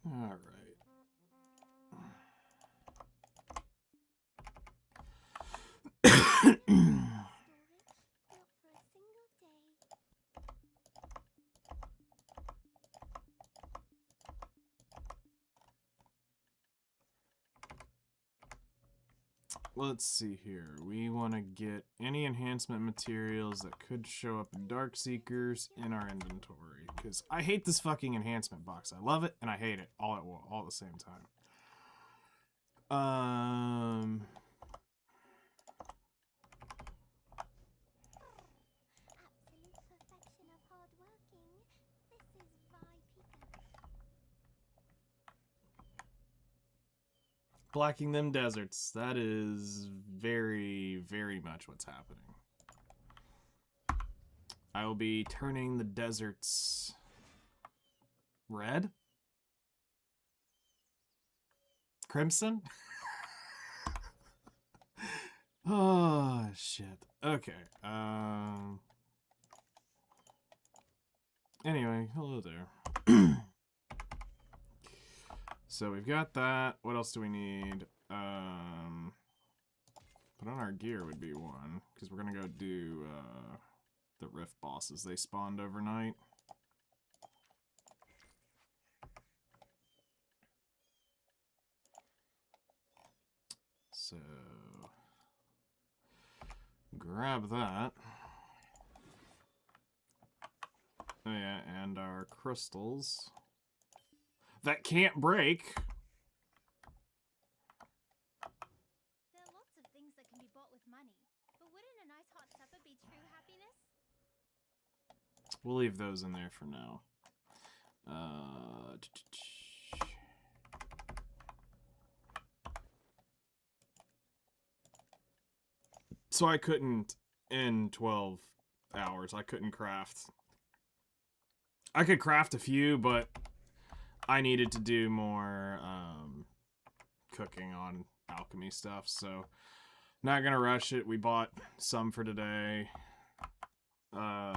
All right. Let's see here. We want to get any enhancement materials that could show up in Dark Seekers in our inventory. Because I hate this fucking enhancement box. I love it and I hate it all at the same time. Blacking them deserts. That is very, very much what's happening. I will be turning the deserts red? Crimson? Oh, shit. Okay. Anyway, hello there. So we've got that. What else do we need? Put on our gear would be one, because we're gonna go do the rift bosses. They spawned overnight. So grab that. Oh yeah, and our crystals. That can't break. There are lots of things that can be bought with money, but wouldn't a nice hot supper be true happiness? We'll leave those in there for now. So I couldn't, in 12 hours, I couldn't craft. I could craft a few, but I needed to do more cooking on alchemy stuff, so not gonna rush it. We bought some for today, and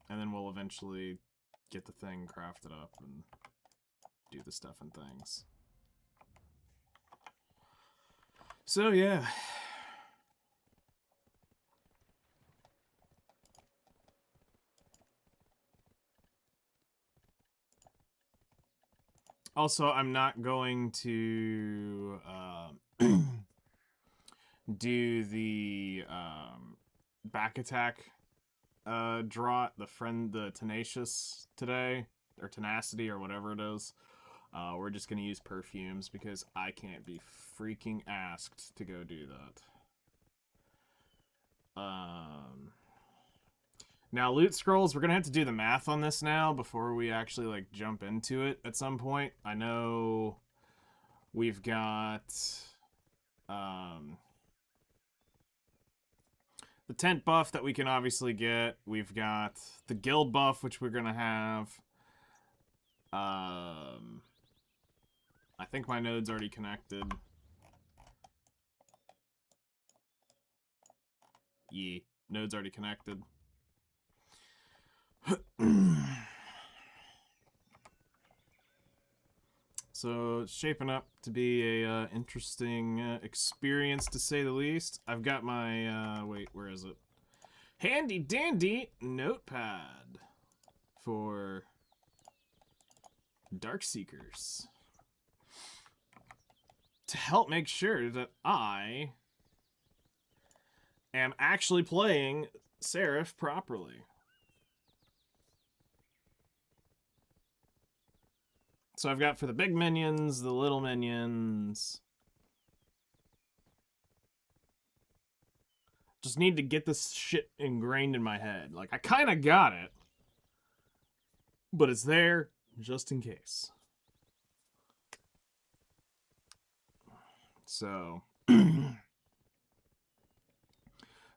then we'll eventually get the thing crafted up and do the stuff and things. So yeah. Also, I'm not going to do the back attack draught, the tenacious today, or tenacity, or whatever it is. We're just going to use perfumes because I can't be freaking asked to go do that. Now, loot scrolls, we're going to have to do the math on this now before we actually, like, jump into it at some point. I know we've got the tent buff that we can obviously get. We've got the guild buff, which we're going to have. I think my node's already connected. Yeah. node's already connected. So it's shaping up to be a interesting experience, to say the least. I've got my wait, where is it? Handy dandy notepad for Dark Seekers to help make sure that I am actually playing Seraph properly. So I've got for the big minions, the little minions. Just need to get this shit ingrained in my head. Like, I kind of got it, but it's there just in case. So we're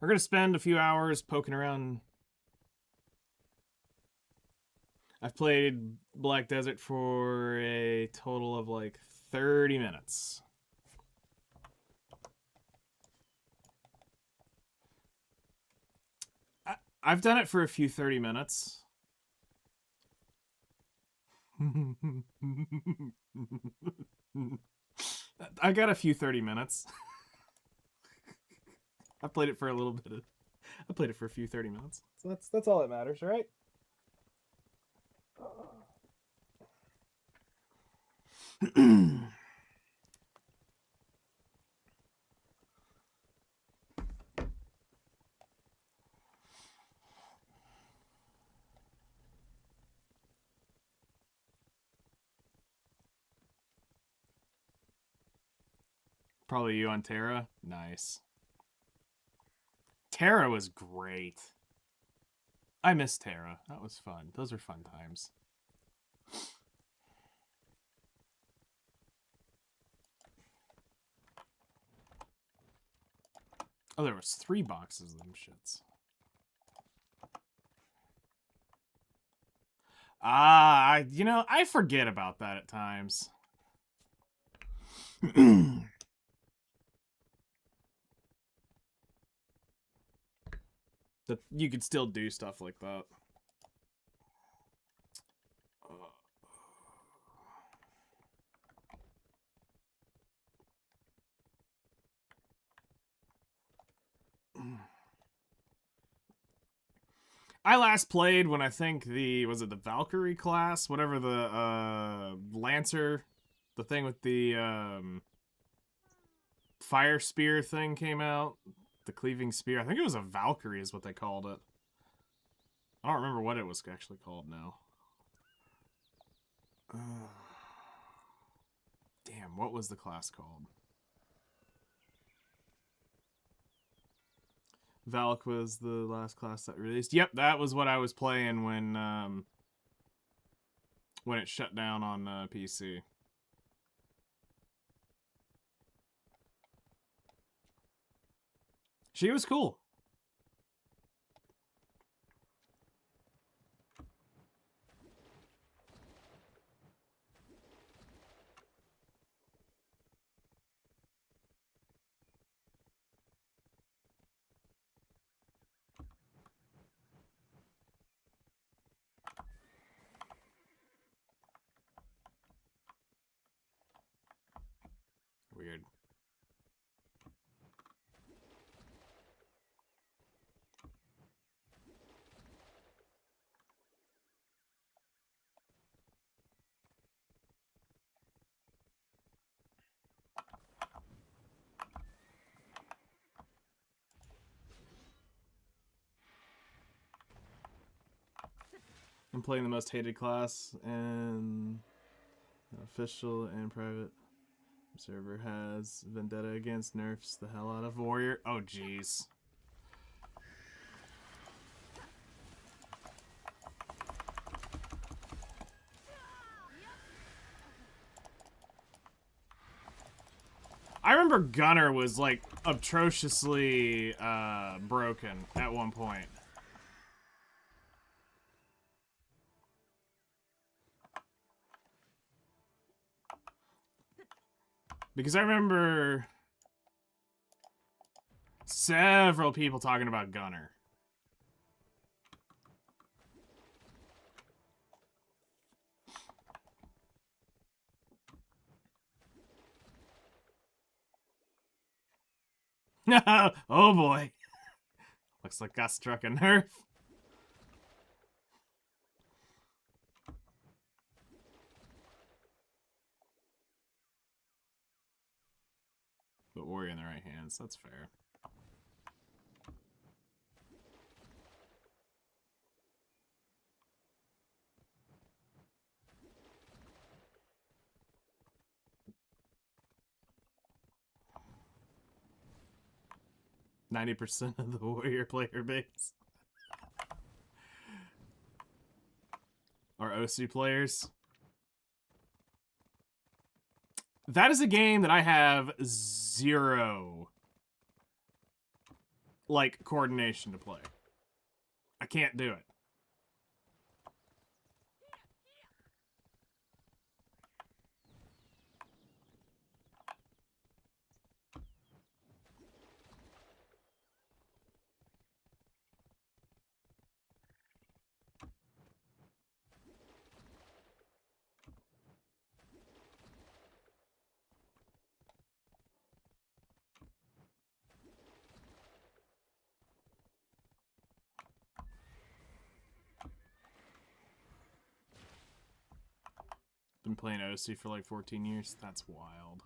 gonna spend a few hours poking around. I've played Black Desert for a total of like 30 minutes. I've done it for a few 30 minutes. I got a few 30 minutes. I played it for a little bit. I played it for a few 30 minutes. So that's all that matters, right? Probably you on Terra? Nice. Terra was great. I miss Terra. That was fun. Those are fun times. Oh, there was 3 boxes of them shits. You know, I forget about that at times. That you could still do stuff like that. I last played when I think was it the Valkyrie class? Whatever the Lancer, the thing with the fire spear thing came out. The cleaving spear. I think it was a Valkyrie is what they called it. I don't remember what it was actually called now. Damn, what was the class called? Valk was the last class that released. Yep, that was what I was playing when it shut down on PC. She was cool. Weird. I'm playing the most hated class, and official and private server has vendetta against nerfs the hell out of warrior. Oh jeez. I remember Gunner was like atrociously broken at one point. Because I remember several people talking about Gunner. Oh boy. Looks like I struck a nerve. But warrior in the right hands, that's fair. %90 of the warrior player base are OC players. That is a game that I have zero, like, coordination to play. I can't do it. Been playing OC for like 14 years. That's wild.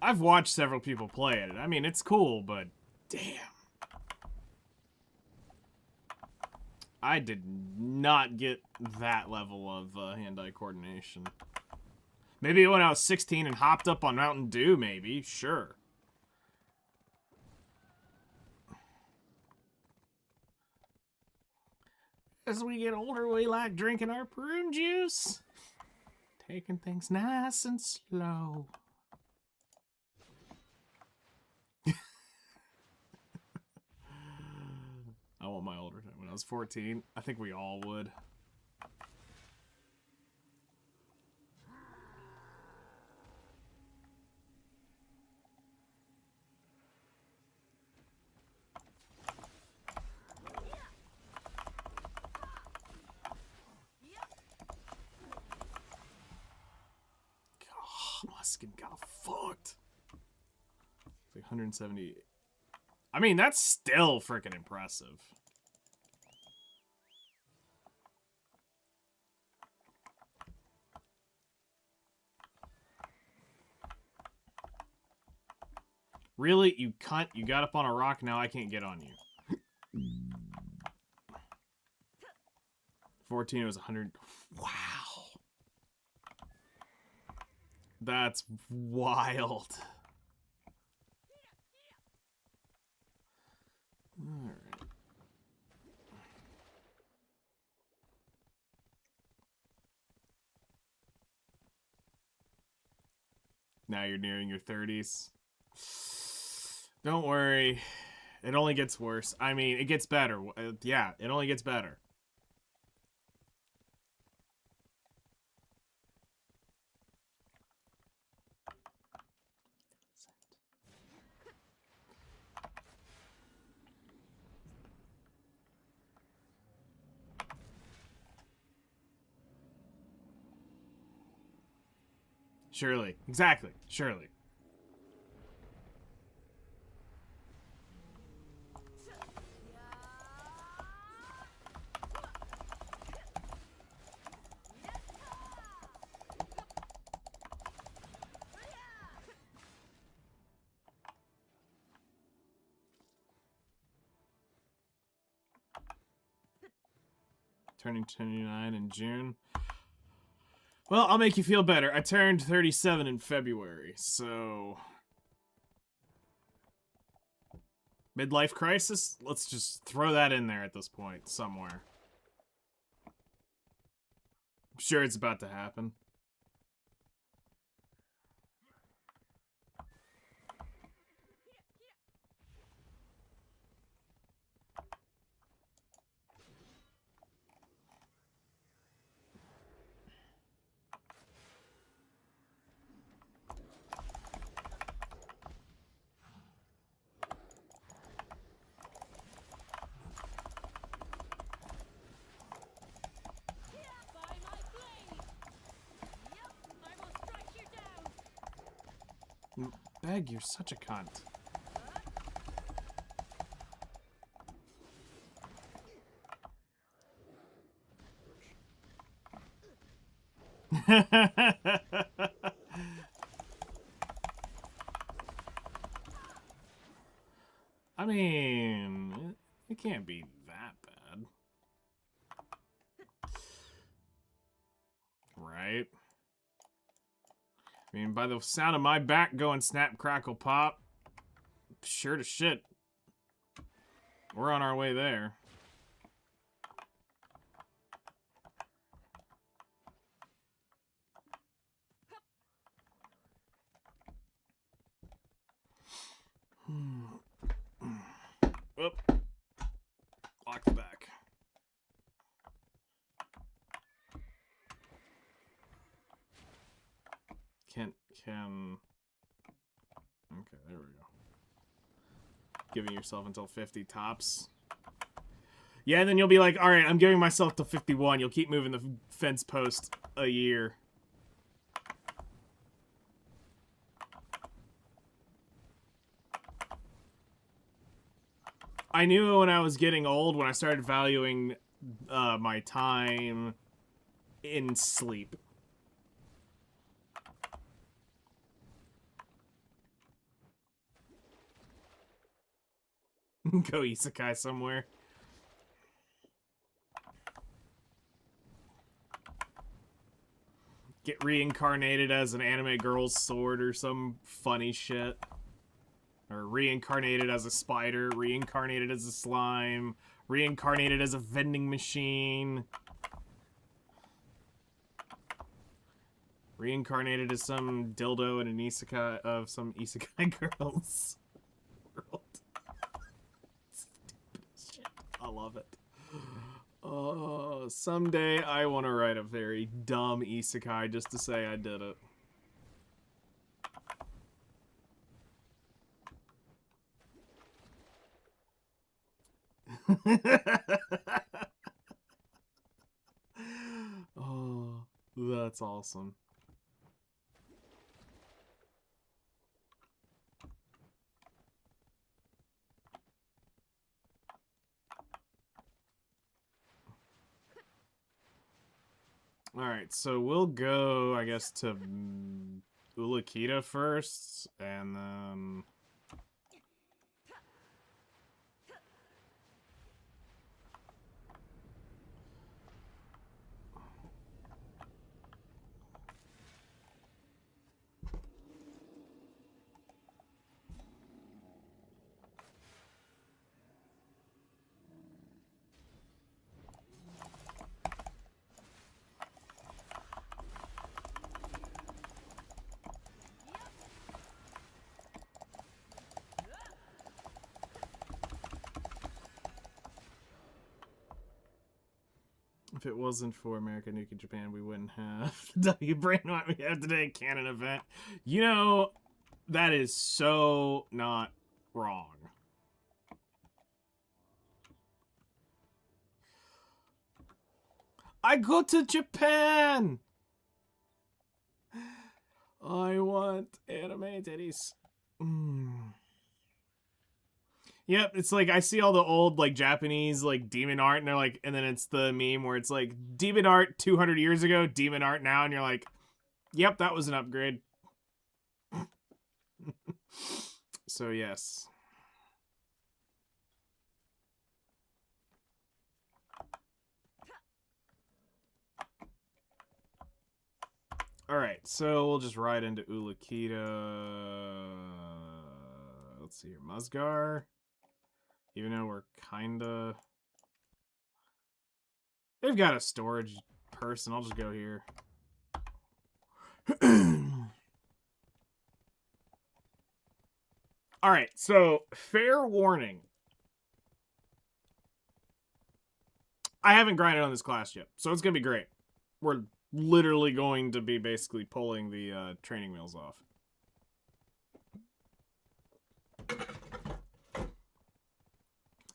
I've watched several people play it. I mean, it's cool, but damn. I did not get that level of hand-eye coordination. Maybe when I was 16 and hopped up on Mountain Dew, maybe. Sure. As we get older, we like drinking our prune juice. Taking things nice and slow. I want my older time. When I was 14, I think we all would. God, my skin got fucked. It's like 170. I mean, that's still freaking impressive. Really? You cunt? You got up on a rock, now I can't get on you. 14, it was 100. Wow. That's wild. Alright. Now you're nearing your 30s. Don't worry. It only gets worse. I mean, it gets better. Yeah, it only gets better. Surely. Exactly. Surely. Turning 29 in June. Well, I'll make you feel better. I turned 37 in February, so... Midlife crisis? Let's just throw that in there at this point, somewhere. I'm sure it's about to happen. Beg, you're such a cunt. I mean, it can't be that bad. Right? I mean, by the sound of my back going snap, crackle, pop, sure to shit. We're on our way there. Oop. Lock the back. Can... Okay, there we go. Giving yourself until 50 tops. Yeah, and then you'll be like, alright, I'm giving myself to 51. You'll keep moving the fence post a year. I knew when I was getting old, when I started valuing my time in sleep. Go isekai somewhere. Get reincarnated as an anime girl's sword or some funny shit. Or reincarnated as a spider, reincarnated as a slime, reincarnated as a vending machine. Reincarnated as some dildo in an isekai of some isekai girls world. Stupid shit. I love it. Oh, someday I want to write a very dumb isekai just to say I did it. Oh, that's awesome. Alright, so we'll go, I guess, to Ulakita first, and then... If it wasn't for America nuking Japan, we wouldn't have the W brain what we have today, canon event. You know, that is so not wrong. I go to Japan! I want anime titties. Yep, it's like I see all the old like Japanese like demon art, and they're like, and then it's the meme where it's like demon art 200 years ago, demon art now, and you're like, yep, that was an upgrade. So yes. Alright, so we'll just ride into Ulakita. Let's see here. Musgar. Even though we're kinda... They've got a storage person. I'll just go here. Alright, so fair warning. I haven't grinded on this class yet, so it's gonna be great. We're literally going to be basically pulling the training wheels off.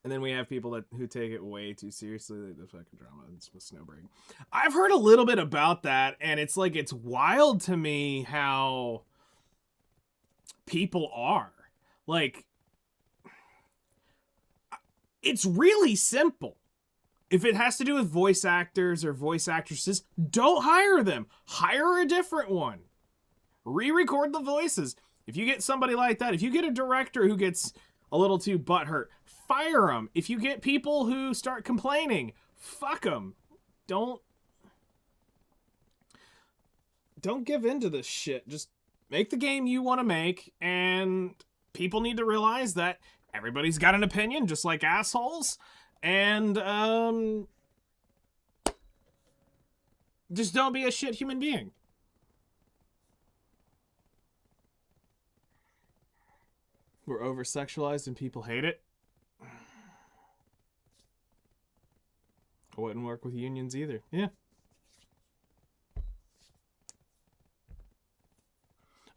And then we have people who take it way too seriously, like the fucking drama with Snowbreak. I've heard a little bit about that, and it's like, it's wild to me how people are. Like, it's really simple. If it has to do with voice actors or voice actresses, don't hire them. Hire a different one. Re-record the voices. If you get somebody like that, if you get a director who gets a little too butthurt, fire them. If you get people who start complaining, fuck them. Don't give in to this shit. Just make the game you want to make, and people need to realize that everybody's got an opinion, just like assholes, and just don't be a shit human being. We're over-sexualized and people hate it. I wouldn't work with unions either. Yeah.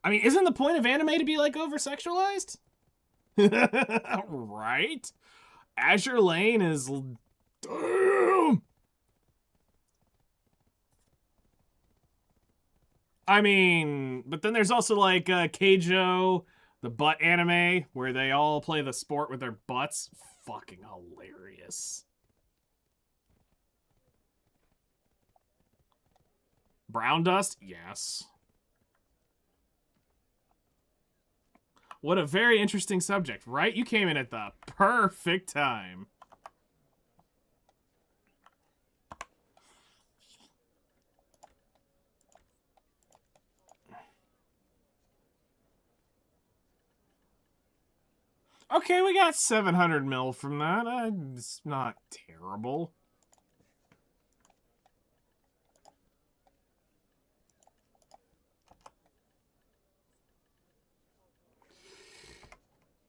I mean, isn't the point of anime to be, like, over-sexualized? Right? Azure Lane is... Damn! I mean, but then there's also, like, Keijo, the butt anime, where they all play the sport with their butts. Fucking hilarious. Brown dust? Yes. What a very interesting subject, right? You came in at the perfect time. Okay, we got 700 mil from that. It's not terrible.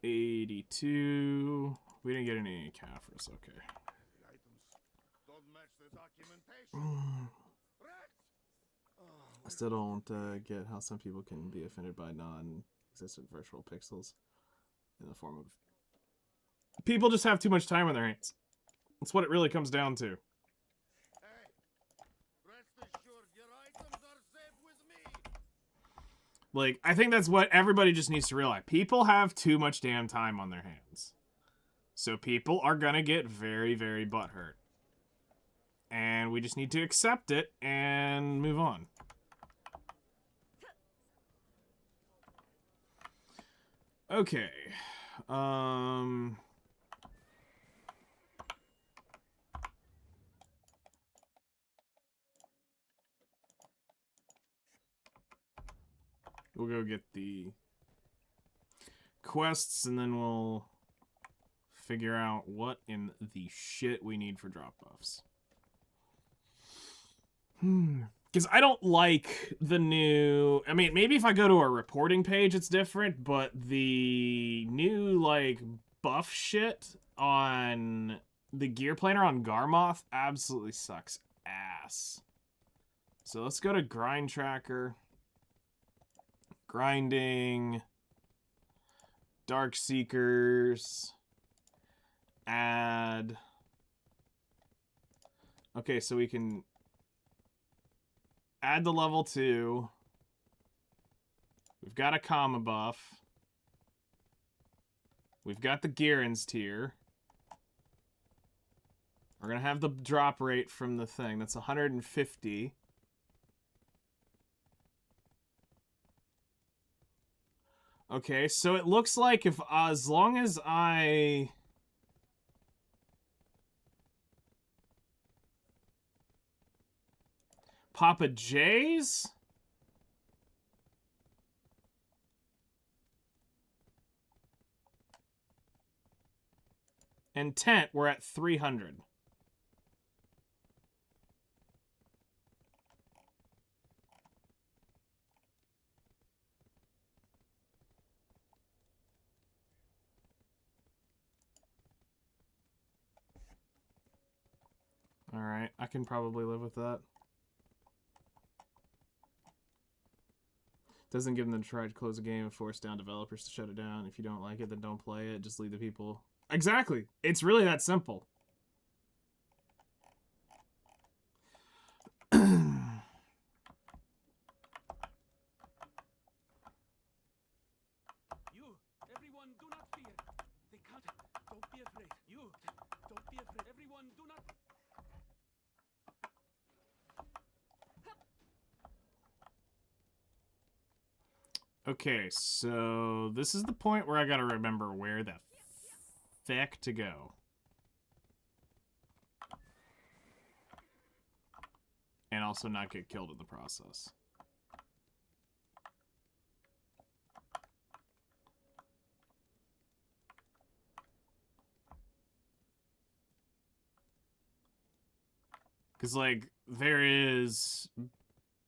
$82. We didn't get any Caffers. Okay. I still don't get how some people can be offended by non-existent virtual pixels in the form of... People just have too much time on their hands. That's what it really comes down to. Like, I think that's what everybody just needs to realize. People have too much damn time on their hands. So people are gonna get very, very butthurt. And we just need to accept it and move on. Okay. We'll go get the quests, and then we'll figure out what in the shit we need for drop buffs. Because I don't like the new... I mean, maybe if I go to a reporting page, it's different, but the new, like, buff shit on the gear planner on Garmoth absolutely sucks ass. So let's go to Grind Tracker. Grinding. Dark Seekers. Add. Okay, so we can add the level 2. We've got a comma buff. We've got the Gearens tier. We're going to have the drop rate from the thing. That's 150. Okay, so it looks like if as long as I... Papa J's? And tent, we're at 300. Alright, I can probably live with that. Doesn't give them the try to close a game and force down developers to shut it down. If you don't like it, then don't play it. Just leave the people. Exactly. It's really that simple. Okay, so this is the point where I gotta remember where the feck to go. And also not get killed in the process. Because, like, there is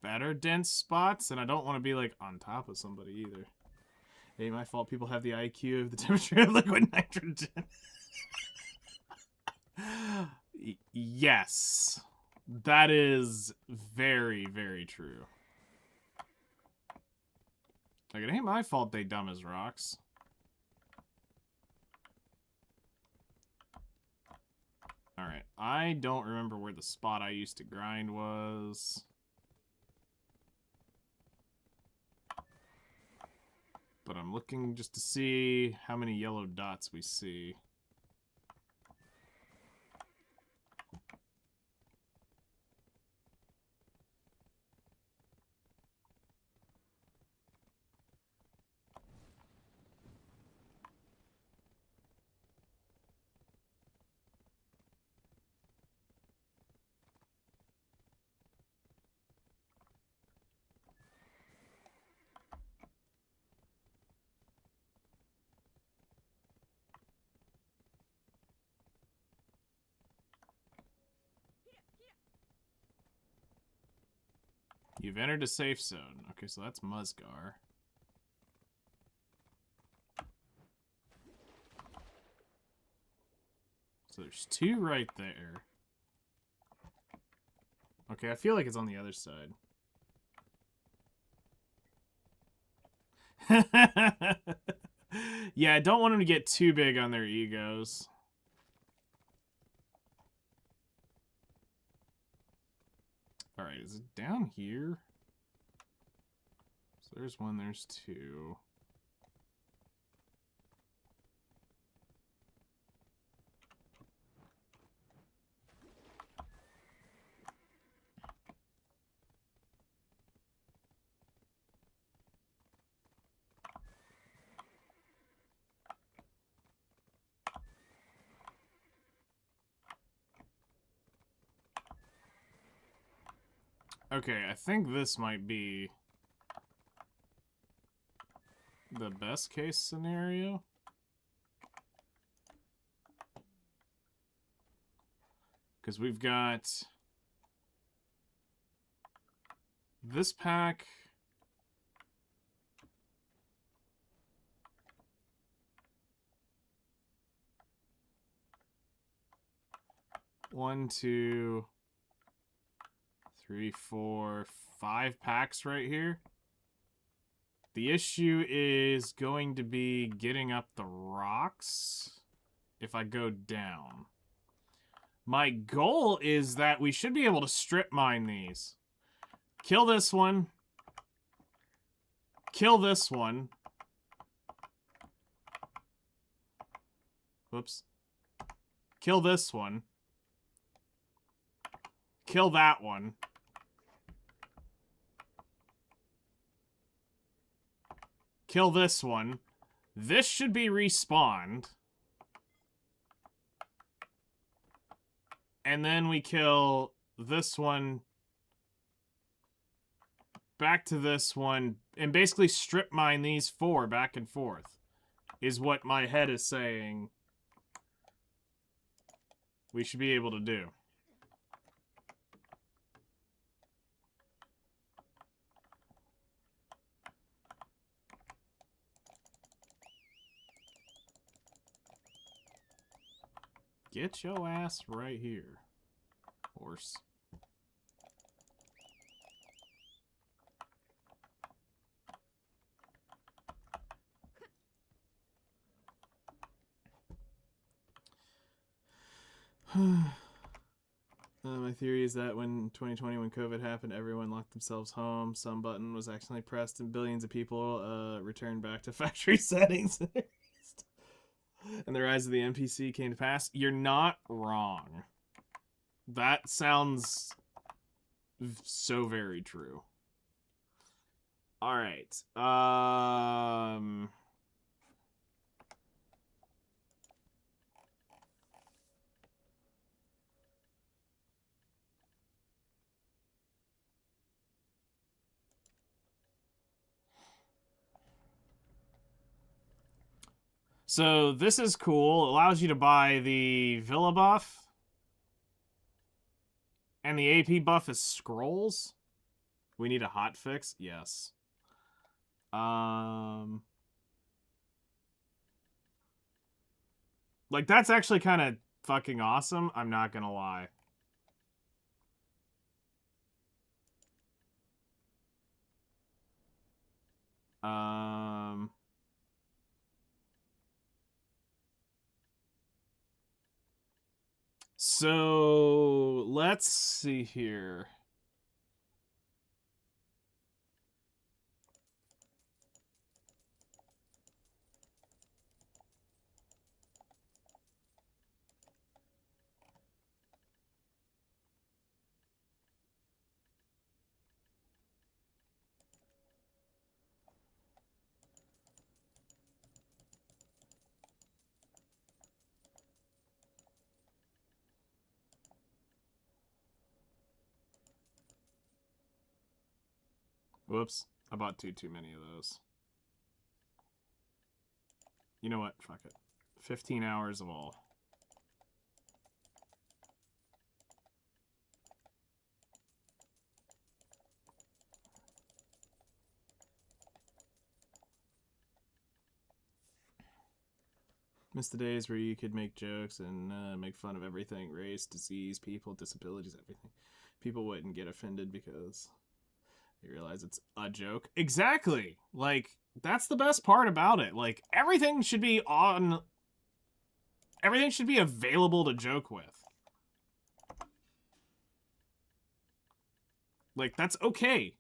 better dense spots, and I don't want to be, like, on top of somebody either. It ain't my fault people have the IQ of the temperature of liquid nitrogen. Yes. That is very, very true. Like, it ain't my fault they dumb as rocks. Alright, I don't remember where the spot I used to grind was. But I'm looking just to see how many yellow dots we see. You've entered a safe zone. Okay, so that's Musgar. So there's two right there. Okay, I feel like it's on the other side. Yeah, I don't want them to get too big on their egos. Alright, is it down here? So there's one, there's two. Okay, I think this might be the best case scenario. Because we've got this pack. One, two, three, four, 5 packs right here. The issue is going to be getting up the rocks if I go down. My goal is that we should be able to strip mine these. Kill this one. Kill this one. Whoops. Kill this one. Kill that one. Kill this one. This should be respawned. And then we kill this one. Back to this one. And basically strip mine these 4 back and forth. Is what my head is saying we should be able to do. Get your ass right here, horse. My theory is that when 2020, when COVID happened, everyone locked themselves home. Some button was accidentally pressed, and billions of people returned back to factory settings. And the rise of the NPC came to pass. You're not wrong. That sounds so very true. All right. So this is cool. It allows you to buy the Villa buff. And the AP buff is scrolls. We need a hot fix? Yes. Like, that's actually kind of fucking awesome. I'm not gonna lie. So let's see here. Whoops. I bought too many of those. You know what? Fuck it. 15 hours of all. Miss the days where you could make jokes and make fun of everything. Race, disease, people, disabilities, everything. People wouldn't get offended because they realize it's a joke. Exactly! Like, that's the best part about it. Like, everything should be on... Everything should be available to joke with. Like, that's okay.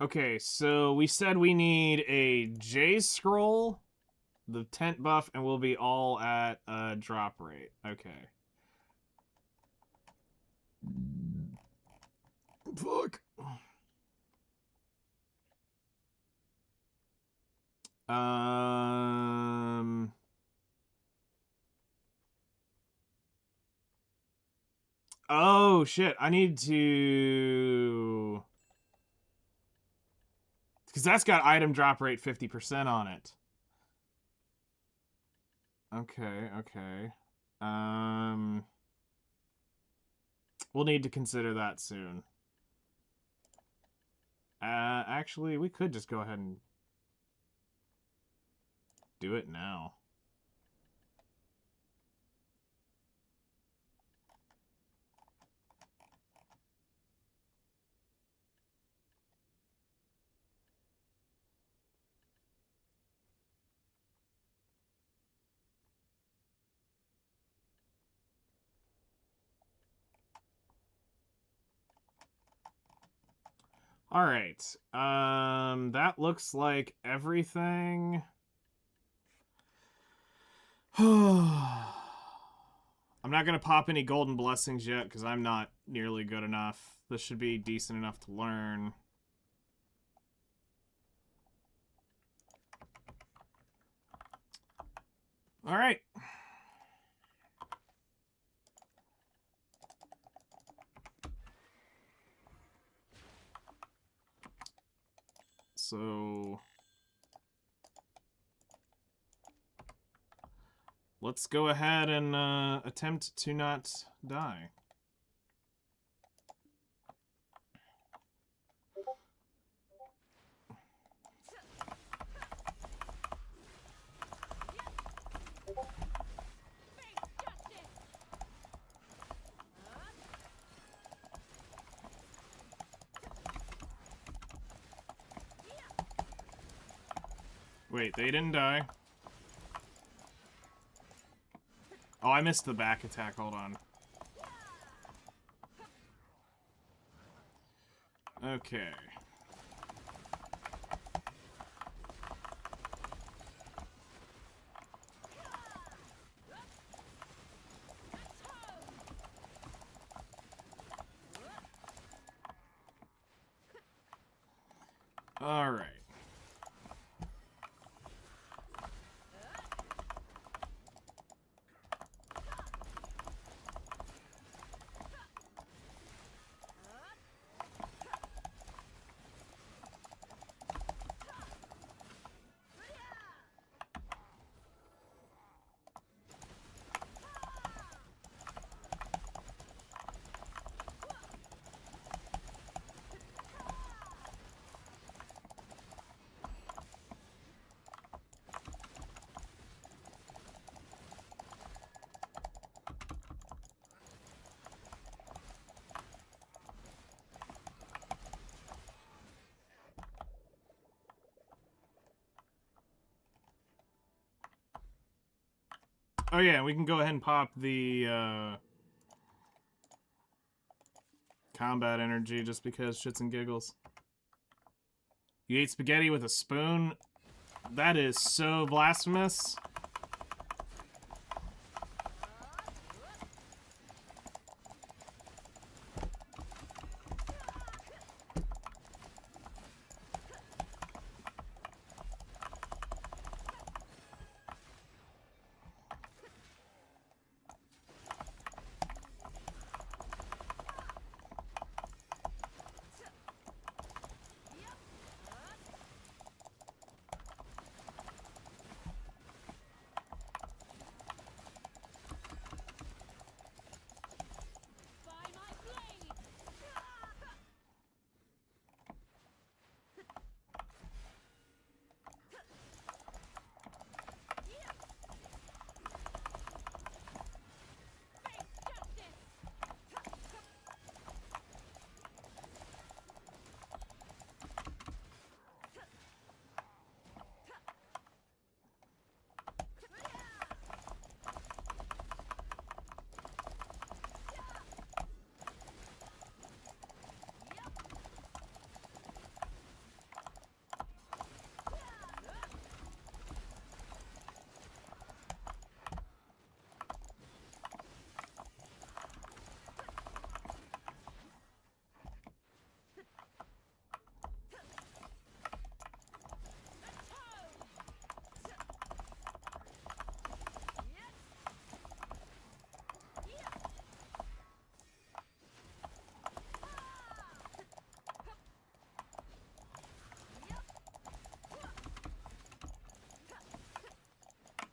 Okay, so we said we need a J scroll, the tent buff, and we'll be all at a drop rate. Okay. Fuck. Oh shit! I need to, because that's got item drop rate 50% on it. Okay, okay. We'll need to consider that soon. Actually, we could just go ahead and do it now. All right. That looks like everything. I'm not gonna pop any golden blessings yet because I'm not nearly good enough. This should be decent enough to learn. All right. So let's go ahead and attempt to not die. Wait, they didn't die. Oh, I missed the back attack. Hold on. Okay. All right. Oh yeah, we can go ahead and pop the combat energy just because shits and giggles. You ate spaghetti with a spoon? That is so blasphemous.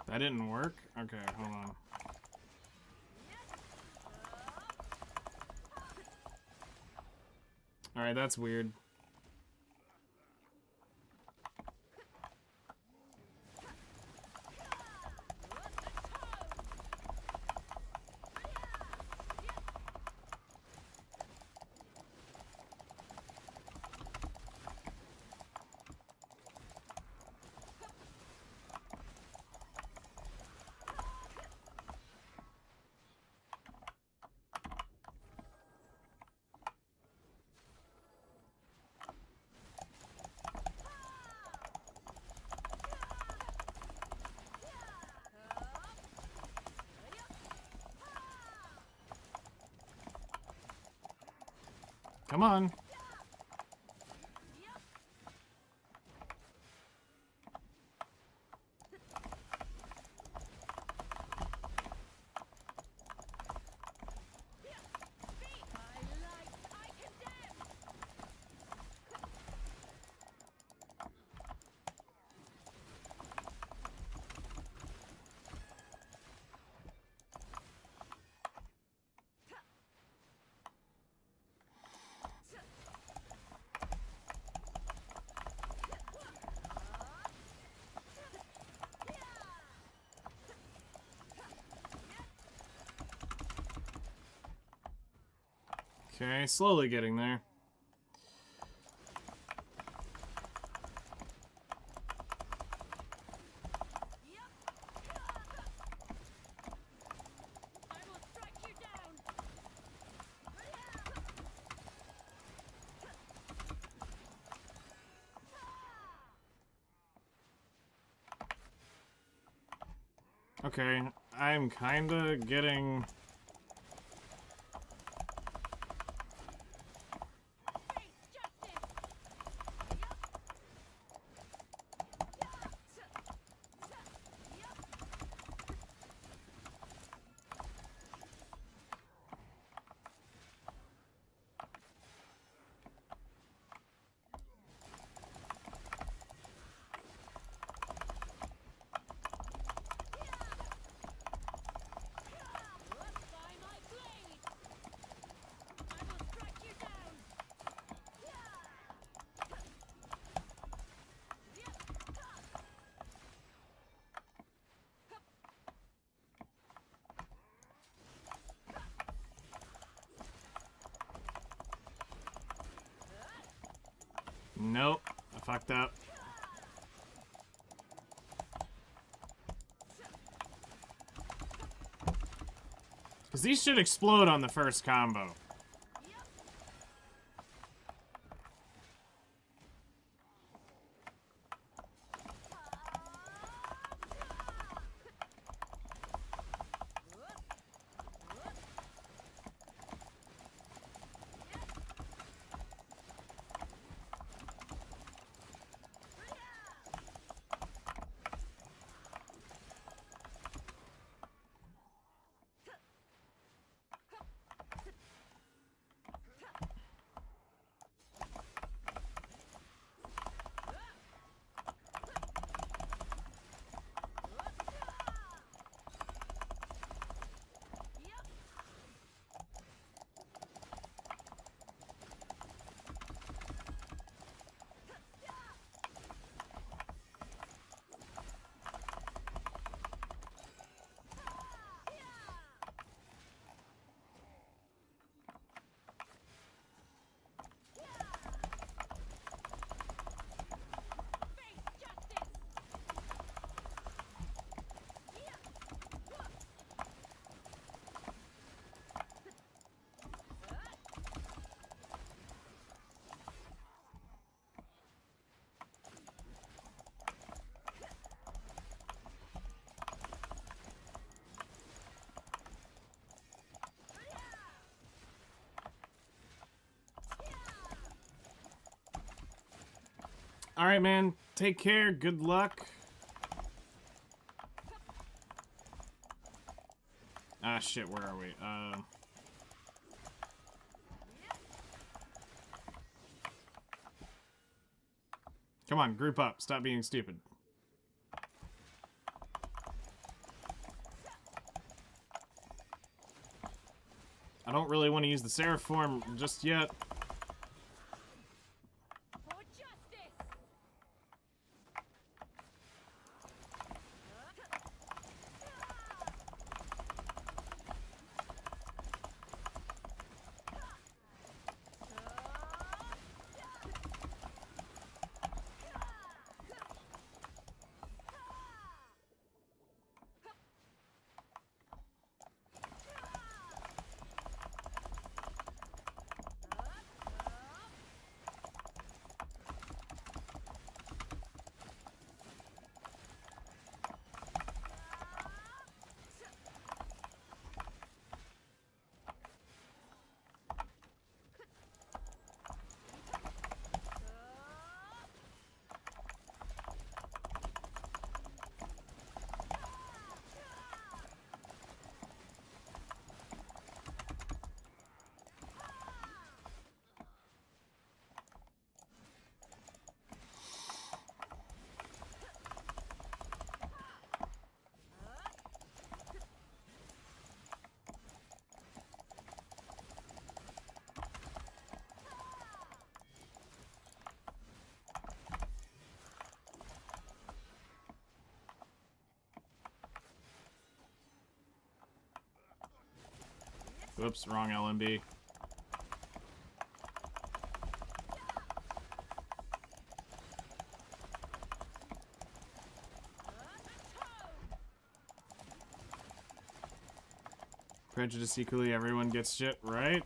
That didn't work? Okay, hold on. Alright, that's weird. Come on. Okay, slowly getting there. Okay, I'm kinda getting... Nope, I fucked up. Because these should explode on the first combo. Alright, man. Take care. Good luck. Ah, shit. Where are we? Come on, group up. Stop being stupid. I don't really want to use the Seraph form just yet. Whoops, wrong LMB. Prejudice equally, everyone gets shit, right?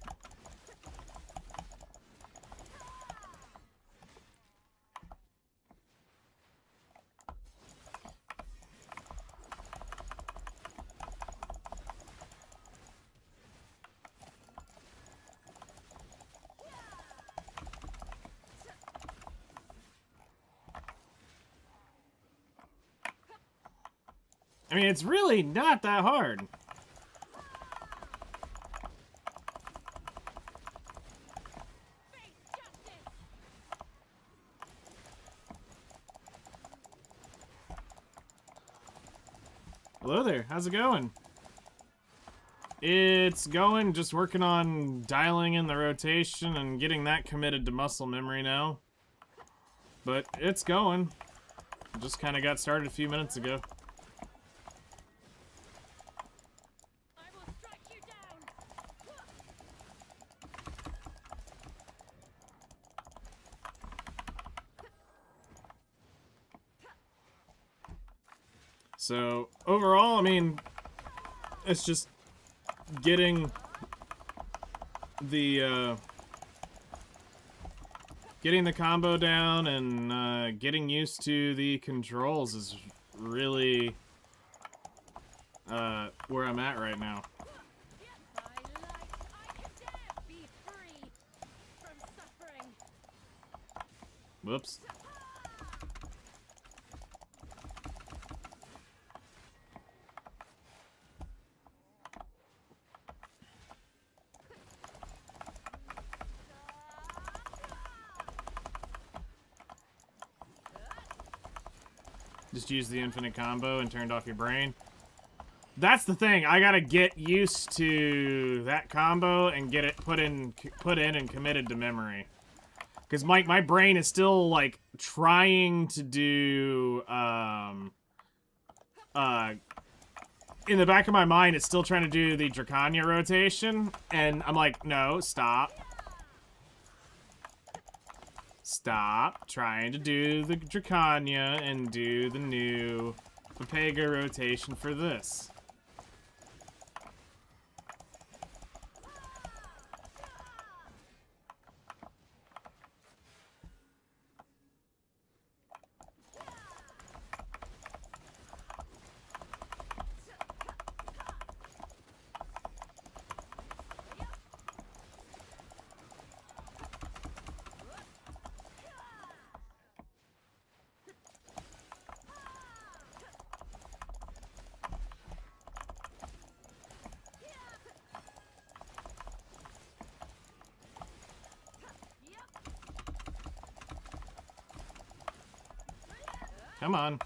I mean, it's really not that hard. Hello there, how's it going? It's going, just working on dialing in the rotation and getting that committed to muscle memory now. But it's going. Just kind of got started a few minutes ago. I will strike you down. So, overall, I mean, it's just getting the combo down and getting used to the controls is really where I'm at right now. By light, I condemn. Be free from suffering. Whoops. Just use the infinite combo and turned off your brain. That's the thing. I gotta get used to that combo and get it put in and committed to memory. Because my brain is still like trying to do in the back of my mind it's still trying to do the Dracania rotation, and I'm like, no, stop. Stop trying to do the Dracania and do the new Papega rotation for this. Come on.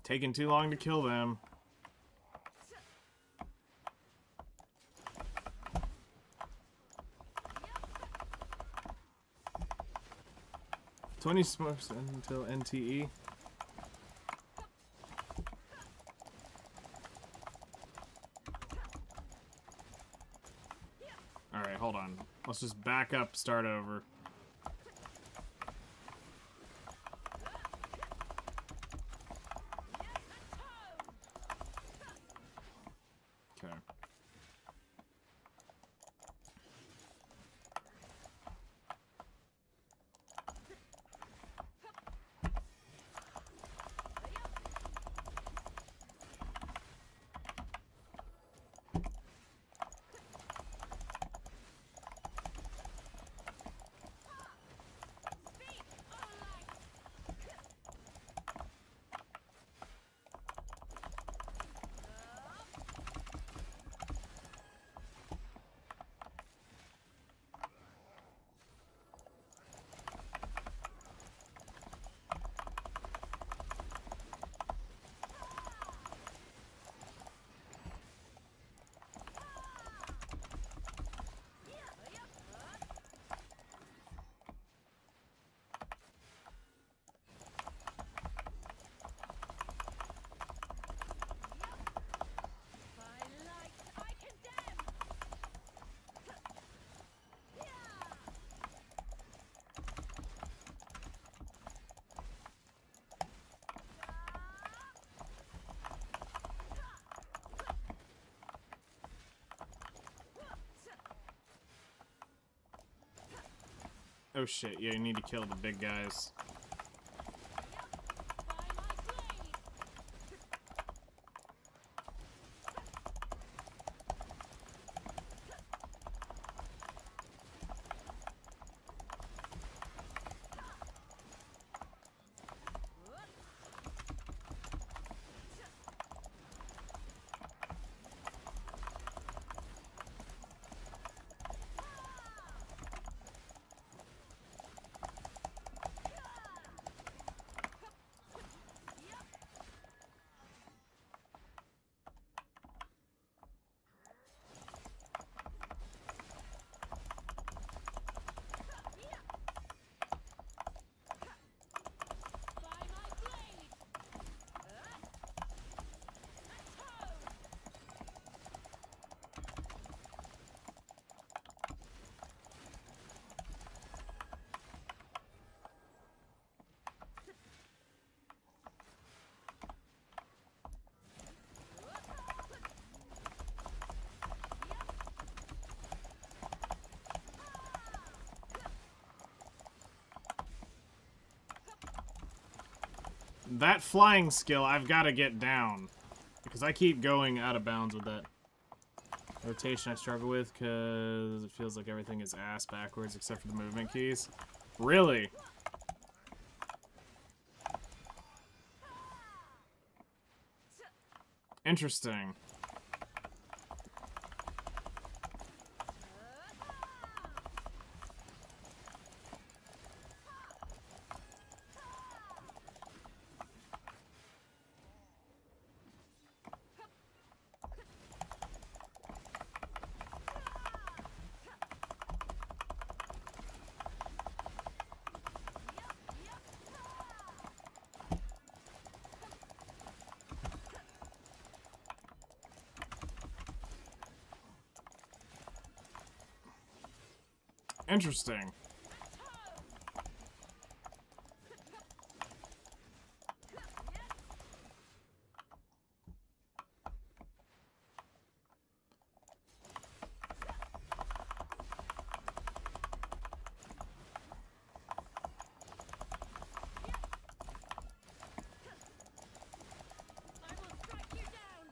Taking too long to kill them. $20 smokes until NTE. Alright, hold on. Let's just back up, start over. Okay. By light, I condemn. Oh shit, yeah, you need to kill the big guys. By my blade. That flying skill, I've got to get down. Because I keep going out of bounds with that. Rotation I struggle with because it feels like everything is ass backwards except for the movement keys. Really? Interesting. Interesting. I will strike you down.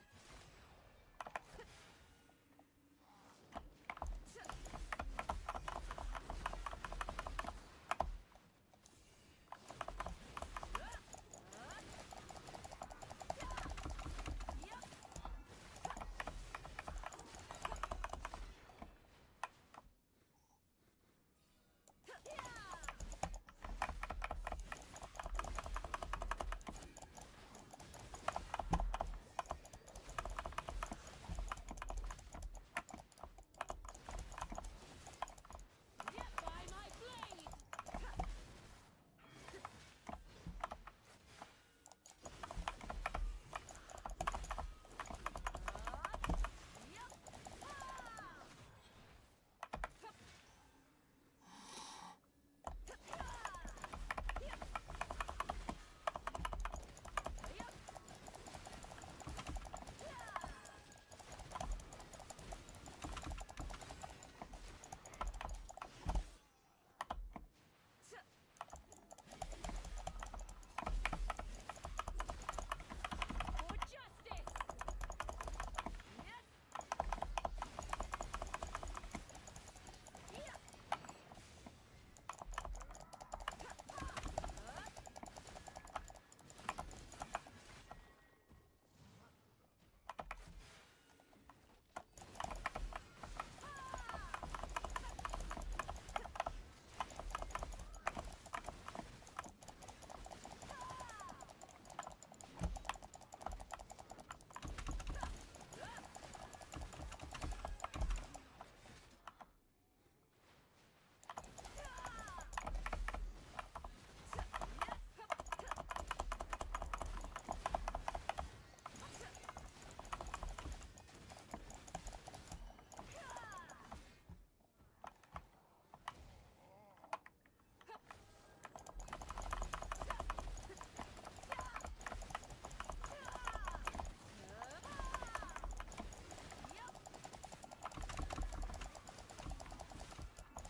By my blade. For justice.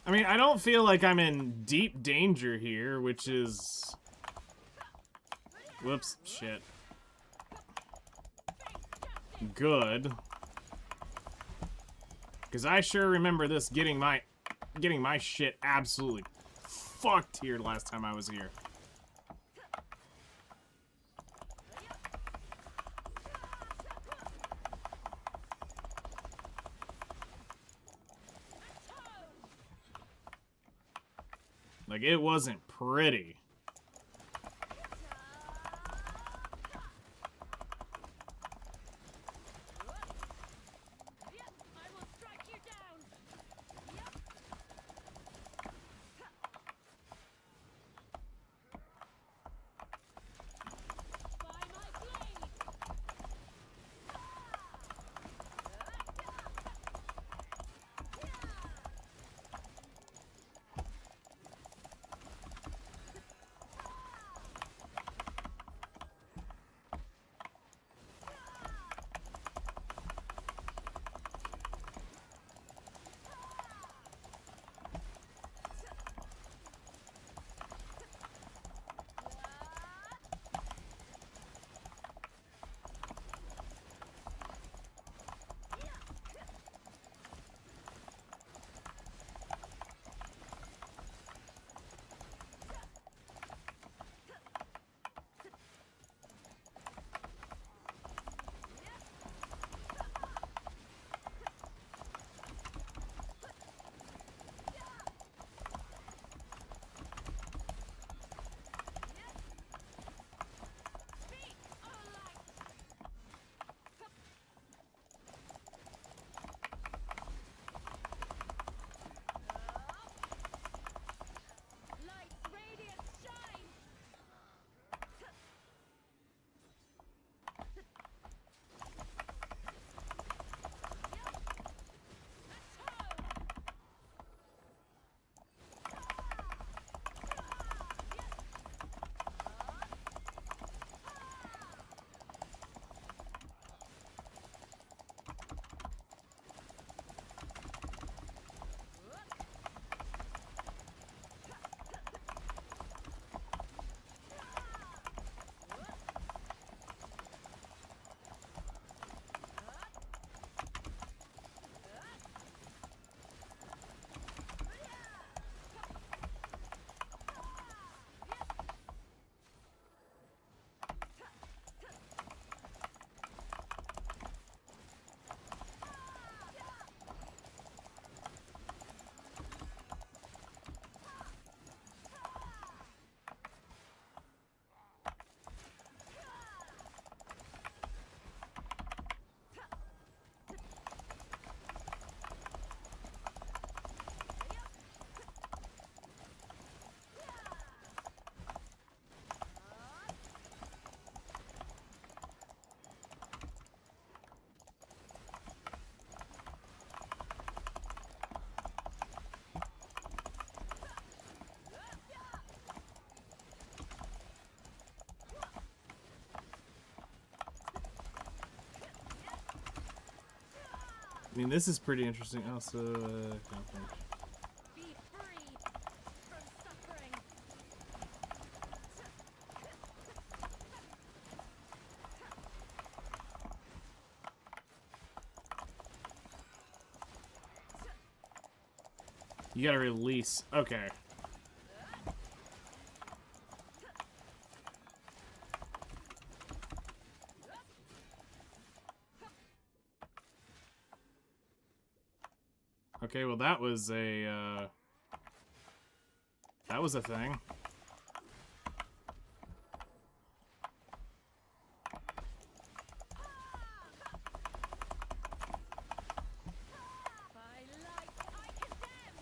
I mean, I don't feel like I'm in deep danger here, which is... Whoops, shit. Good. Because I sure remember this getting my shit absolutely fucked here last time I was here. Like, it wasn't pretty. I will strike you down. By my blade. I mean, this is pretty interesting. Also, Be free from suffering. you gotta release. Okay. Okay, well that was a thing. By light, I condemn.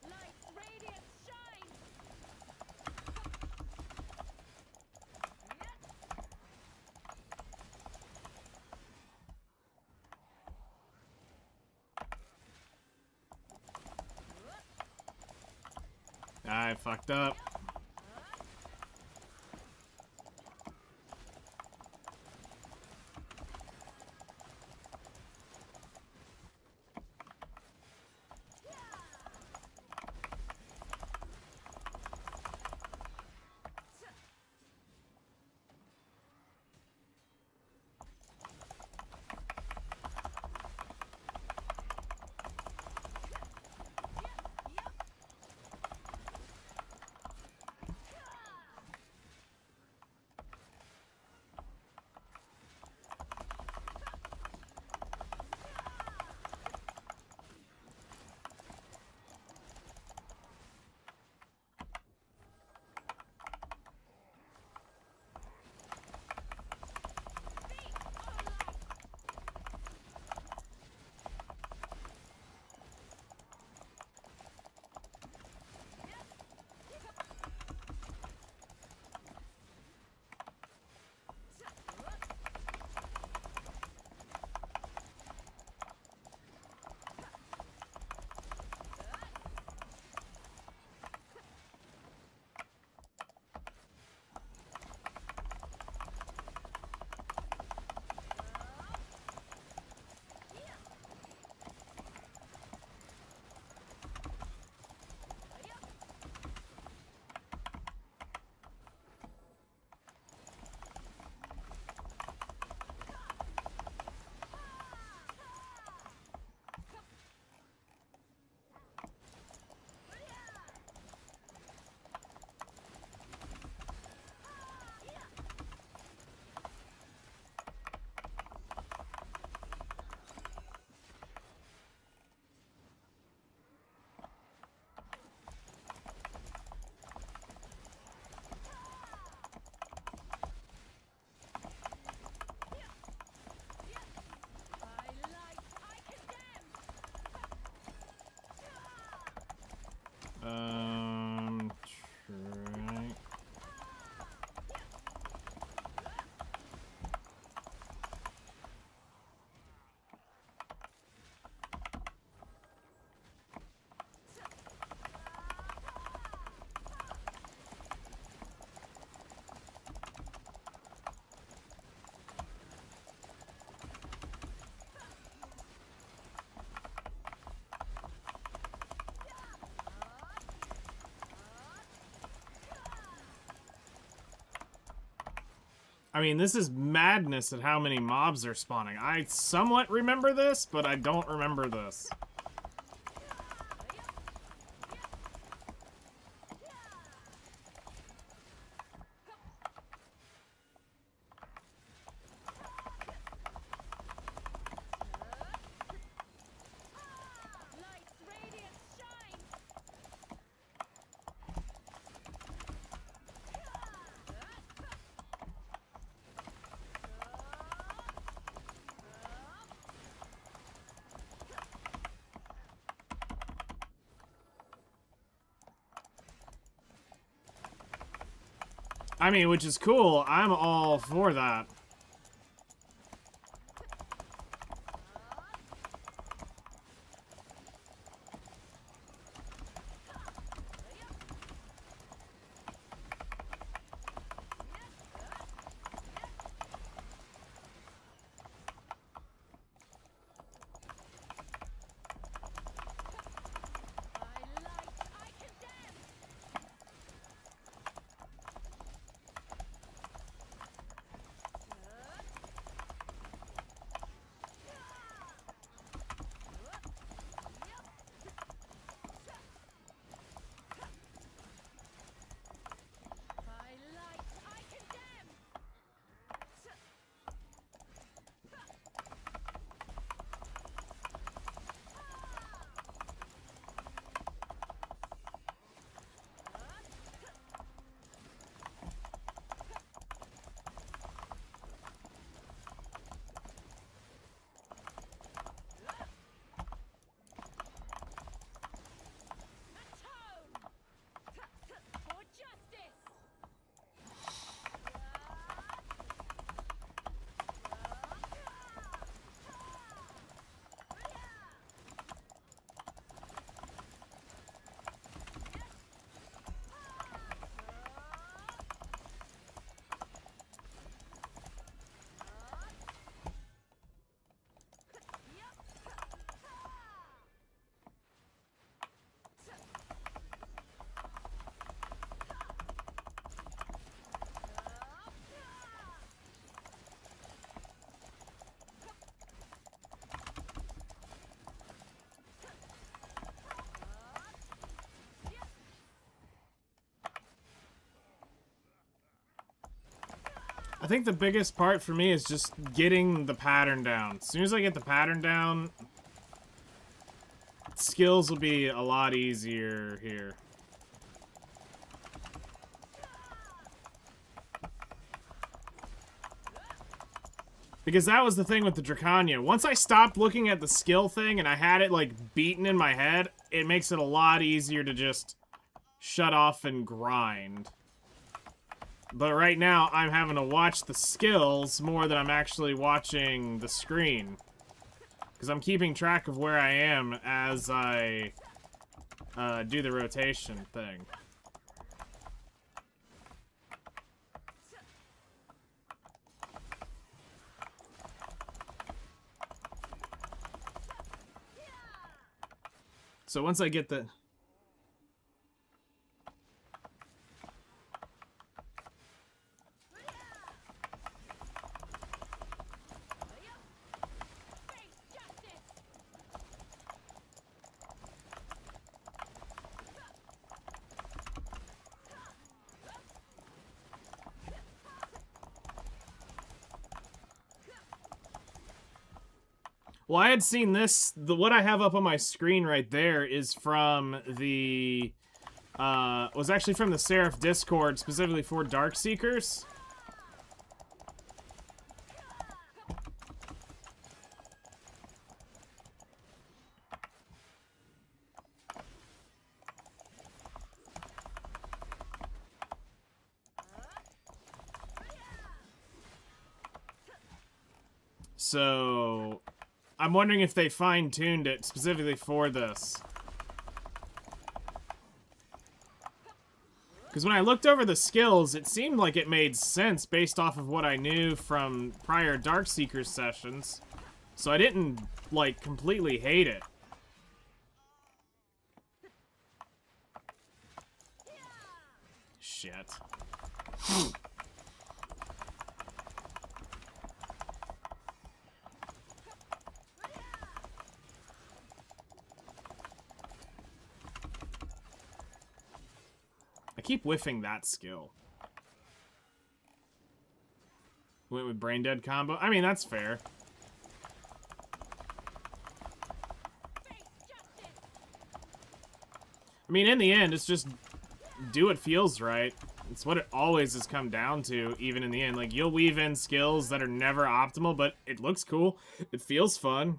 Light's radiance shines. I fucked up. By light, I condemn. Try. I mean, this is madness at how many mobs are spawning. I somewhat remember this, but I don't remember this. Light's radiance shines. I mean, which is cool. I'm all for that. I think the biggest part for me is just getting the pattern down. As soon as I get the pattern down, skills will be a lot easier here. Because that was the thing with the Dracania. Once I stopped looking at the skill thing and I had it, like, beaten in my head, it makes it a lot easier to just shut off and grind. But right now, I'm having to watch the skills more than I'm actually watching the screen. Because I'm keeping track of where I am as I do the rotation thing. So once I get the... Well, I had seen this, what I have up on my screen right there is from the, was actually from the Seraph Discord, specifically for Darkseekers. So... I'm wondering if they fine-tuned it specifically for this. Because when I looked over the skills, it seemed like it made sense based off of what I knew from prior Darkseeker sessions. So I didn't, like, completely hate it. Shit. I keep whiffing that skill. Went with brain dead combo. I mean, that's fair. I mean, in the end, it's just do what feels right. It's what it always has come down to, even in the end. Like, you'll weave in skills that are never optimal, but it looks cool. It feels fun.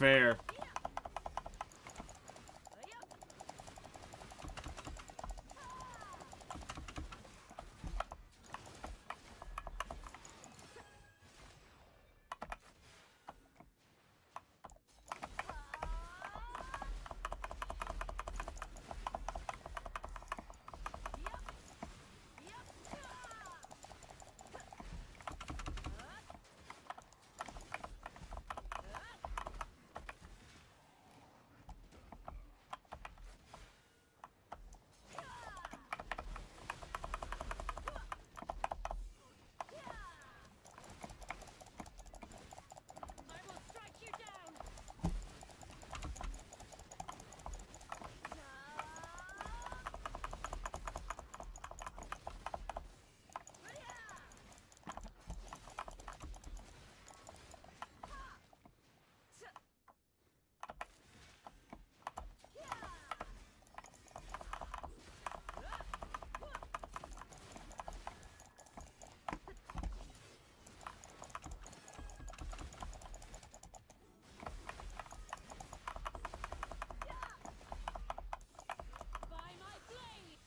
fair. I will strike you down. By my blade.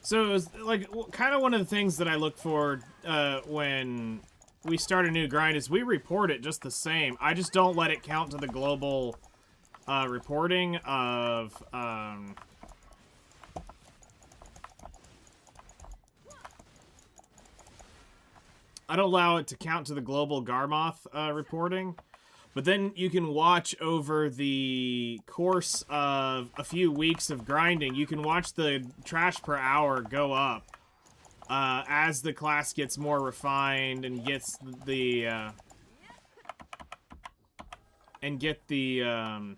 So it was like kind of one of the things that I look for when we start a new grind is we report it just the same. I just don't let it count to the global reporting of I don't allow it to count to the global Garmoth reporting. But then you can watch over the course of a few weeks of grinding. You can watch the trash per hour go up as the class gets more refined and gets the kind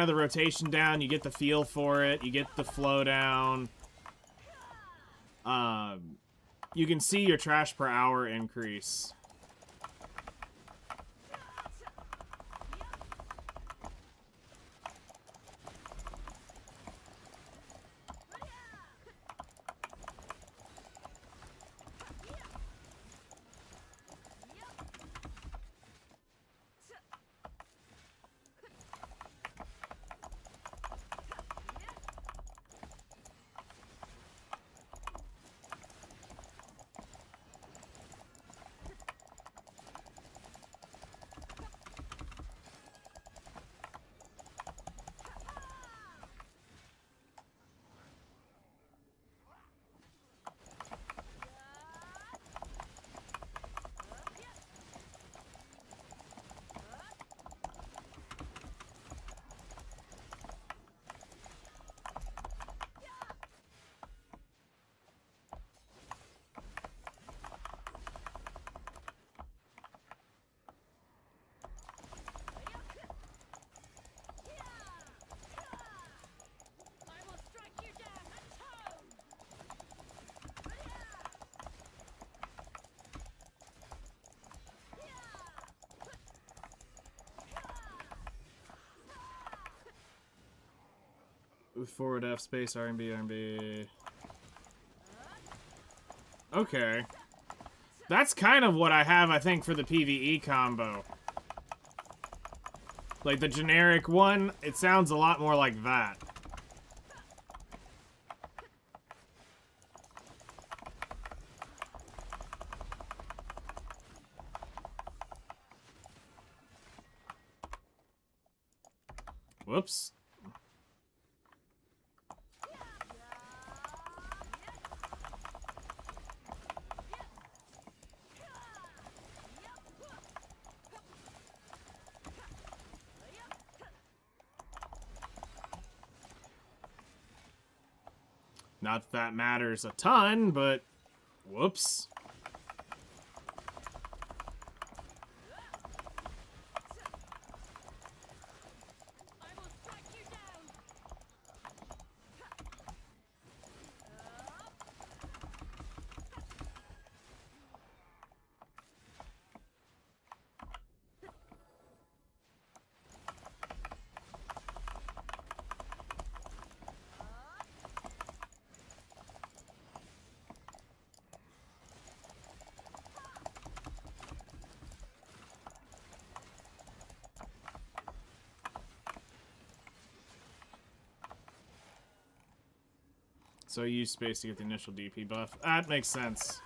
of the rotation down. You get the feel for it. You get the flow down. You can see your trash per hour increase. I will strike you down. Atone. With forward F space RMB RMB. Okay. That's kind of what I have, I think, for the PvE combo. Like the generic one, it sounds a lot more like that. Whoops. Not that that matters a ton, but whoops. I will strike you down. So use space to get the initial DP buff. That makes sense.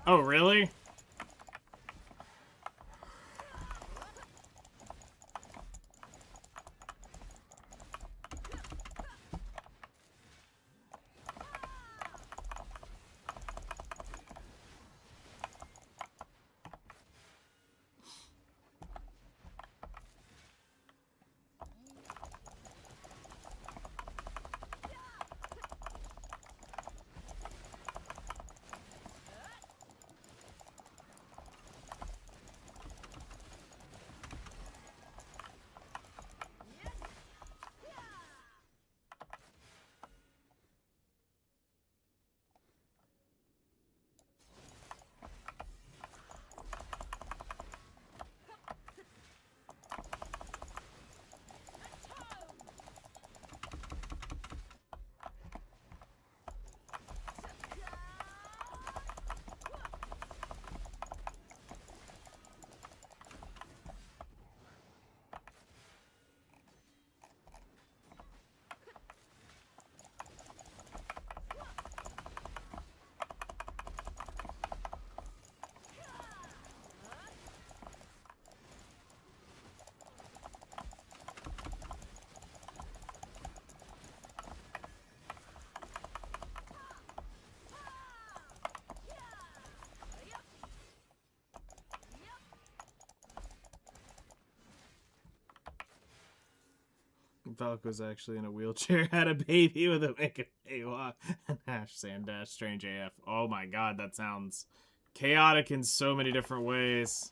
Oh, really? Falco's actually in a wheelchair, had a baby with a Mega Awa and Hash Sandash, strange AF. Oh my god, that sounds chaotic in so many different ways.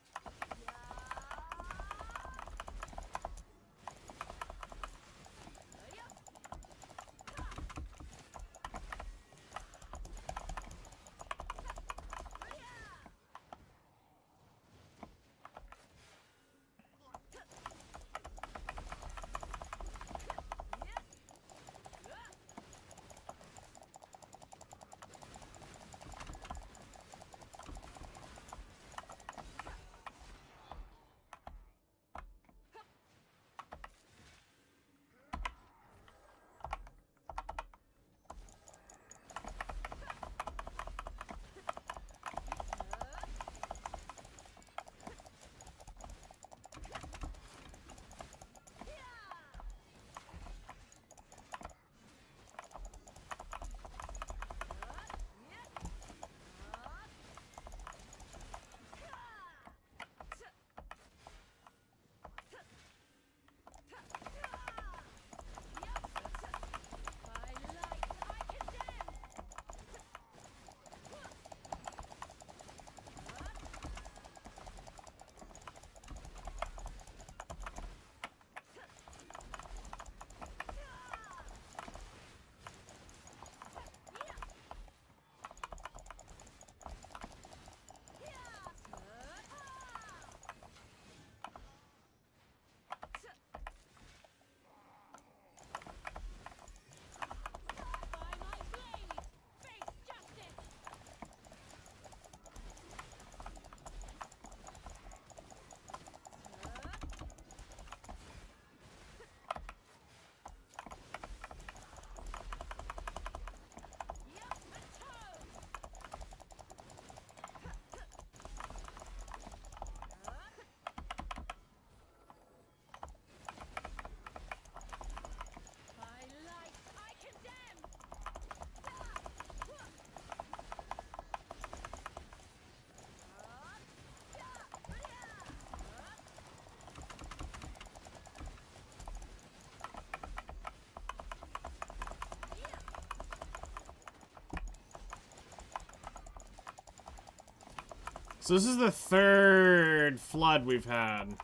So this is the third flood we've had.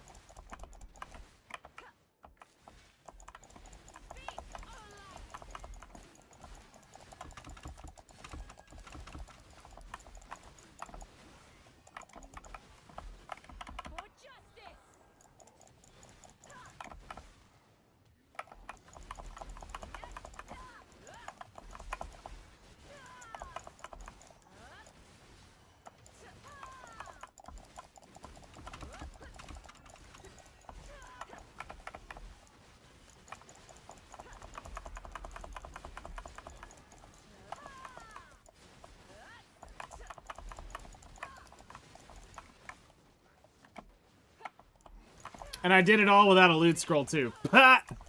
And I did it all without a loot scroll too.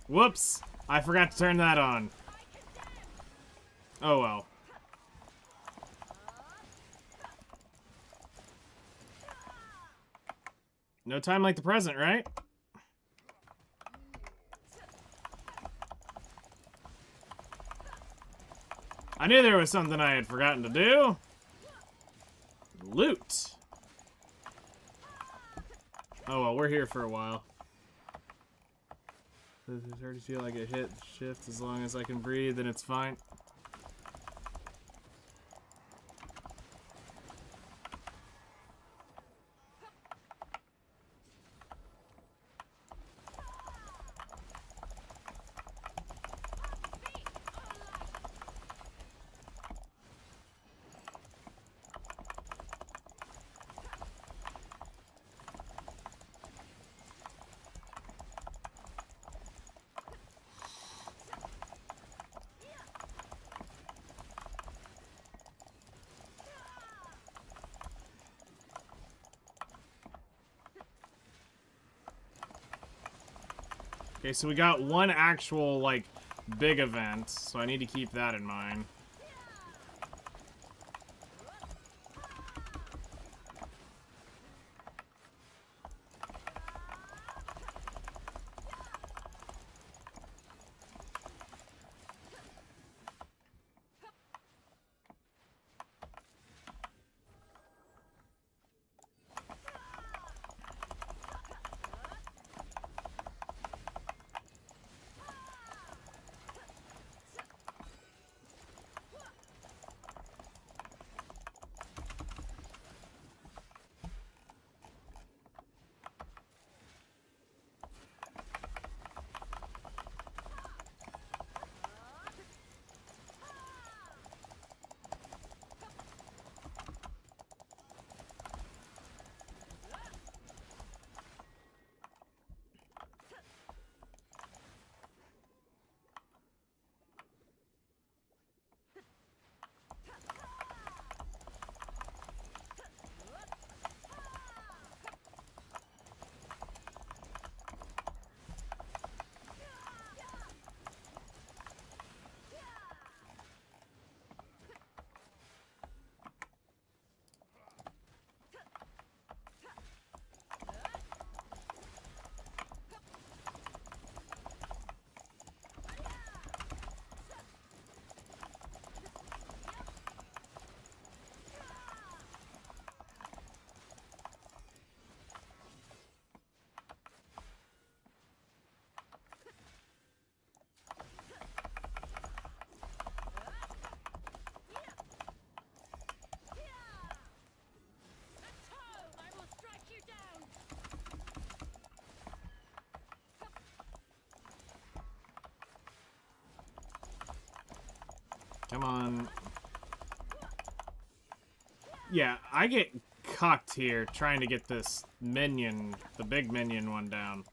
Whoops! I forgot to turn that on. Oh well. No time like the present, right? I knew there was something I had forgotten to do. Loot. Oh well, we're here for a while. Does it already feel like it hit shift? As long as I can breathe, then it's fine. Okay, so we got one actual, like, big event, so I need to keep that in mind. I will strike you down. Come on. Yeah, I get cucked here trying to get this minion, the big minion one down.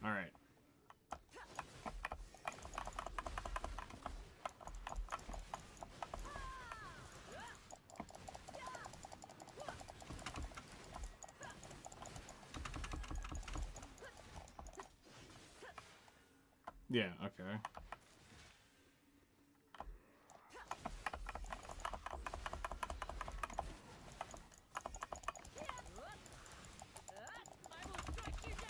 Alright. Yeah, okay. I will strike you down.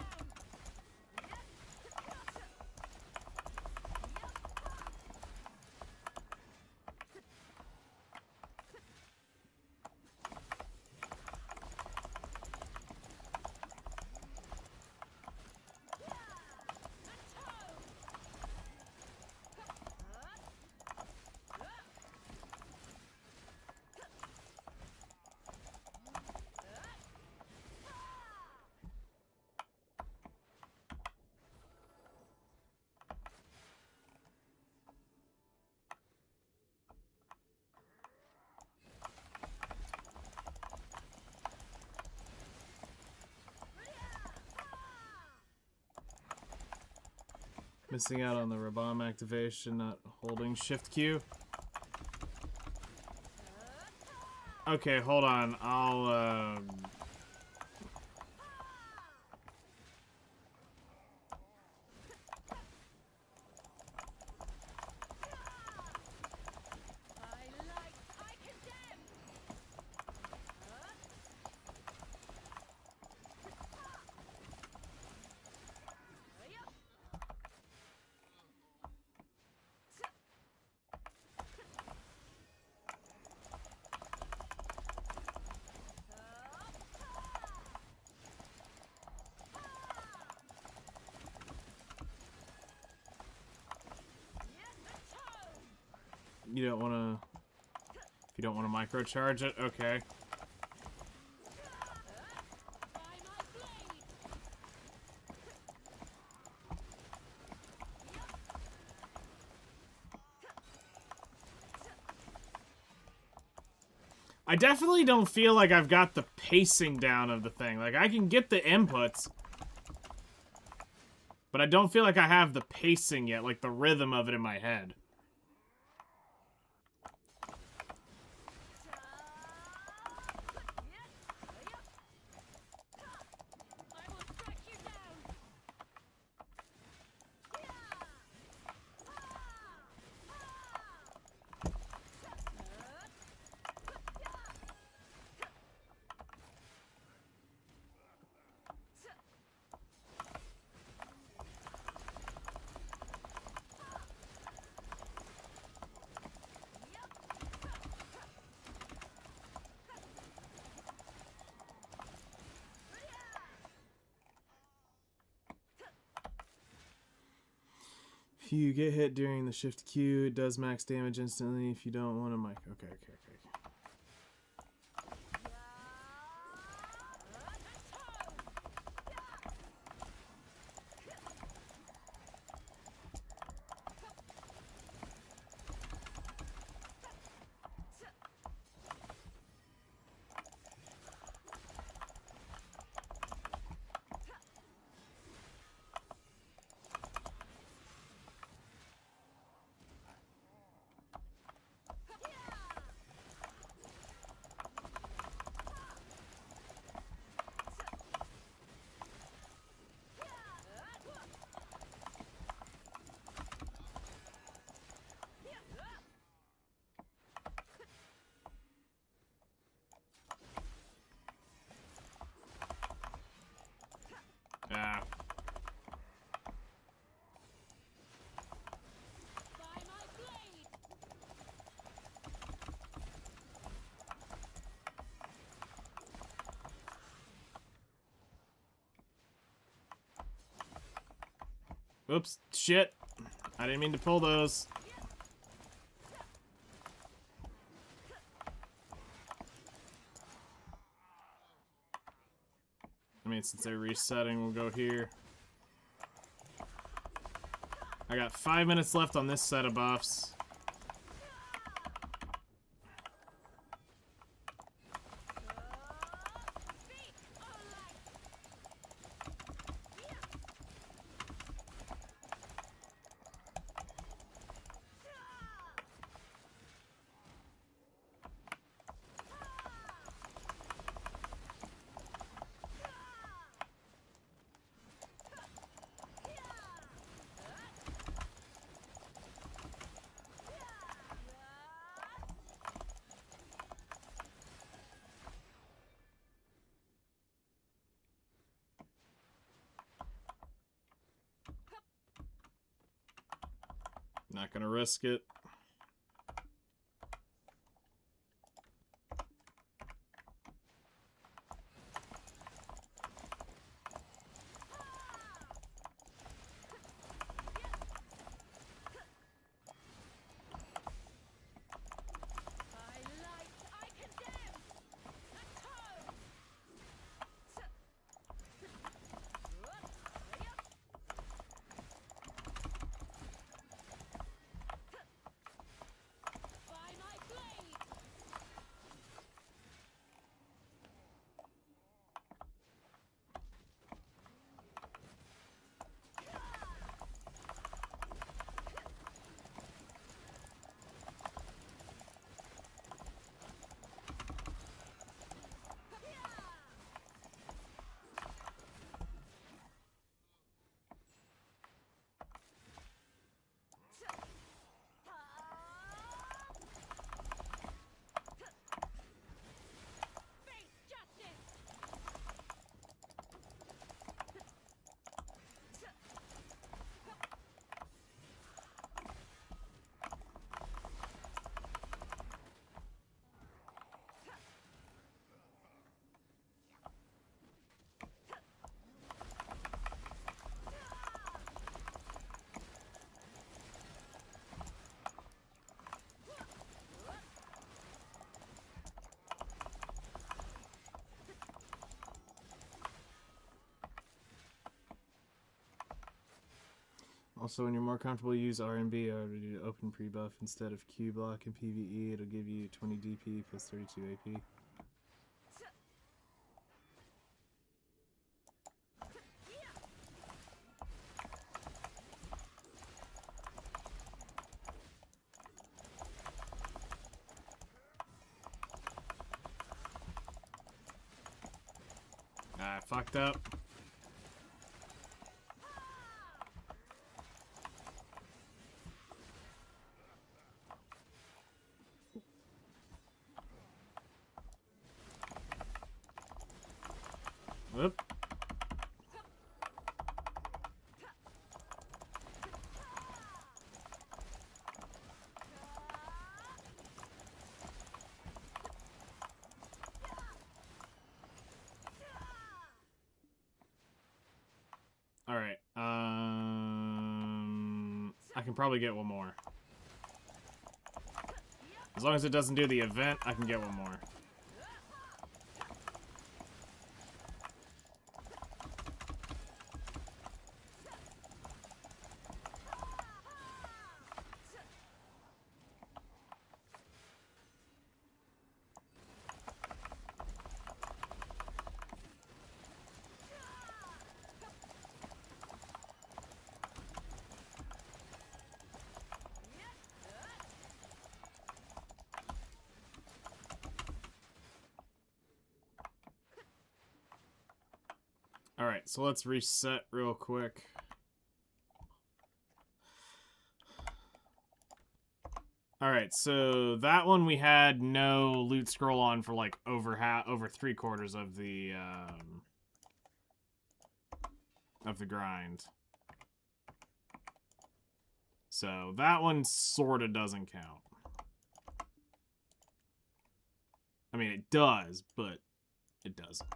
Missing out on the bomb activation, not holding shift Q. Okay, hold on. I'll, I condemn. you don't want to... If you don't want to microcharge it, okay. By my blade. I definitely don't feel like I've got the pacing down of the thing. Like, I can get the inputs, but I don't feel like I have the pacing yet, like the rhythm of it in my head. I will strike you down. If you get hit during the shift Q, it does max damage instantly. If you don't want to mic... Okay. Ah. By my blade. Oops. Shit. I didn't mean to pull those. I mean, since they're resetting, we'll go here. I got 5 minutes left on this set of buffs. Not gonna risk it. I condemn. Also, when you're more comfortable, use RMB or to open pre-buff instead of Q block in PvE. It'll give you 20 DP plus 32 AP. I fucked up. Whoop. All right. I can probably get one more. As long as it doesn't do the event, I can get one more. Alright, so let's reset real quick. Alright, so that one we had no loot scroll on for like over 3/4 of the grind. So that one sorta doesn't count. I mean, it does, but it doesn't.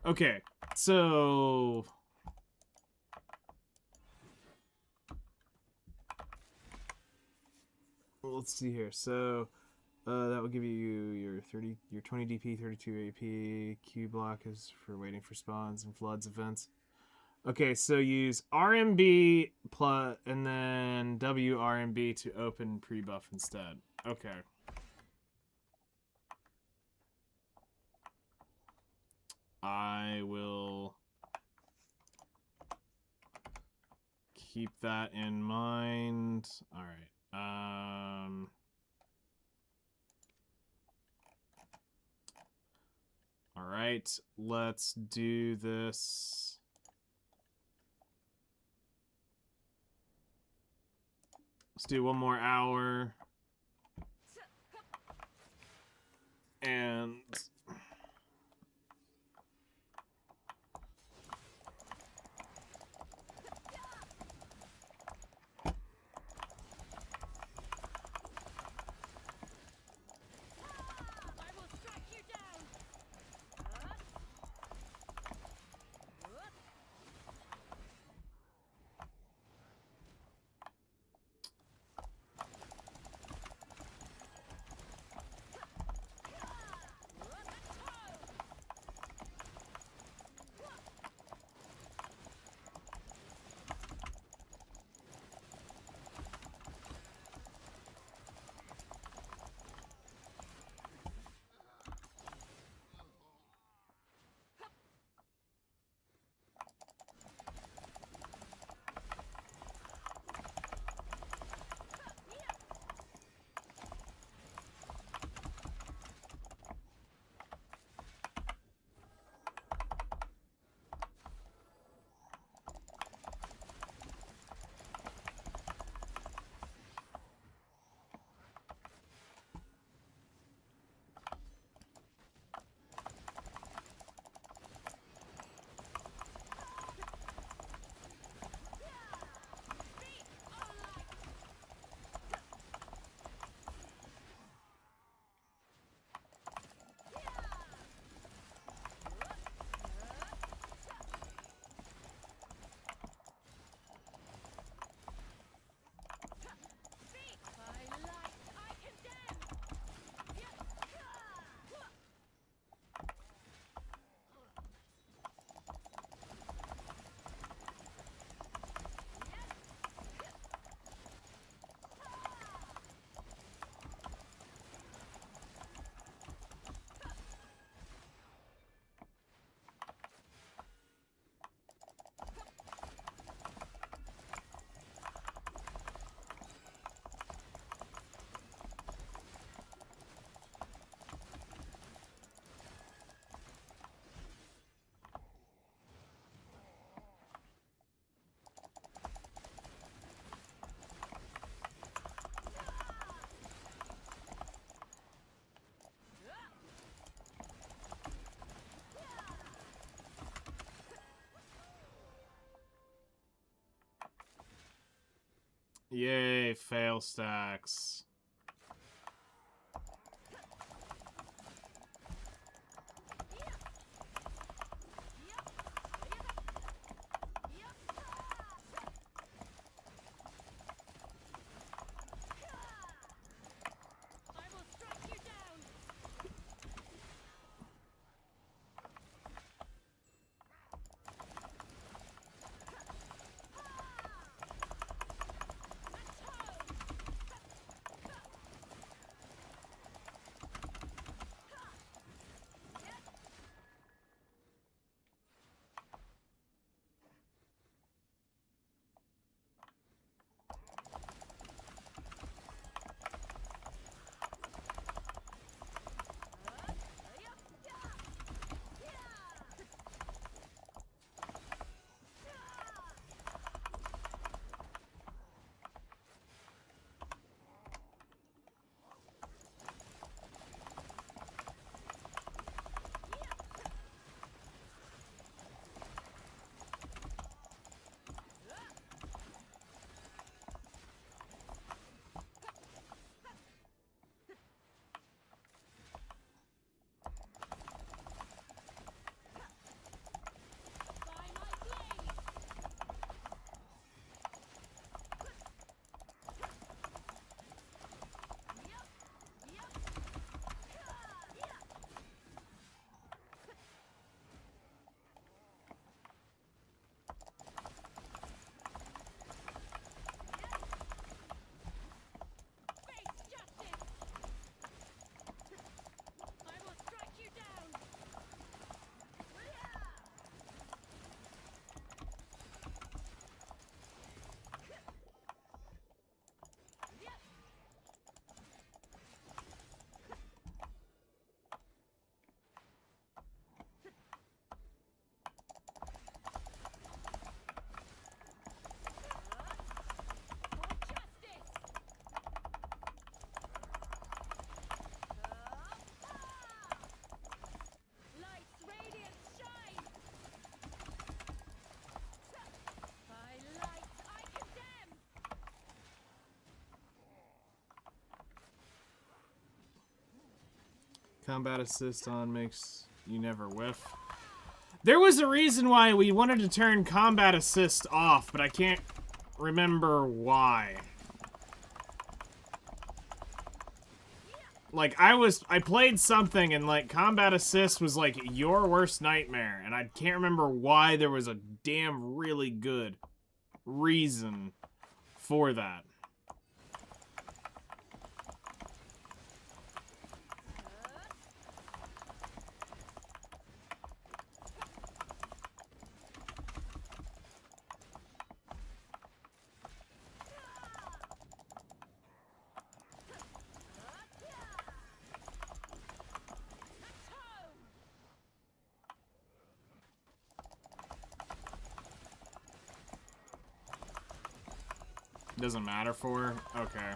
Okay, so let's see here. So that will give you your 20 DP, 32 AP. Q block is for waiting for spawns and floods events. Okay, so use RMB plus and then WRMB to open pre-buff instead. Okay. I will keep that in mind. All right. All right. Let's do this. Let's do one more hour. And I will strike you down. Yay, fail stacks. I will strike you down. By my blade. Face justice. I will strike you down. For justice. Light's radiance shine. By light I condemn. Combat assist on makes you never whiff. There was a reason why we wanted to turn combat assist off, but I can't remember why. Like, I played something and, like, combat assist was, like, your worst nightmare. And I can't remember why there was a damn really good reason for that. Doesn't matter for her? Okay.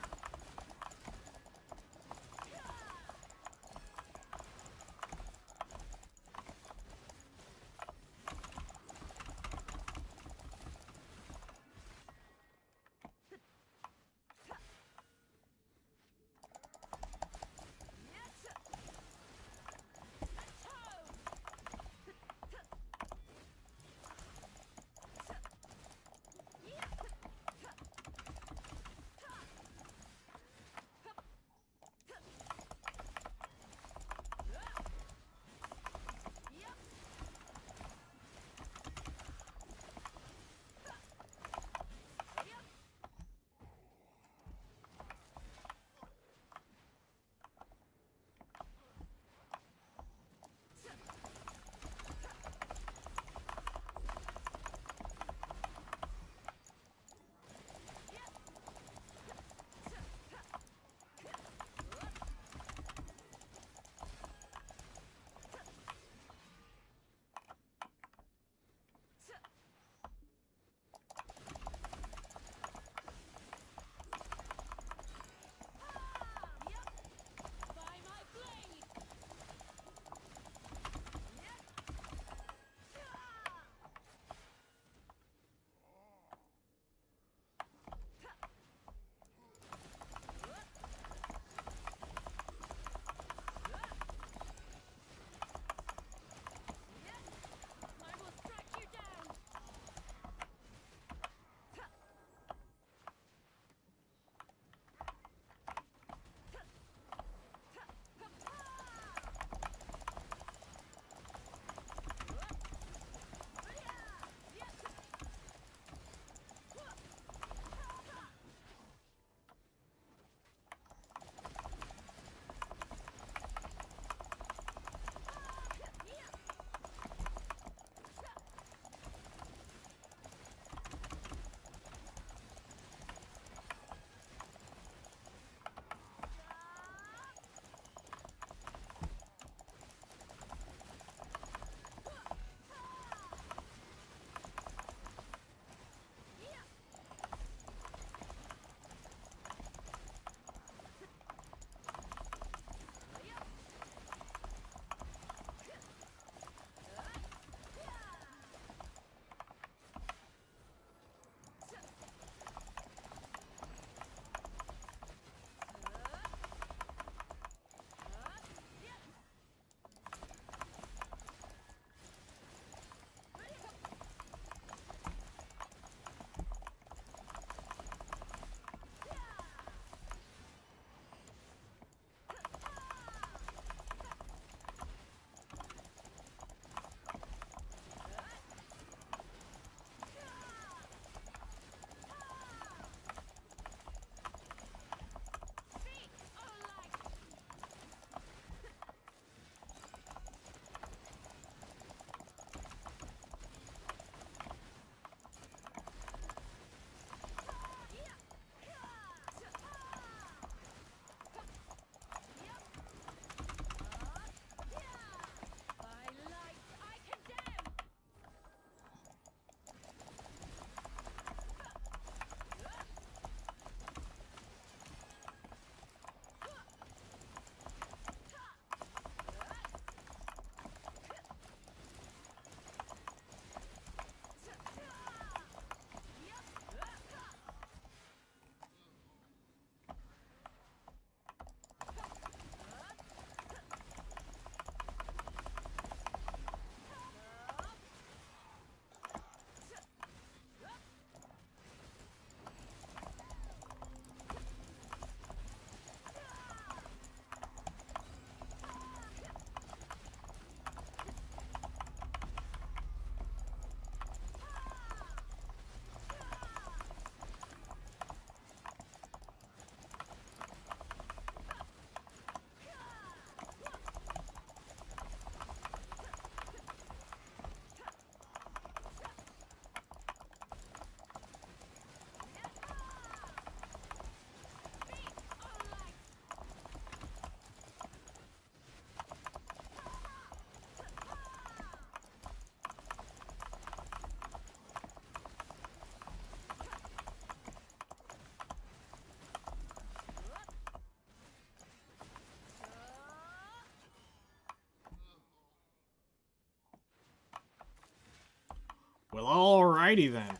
Well, alrighty then.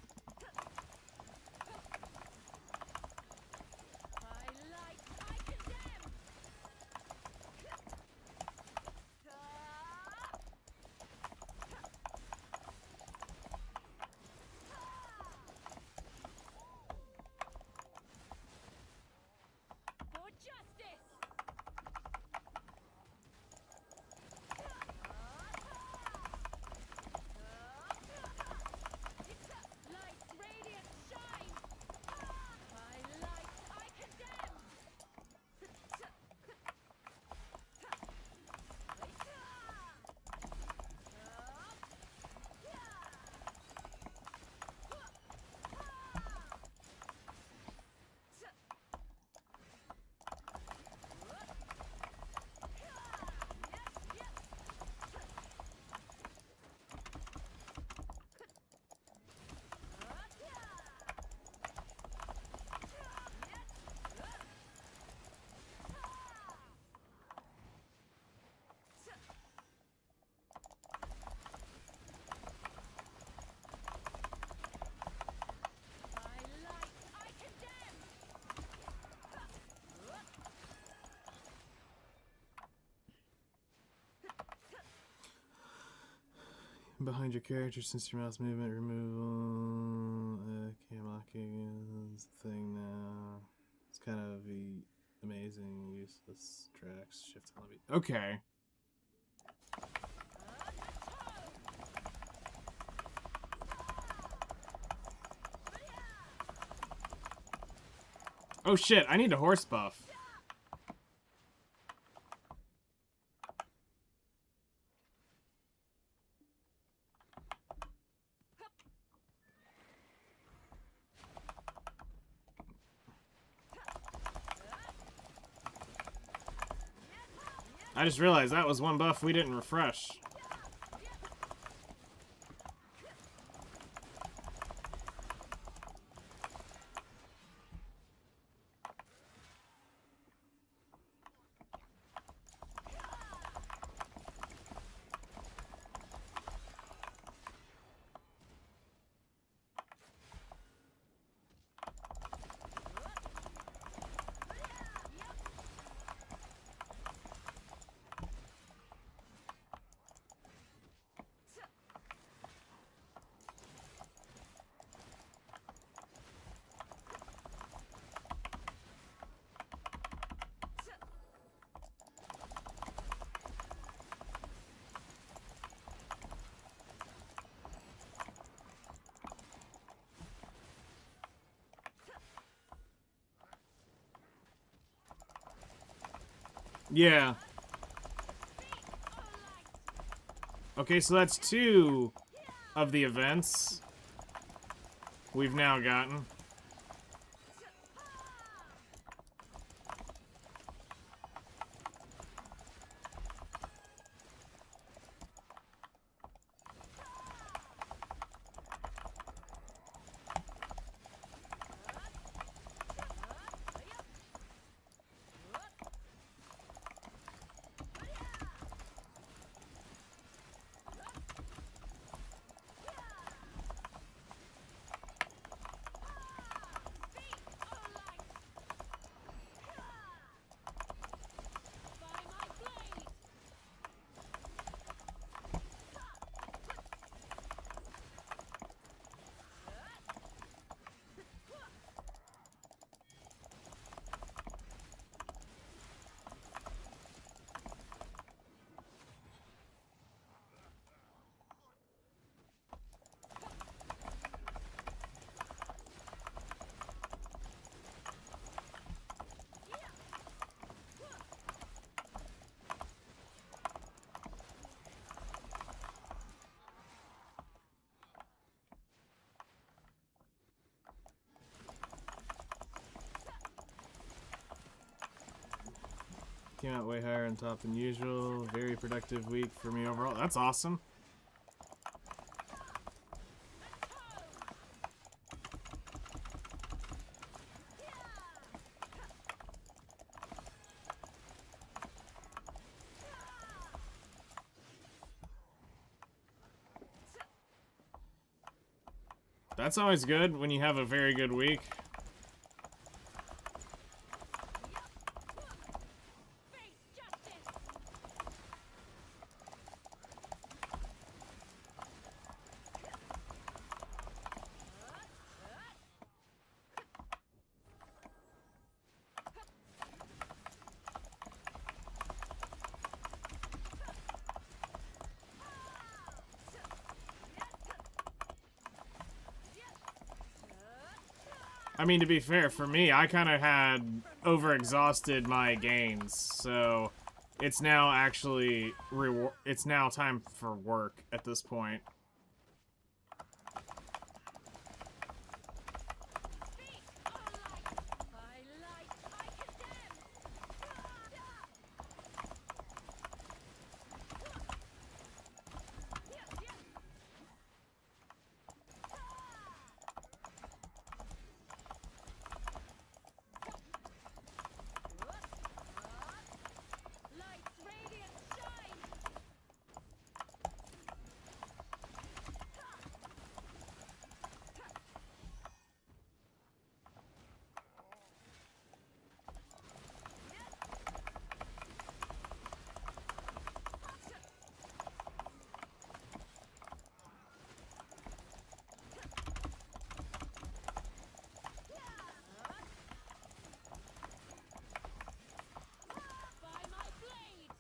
I light, I condemn. For justice. Light, radiant, shine. I light, I condemn. I light, I condemn. Behind your character, since your mouse movement removal, cam locking is a thing now. It's kind of amazing, useless tracks, shift lobby. Okay. Oh shit, I need a horse buff. I just realized that was one buff we didn't refresh. Yeah. Okay, so that's 2 of the events we've now gotten. Came out way higher on top than usual. Very productive week for me overall. That's awesome. That's always good when you have a very good week. Face justice. I mean, to be fair, for me, I kind of had overexhausted my gains, so it's now actually it's now time for work at this point. I like, I condemn. Light's radiant shine. By my blade.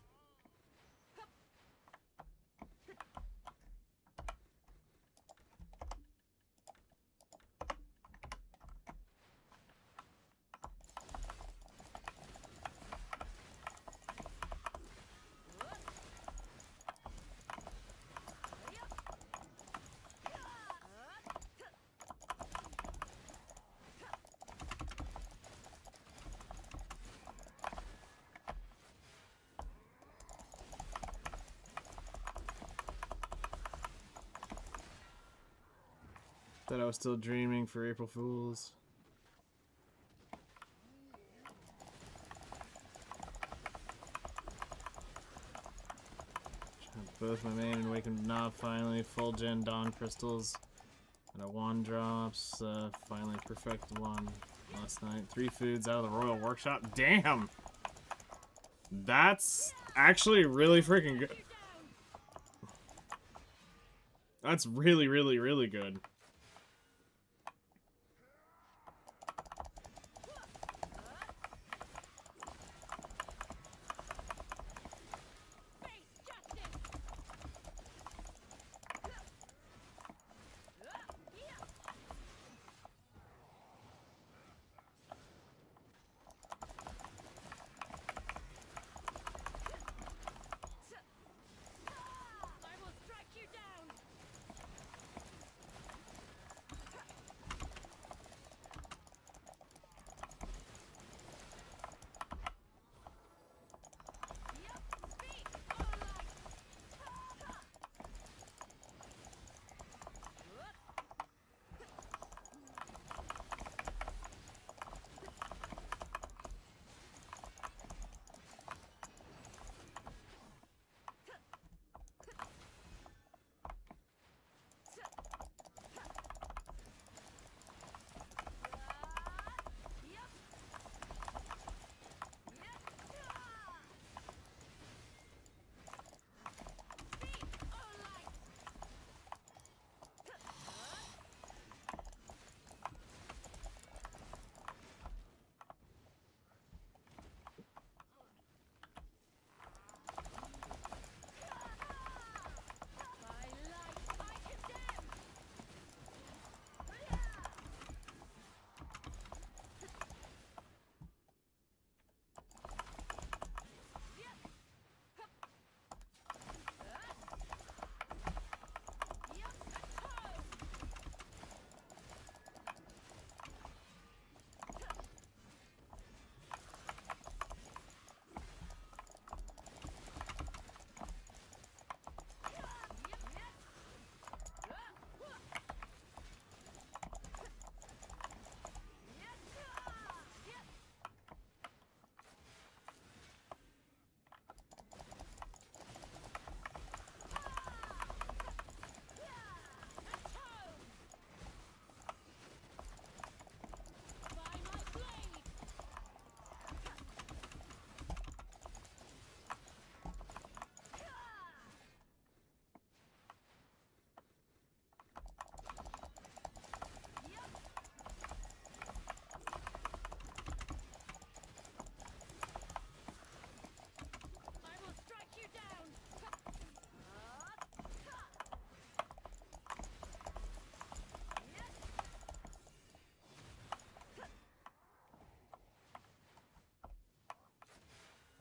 That I was still dreaming for April Fools. Both my main and awakened knob finally, full gen dawn crystals, and a wand drops. Finally perfected one last night. 3 foods out of the Royal Workshop. Damn! That's actually really freaking good. That's really, really, really good. Face justice. I will strike you down.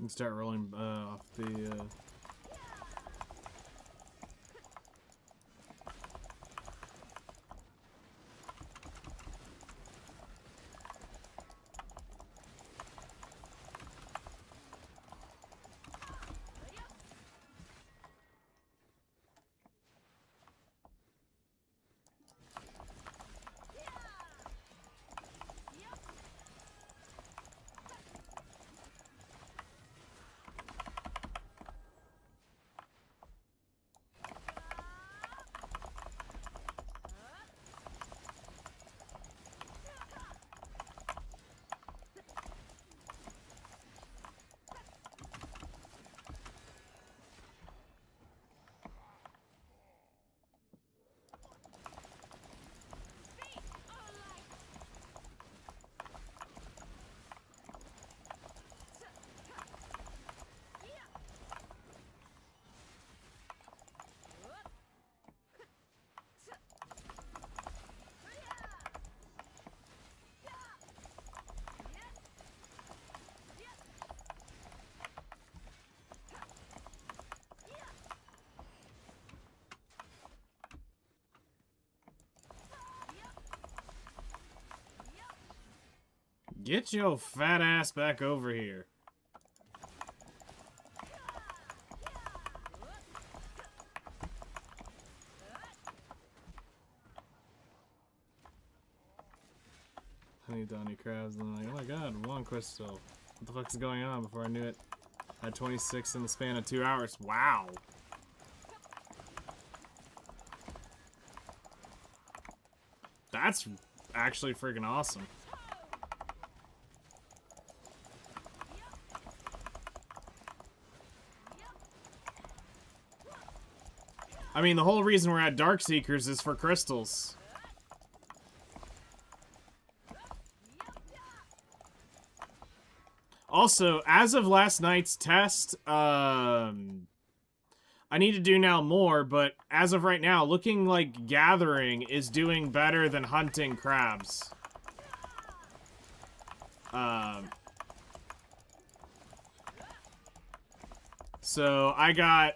And start rolling off the. Get your fat ass back over here. Honey Donny crabs, and I'm like, oh my god, one crystal. What the fuck is going on? Before I knew it, I had 26 in the span of 2 hours. Wow. That's actually freaking awesome. I mean, the whole reason we're at Dark Seekers is for crystals. Also, as of last night's test, I need to do now more, but as of right now, looking like gathering is doing better than hunting crabs. So I got,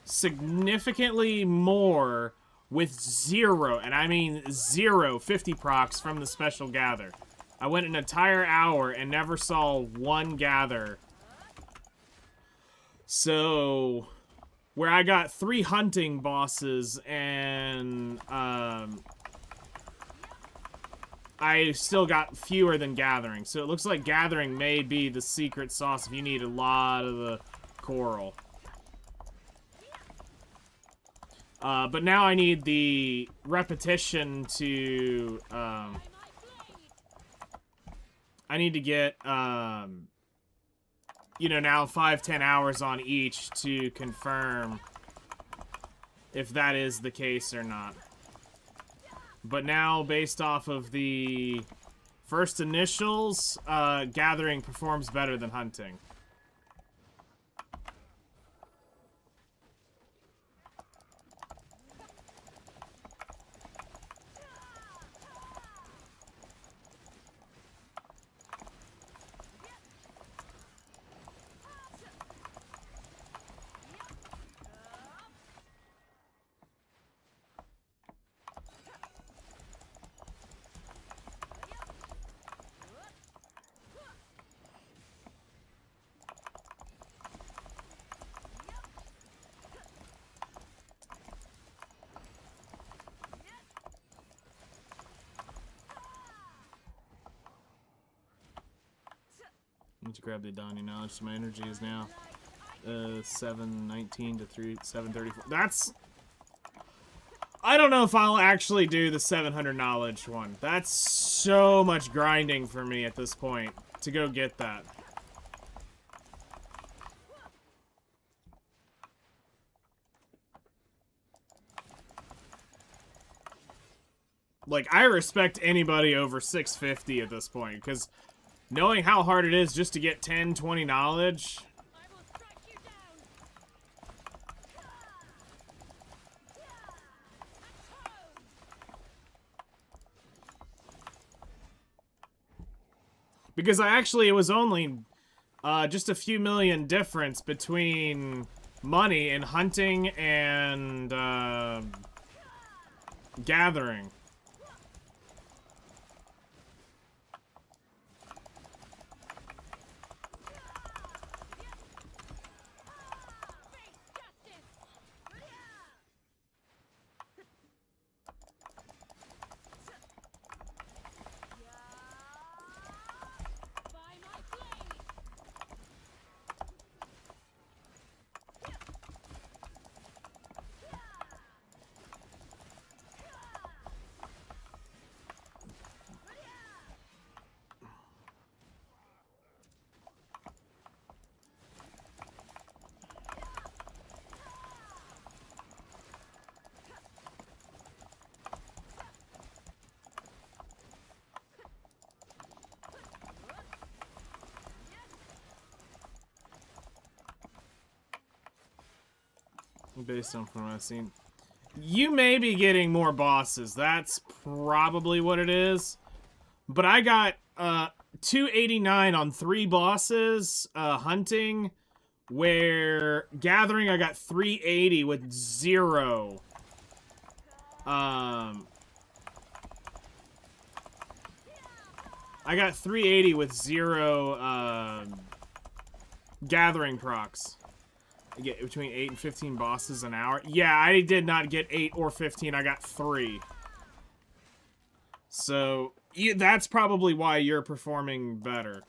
significantly more with 0, and I mean 0, 50 procs from the special gather. I went an entire hour and never saw one gather. So, where I got 3 hunting bosses and, I still got fewer than gathering. So it looks like gathering may be the secret sauce if you need a lot of the coral. But now I need the repetition to, I need to get, you know, now 5-10 hours on each to confirm if that is the case or not. But now, based off of the first initials, gathering performs better than hunting. I need to grab the Donny knowledge, so my energy is now 719 to 734. That's... I don't know if I'll actually do the 700 knowledge one. That's so much grinding for me at this point to go get that. Like, I respect anybody over 650 at this point, because knowing how hard it is just to get 10, 20 knowledge... I will strike you down. Because it was only just a few million difference between money in hunting and gathering. Based on from what I've seen. You may be getting more bosses. That's probably what it is. But I got 289 on 3 bosses hunting, where gathering I got 380 with 0. I got 380 with 0 gathering procs. I get between 8 and 15 bosses an hour. Yeah, I did not get 8 or 15. I got 3. So, that's probably why you're performing better.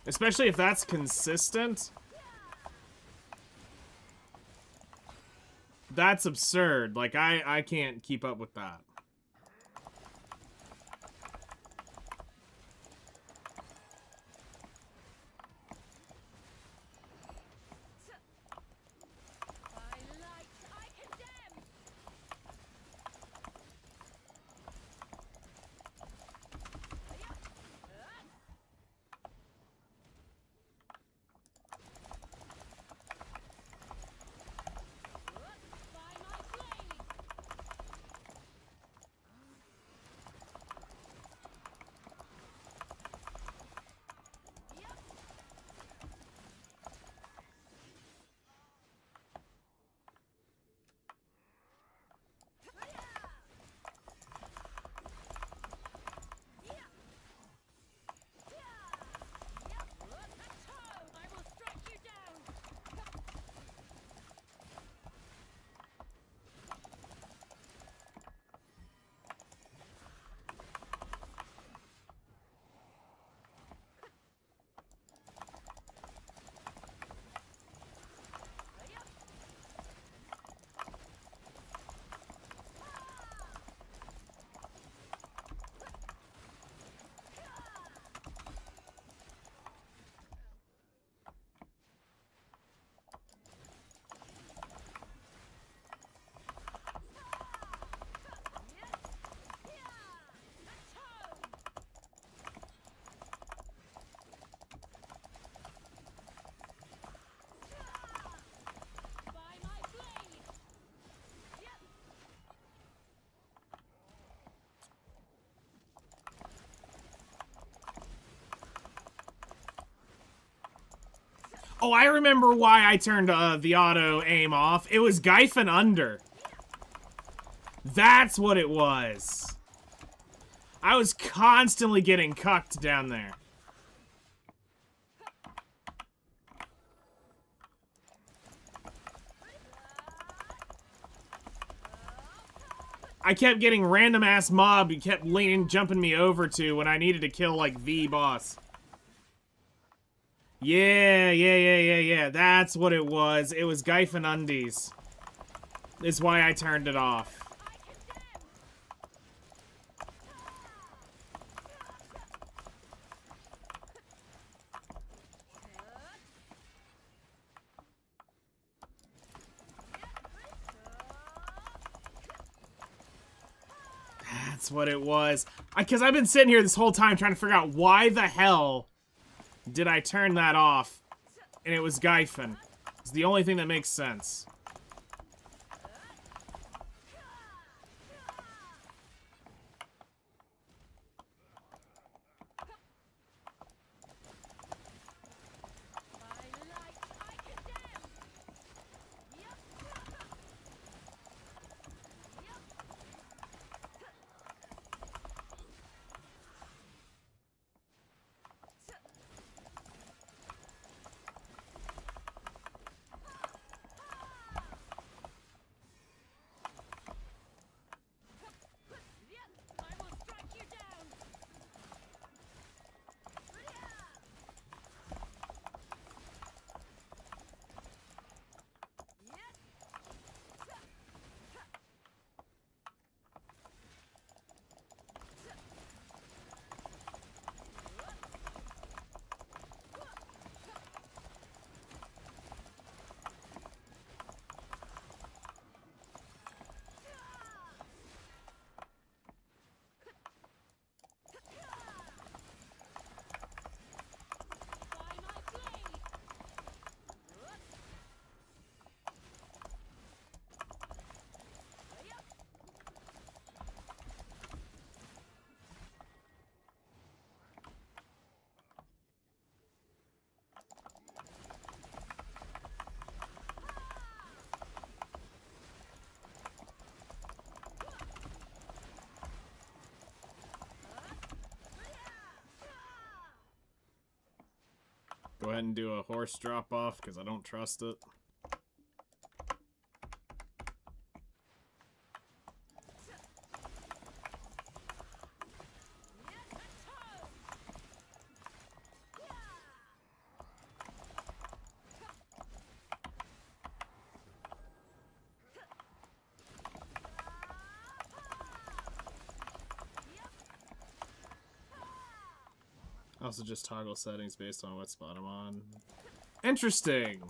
Especially if that's consistent. That's absurd. Like, I can't keep up with that. Oh, I remember why I turned the auto aim off. It was Gyphon under. That's what it was. I was constantly getting cucked down there. I kept getting random ass mob he kept jumping me over to when I needed to kill like the boss. Yeah. That's what it was. It was Gyphon Undies. Is why I turned it off. That's what it was. Because I've been sitting here this whole time trying to figure out why the hell did I turn that off? And it was Gyphon. It's the only thing that makes sense. Go ahead and do a horse drop off because I don't trust it. Also just toggle settings based on what spot I'm on. Interesting.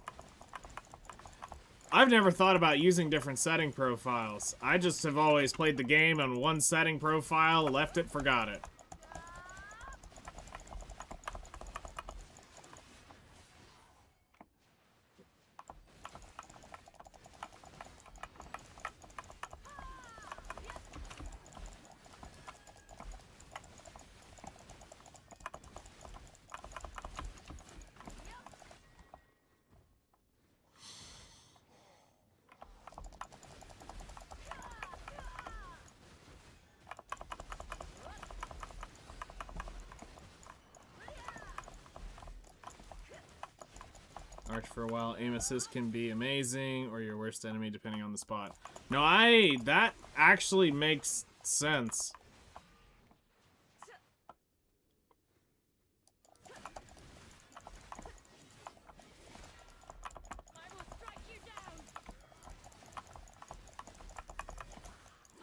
I've never thought about using different setting profiles. I just have always played the game on one setting profile, left it, forgot it. Arch for a while. Aim assist can be amazing or your worst enemy depending on the spot. No, that actually makes sense.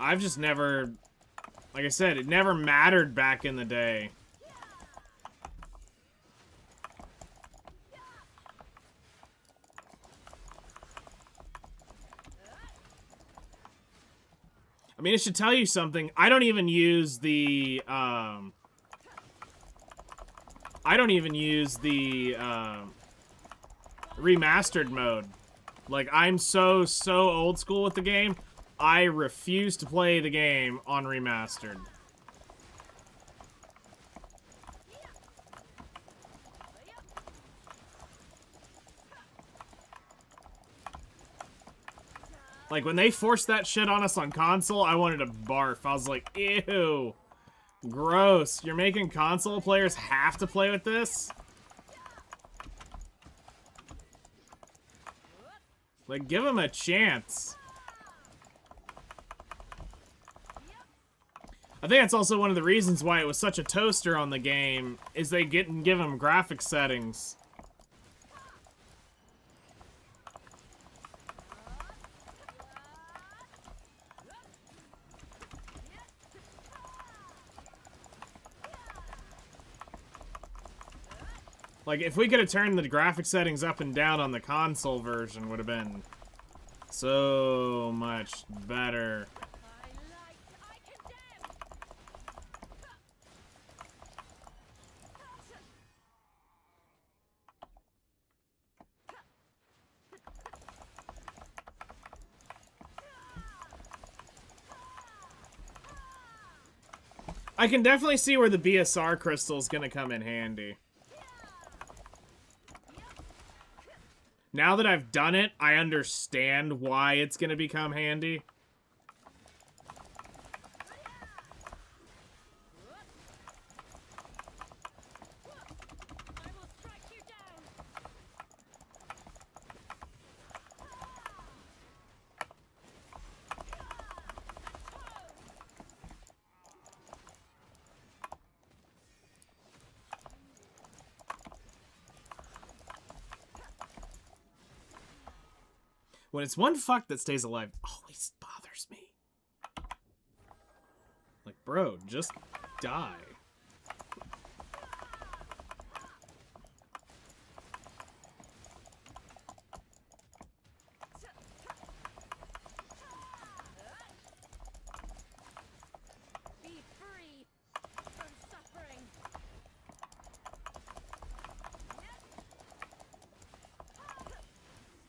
I've just never, like I said, it never mattered back in the day. I mean, it should tell you something. I don't even use the remastered mode. Like, I'm so old school with the game. I refuse to play the game on remastered. Like, when they forced that shit on us on console, I wanted to barf. I was like, ew. Gross. You're making console players have to play with this? Like, give them a chance. I think that's also one of the reasons why it was such a toaster on the game, is they give them graphic settings. Like, if we could have turned the graphic settings up and down on the console version, would have been so much better. I can definitely see where the BSR crystal is going to come in handy. Now that I've done it, I understand why it's going to become handy. When it's one fuck that stays alive, it always bothers me. Like, bro, just die. Be free from suffering.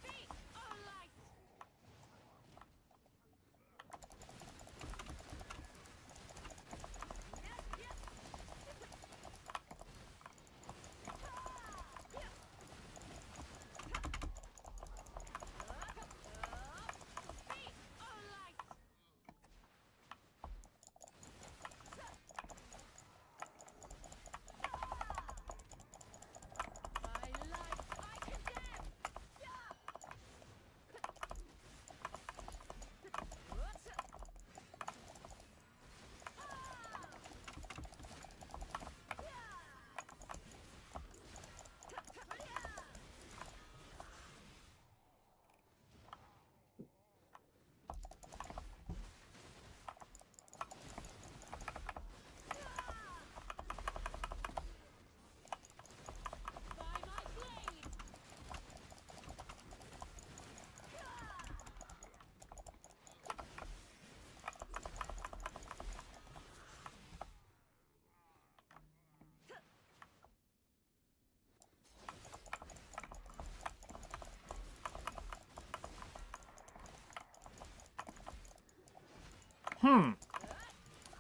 Speak, O light.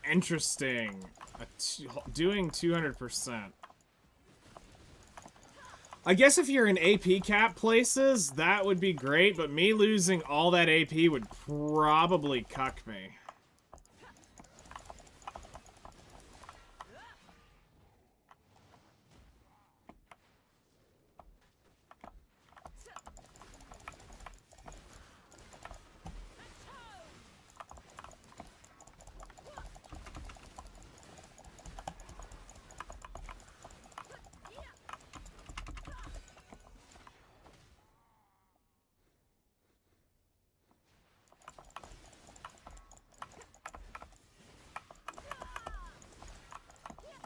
Interesting. Doing 200%. I guess if you're in AP cap places, that would be great, but me losing all that AP would probably cuck me.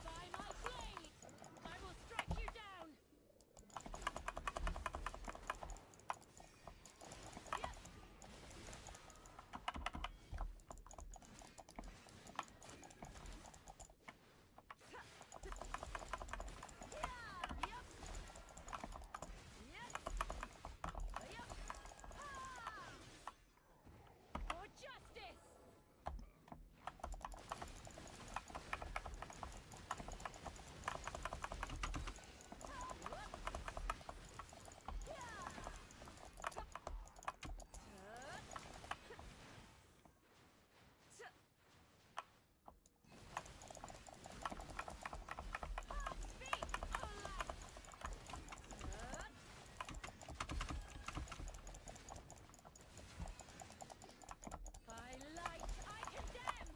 By my blade, I will strike you down. For justice. By light, I condemn.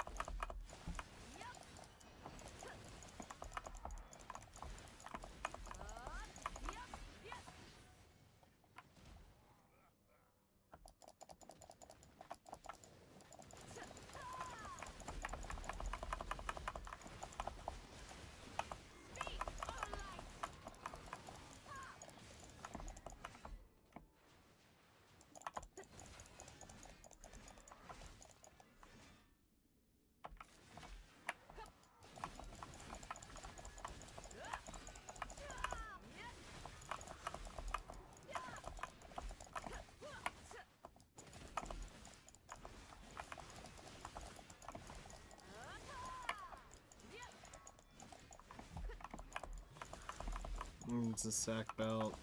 It's a sack belt.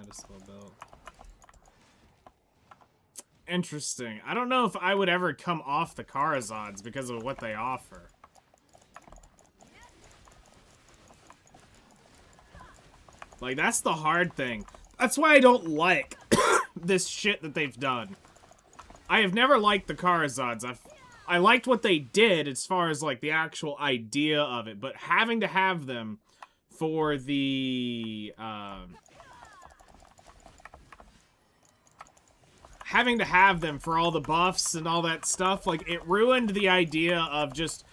Edison belt. Interesting. I don't know if I would ever come off the Karazods because of what they offer. Like, that's the hard thing. That's why I don't like this shit that they've done. I have never liked the Karazods. I liked what they did as far as, like, the actual idea of it, but having to have them for the, having to have them for all the buffs and all that stuff, like, it ruined the idea of just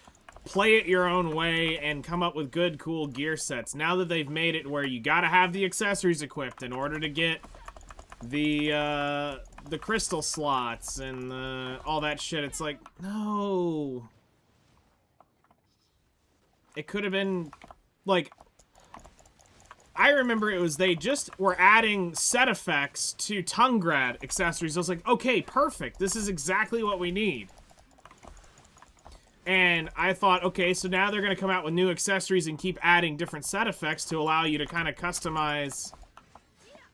play it your own way and come up with good, cool gear sets. Now that they've made it where you gotta have the accessories equipped in order to get the crystal slots and all that shit, it's like, no. It could have been, like, I remember it was they just were adding set effects to Tungrad accessories. I was like, okay, perfect. This is exactly what we need. And I thought, okay, so now they're going to come out with new accessories and keep adding different set effects to allow you to kind of customize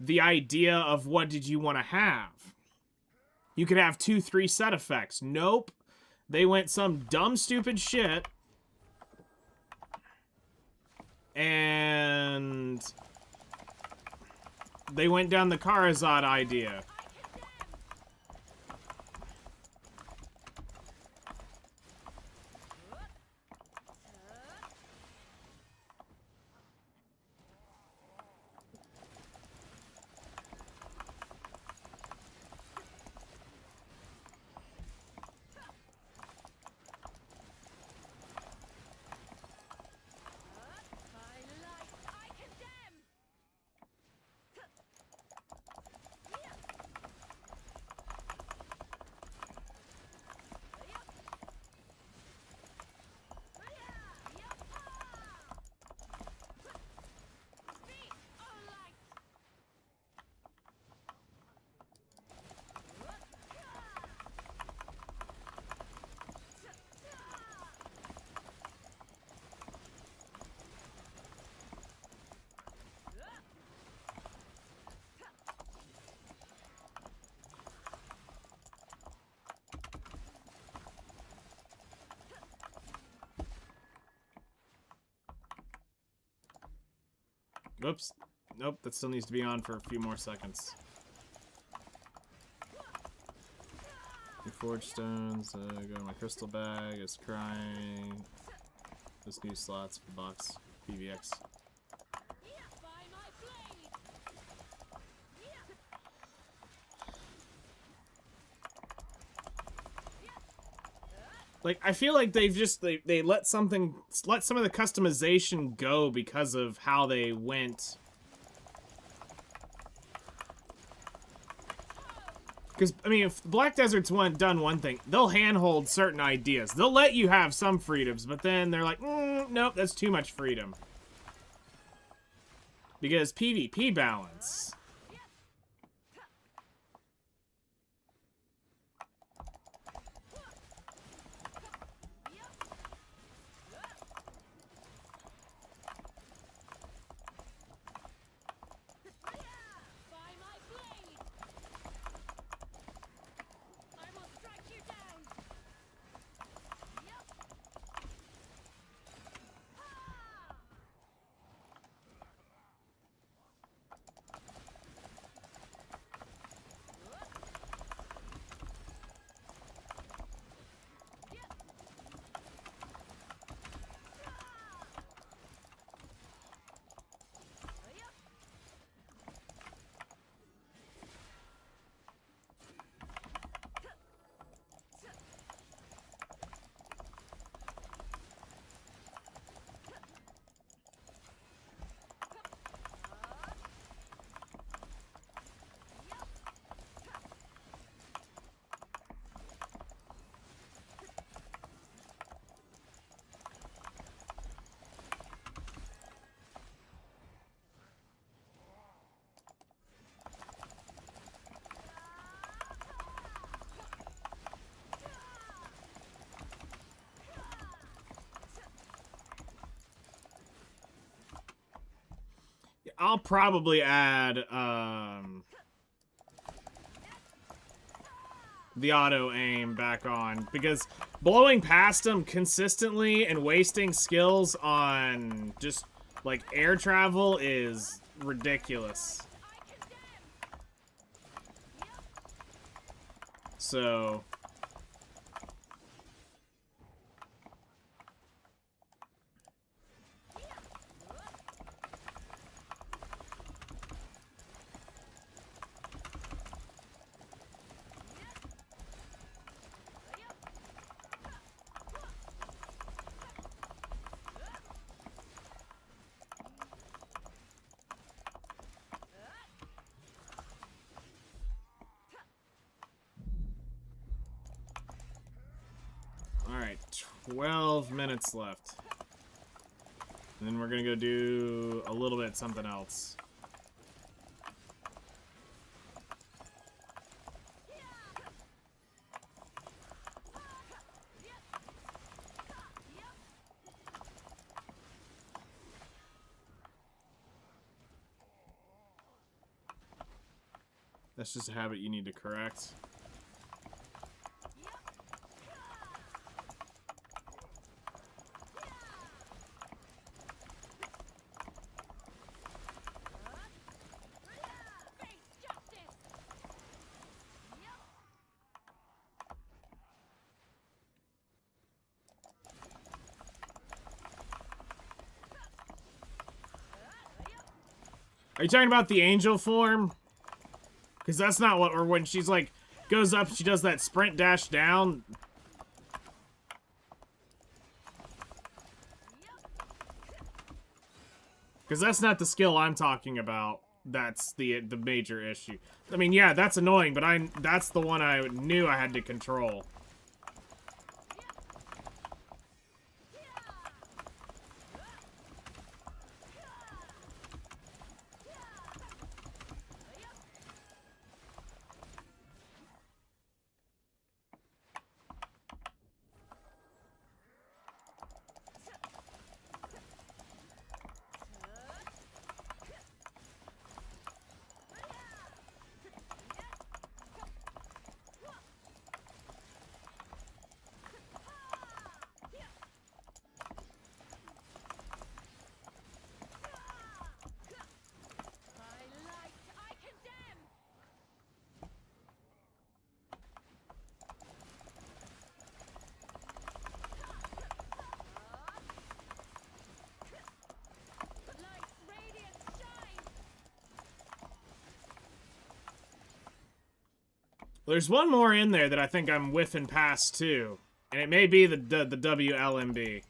the idea of what did you want to have. You could have 2, 3 set effects. Nope. They went some dumb, stupid shit. And they went down the Karazad idea. Oops. Nope, that still needs to be on for a few more seconds. New forge stones, go to my crystal bag, it's crying. This new slots for box, PVX. By my blade. Like, I feel like they've just, they let some of the customization go because of how they went. Because, I mean, if Black Desert's done one thing, they'll handhold certain ideas. They'll let you have some freedoms, but then they're like, nope, that's too much freedom. Because PvP balance. By my blade. I will strike you down. I'll probably add, the auto aim back on, because blowing past them consistently and wasting skills on just, like, air travel is ridiculous. So... Alright, 12 minutes left. And then we're gonna go do a little bit something else. That's just a habit you need to correct. Face justice. Are you talking about the angel form? Because that's not what, or when she's like, goes up, she does that sprint dash down. Because that's not the skill I'm talking about. That's the major issue. I mean, yeah, that's annoying, but that's the one I knew I had to control. There's one more in there that I think I'm whiffing past too, and it may be the WLMB.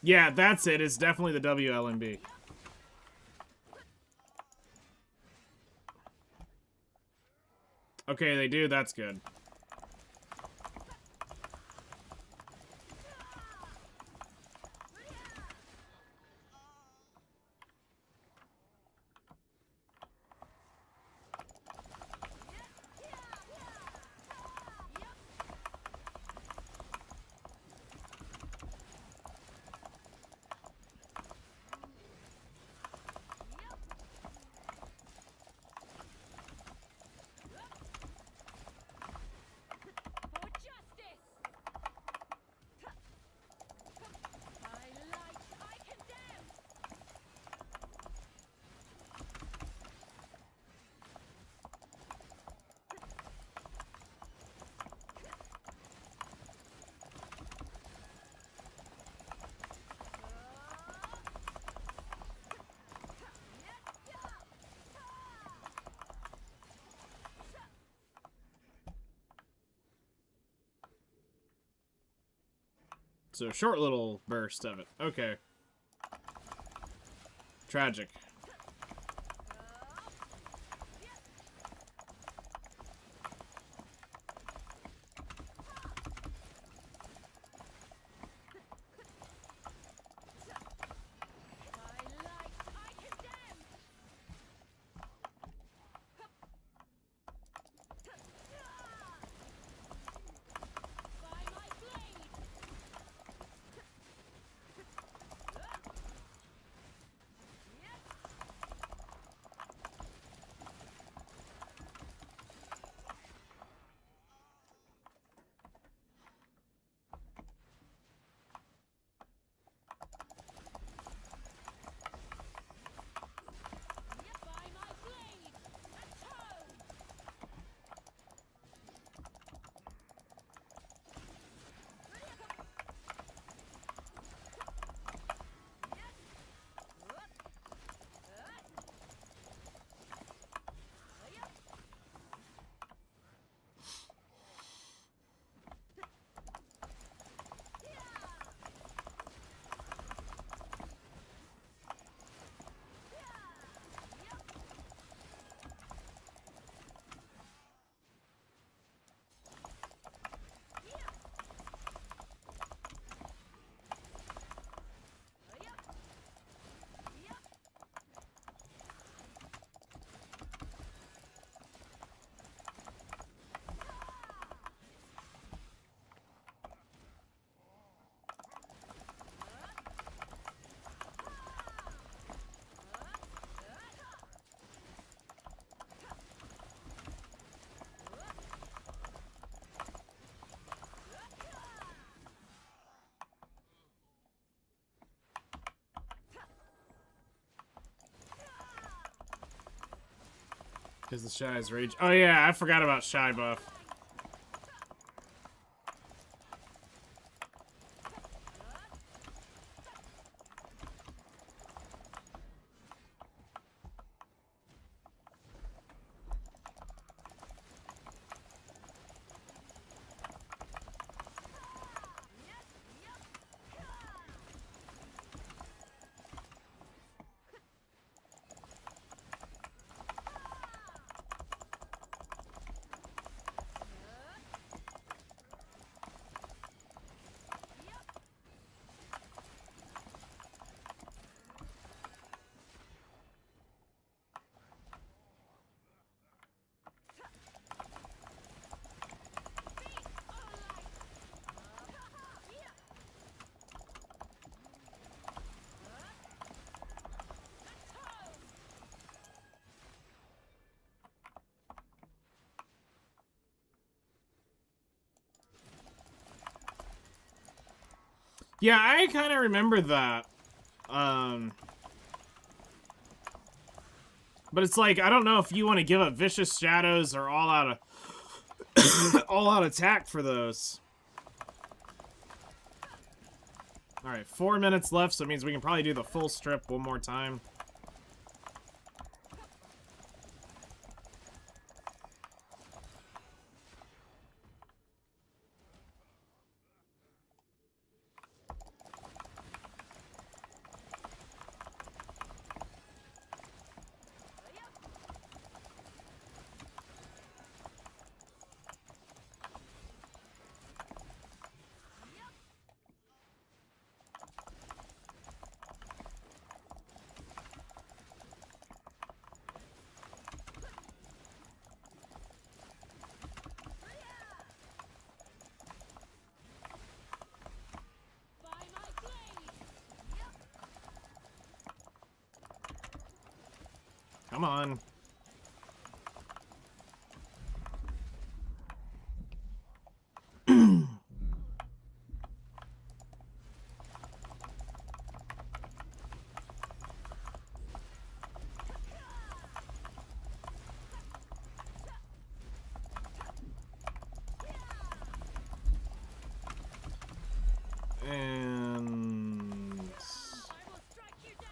Yeah, that's it. It's definitely the WLMB. Okay, they do. That's good. So, short little burst of it. Okay. Tragic. Because the Shy's rage. Oh yeah, I forgot about Shy buff. Yeah, I kind of remember that. But it's like, I don't know if you want to give up Vicious Shadows or all out all out attack for those. Alright, 4 minutes left, so it means we can probably do the full strip one more time. By my blade! Come on. And... I will strike you down!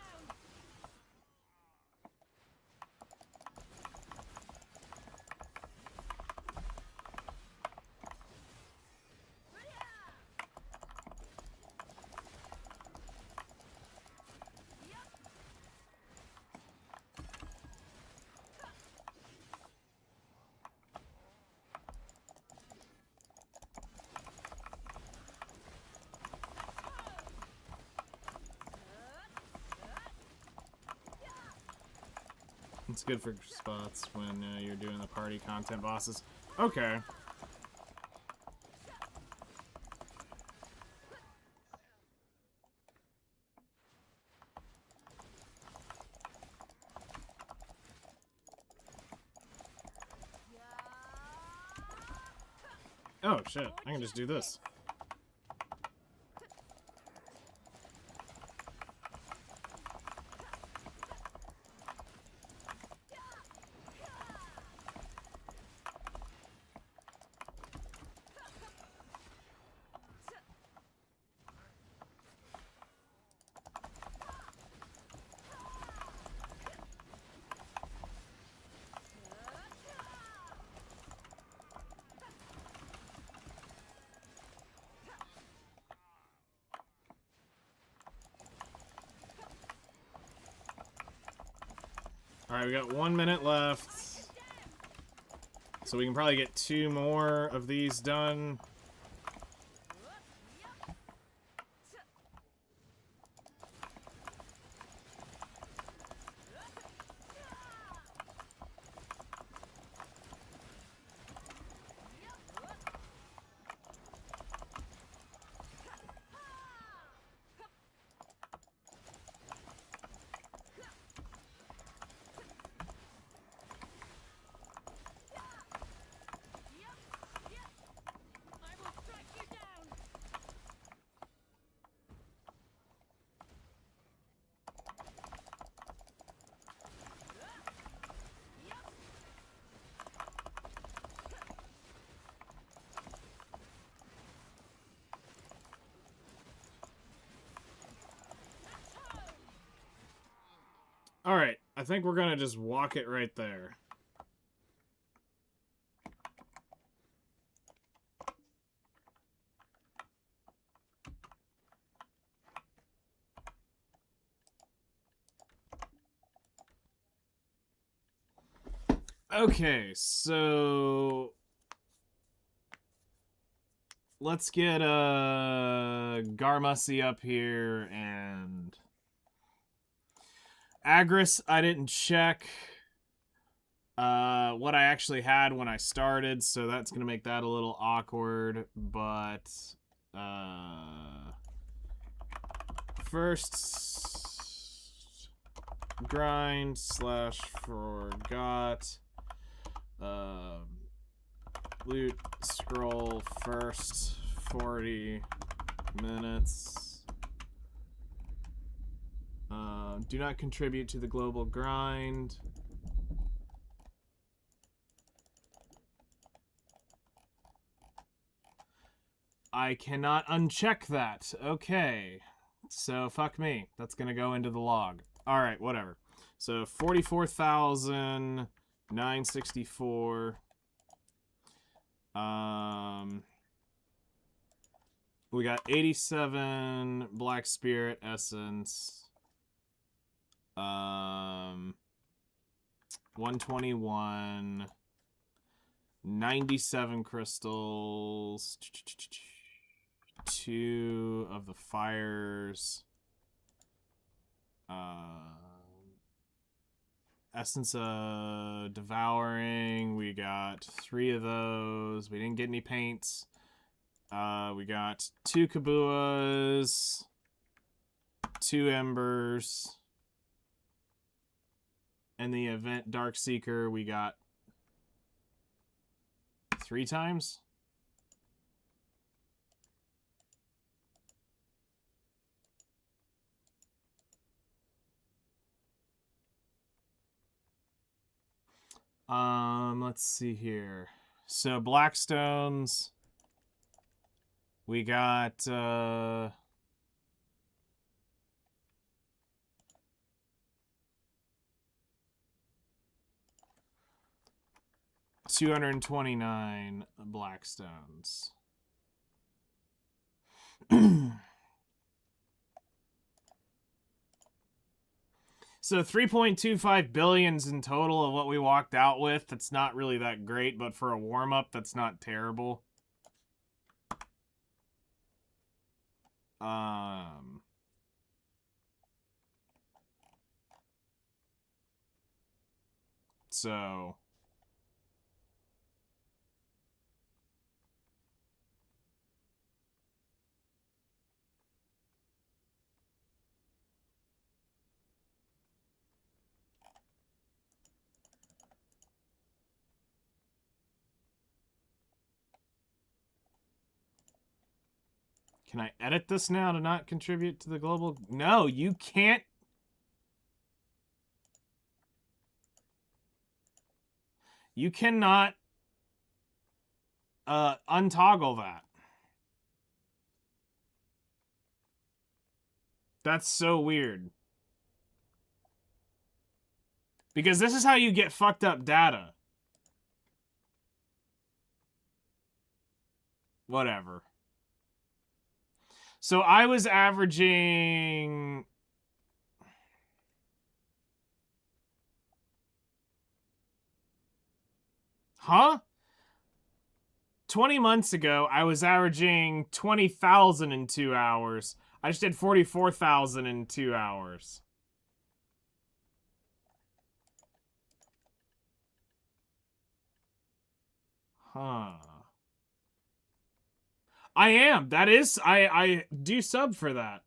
It's good for spots when you're doing the party content bosses. Okay. Oh shit, I can just do this. Alright, we got 1 minute left. So we can probably get 2 more of these done. I will strike you down! Alright, I think we're gonna just walk it right there. Okay, so let's get Garmussy up here and Agris. I didn't check what I actually had when I started, so that's gonna make that a little awkward, but first grind slash forgot. Loot scroll first 40 minutes. Do not contribute to the global grind. I cannot uncheck that. Okay. So, fuck me. That's gonna go into the log. Alright, whatever. So, 44,964. We got 87 Black Spirit Essence. 121. 97 crystals. 2 of the fires. Essence of Devouring. We got 3 of those. We didn't get any paints. We got 2 Kabuas. 2 Embers. And the event Darkseeker, we got 3 times. Let's see here. So Blackstones, we got 229 Blackstones. So 3.25 billions in total of what we walked out with. That's not really that great, but for a warm-up, that's not terrible. So can I edit this now to not contribute to the global? No, you can't. You cannot untoggle that. That's so weird. Because this is how you get fucked up data. Whatever. So I was averaging... Huh? 20 months ago, I was averaging 20,000 in 2 hours. I just did 44,000 in 2 hours. Huh. I am. That is, I do sub for that.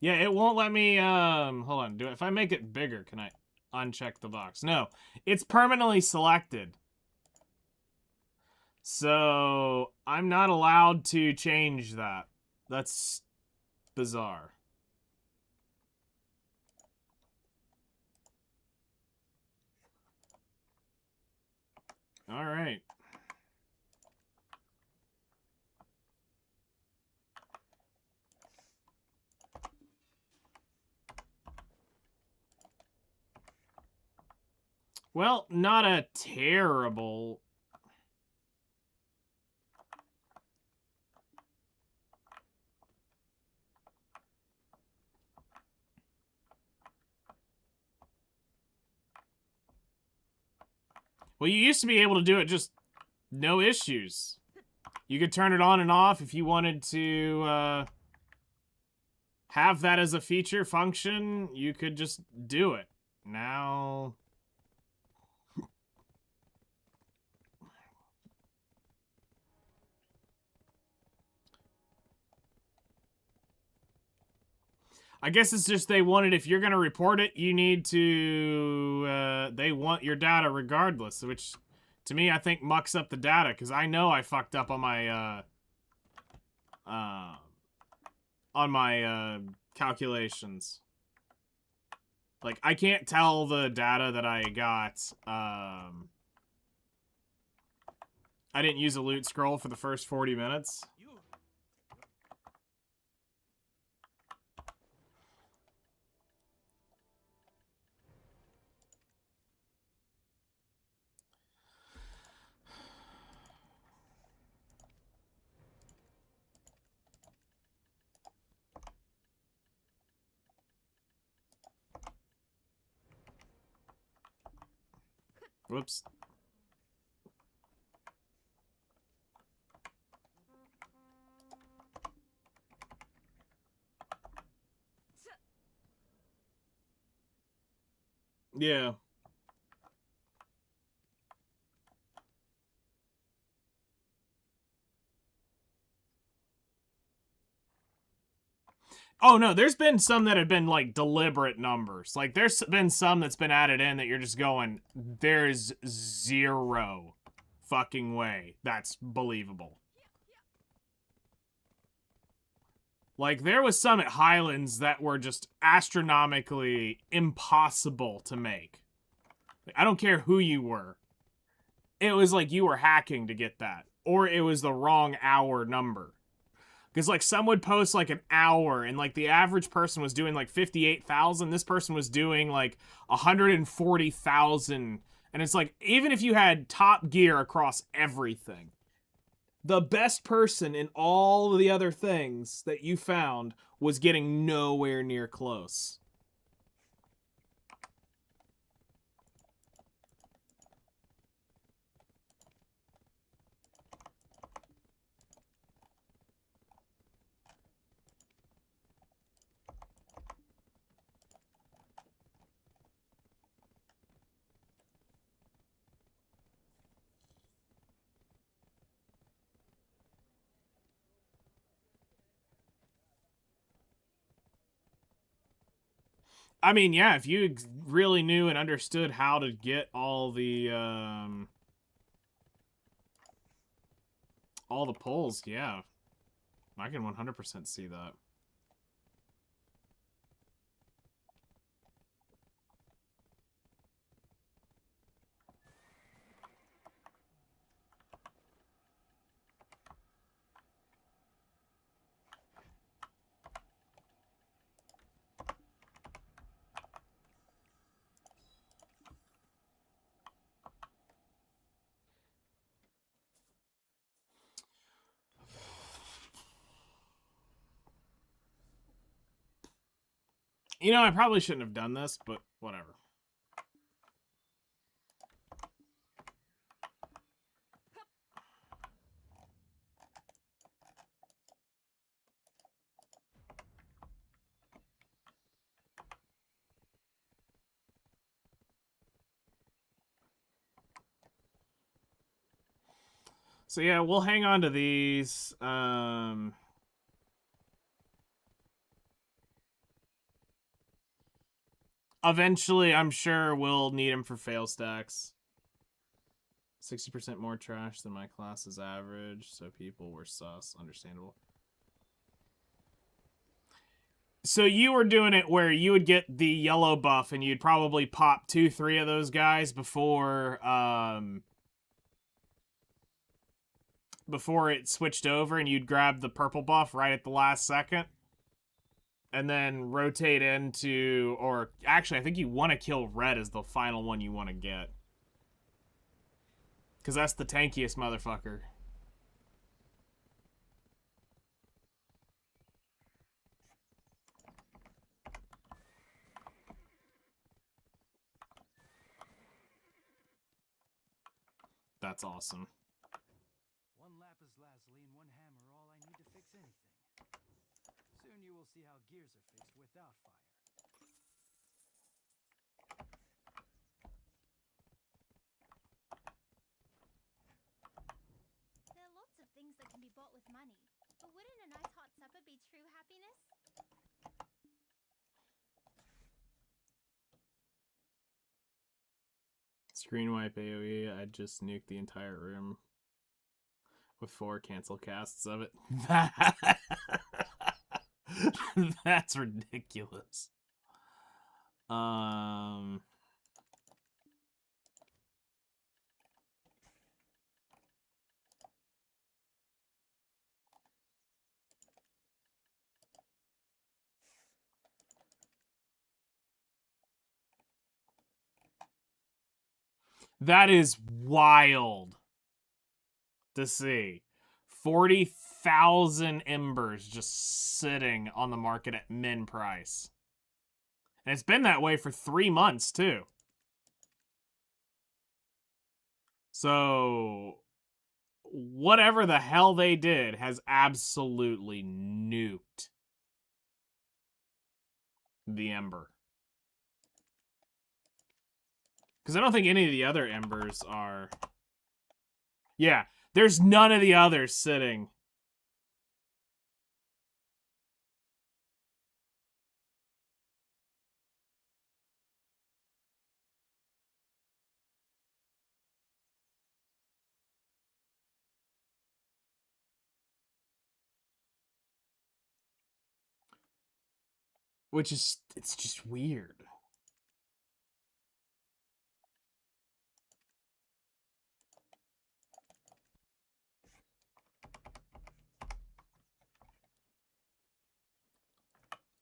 Yeah, it won't let me, hold on. If I make it bigger, can I uncheck the box? No, it's permanently selected. So, I'm not allowed to change that. That's bizarre. All right. Well, not a terrible... Well, you used to be able to do it just no issues. You could turn it on and off if you wanted to have that as a feature function. You could just do it. Now... I guess it's just they wanted, if you're going to report it, you need to, they want your data regardless, which, to me, I think mucks up the data, because I know I fucked up on my, on my calculations. Like, I can't tell the data that I got. I didn't use a loot scroll for the first 40 minutes. Whoops. Yeah. Oh, no, there's been some that have been, like, deliberate numbers. Like, there's been some that's been added in that you're just going, there's zero fucking way that's believable. Like, there was some at Highlands that were just astronomically impossible to make. I don't care who you were. It was like you were hacking to get that. Or it was the wrong hour number. Because, like, some would post, like, an hour, and, like, the average person was doing, like, 58,000. This person was doing, like, 140,000. And it's like, even if you had top gear across everything, the best person in all of the other things that you found was getting nowhere near close. I mean, yeah, if you really knew and understood how to get all the pulls, yeah. I can 100% see that. You know, I probably shouldn't have done this, but whatever. So yeah, we'll hang on to these. Eventually, I'm sure we'll need them for fail stacks. 60% more trash than my class's average, so people were sus. Understandable. So you were doing it where you would get the yellow buff and you'd probably pop 2-3 of those guys before it switched over, and you'd grab the purple buff right at the last second. And then rotate into, or actually I think you want to kill red as the final one you want to get. Because that's the tankiest motherfucker. That's awesome. One lapis lazuli and one hammer are all I need to fix anything. Soon you will see how gears are fixed without fire. There are lots of things that can be bought with money, but wouldn't a nice hot supper be true happiness? Screen wipe AoE, I'd just nuke the entire room. With 4 cancel casts of it. That's ridiculous. That is wild to see. 40,000 embers just sitting on the market at min price. And it's been that way for 3 months, too. So, whatever the hell they did has absolutely nuked the ember. Because I don't think any of the other embers are... Yeah, there's none of the others sitting. Which is... It's just weird.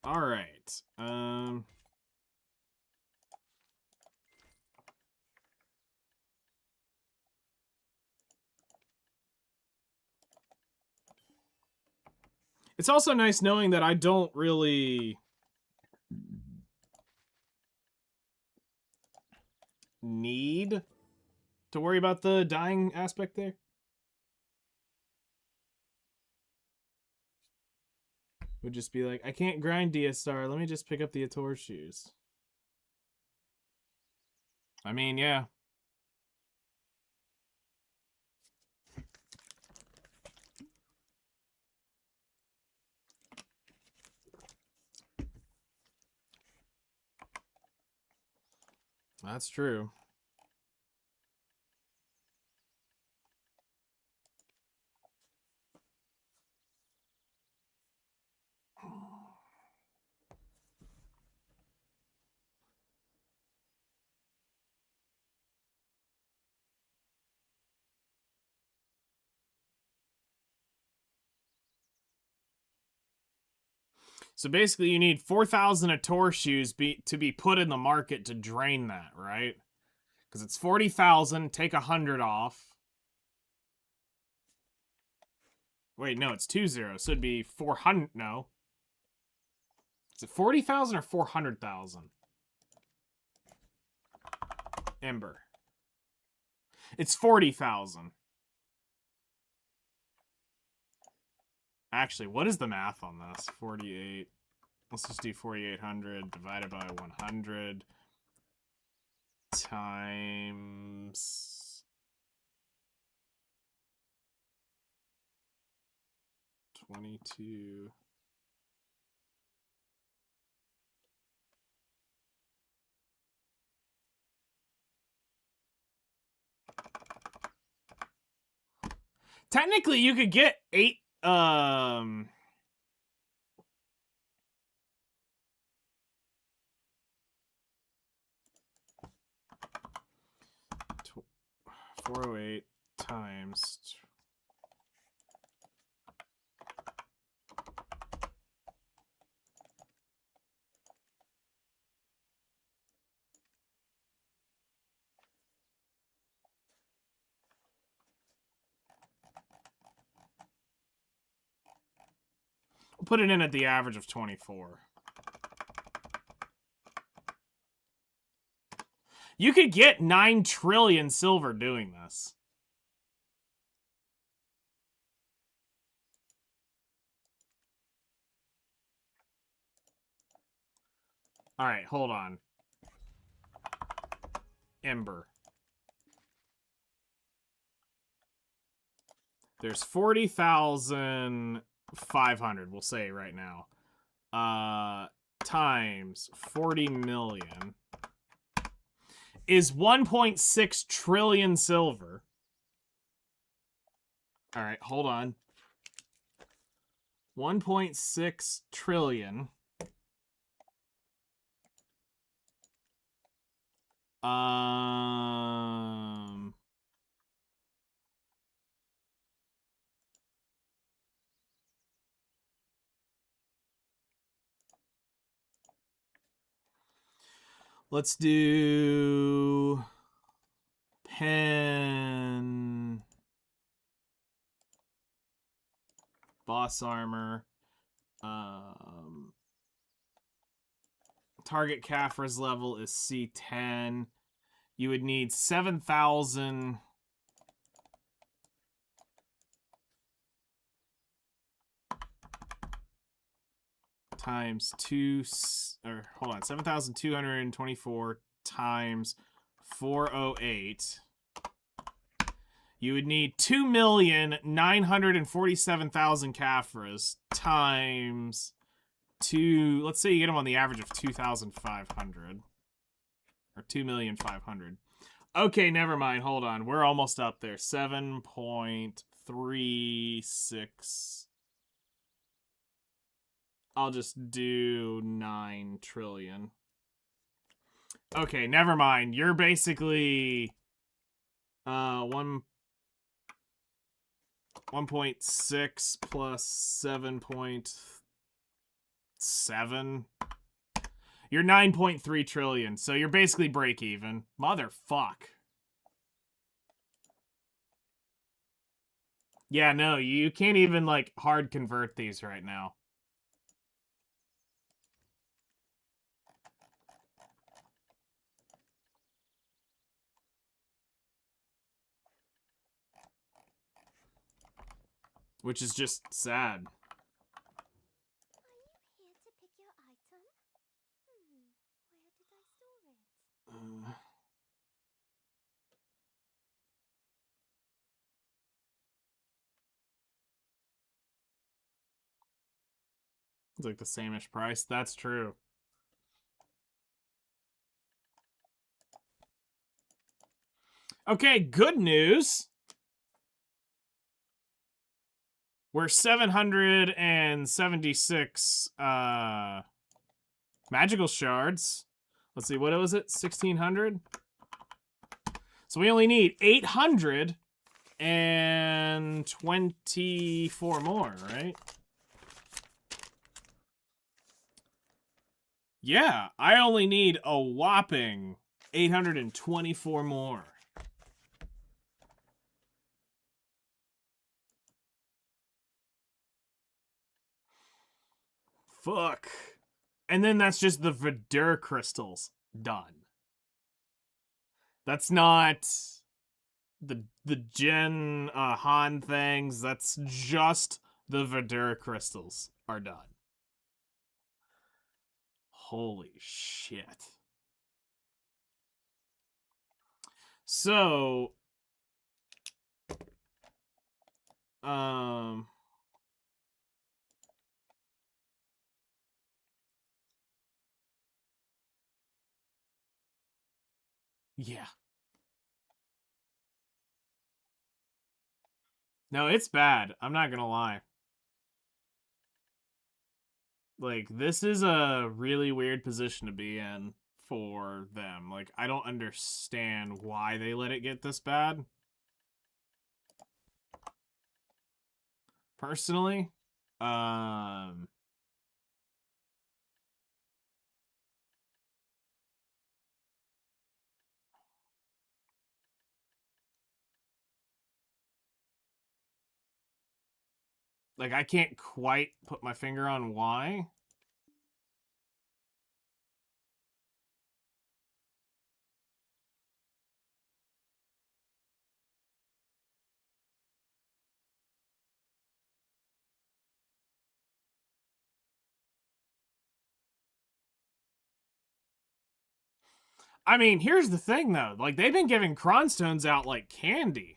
All right. It's also nice knowing that I don't really need to worry about the dying aspect there. Would just be like, I can't grind DSR. Let me just pick up the Ator shoes. I mean, yeah. That's true. So basically you need 4,000 Ator shoes to be put in the market to drain that, right? Because it's 40,000, take 100 off. Wait, no, it's 2 zeros, so it'd be 400, no. Is it 40,000 or 400,000? Ember. It's 40,000. Actually, what is the math on this? 48. Let's just do 4,800 divided by 100 times 22. Technically, you could get 8 408 times we'll put it in at the average of 24. You could get 9 trillion silver doing this. All right, hold on. Ember. There's 40,500, we'll say right now. Times 40 million is 1.6 trillion silver. All right, hold on. 1.6 trillion. Let's do pen, boss armor, target Caphra's level is C10. You would need 7,000 times 2, or hold on, 7,224 times 408. You would need 2,947,000 Caphras times 2. Let's say you get them on the average of 2,500 or 2,500,000. Okay, never mind. Hold on. We're almost up there. 7.36. I'll just do 9 trillion. Okay, never mind. You're basically 1.6 plus 7.7. You're 9.3 trillion, so you're basically break even. Motherfuck. Yeah, no, you can't even like hard convert these right now. Which is just sad. Are you here to pick your item? Where did I store it? It's like the same-ish price. That's true. Okay, good news. We're 776 magical shards. Let's see, what was it? 1,600? So we only need 824 more, right? Yeah, I only need a whopping 824 more. Fuck. And then that's just the Verdure crystals done. That's not the Gen Han things. That's just the Verdure crystals are done. Holy shit. So yeah. No, it's bad. I'm not gonna lie. Like, this is a really weird position to be in for them. Like, I don't understand why they let it get this bad. Personally. Like, I can't quite put my finger on why. I mean, here's the thing, though. Like, they've been giving Cronstones out like candy.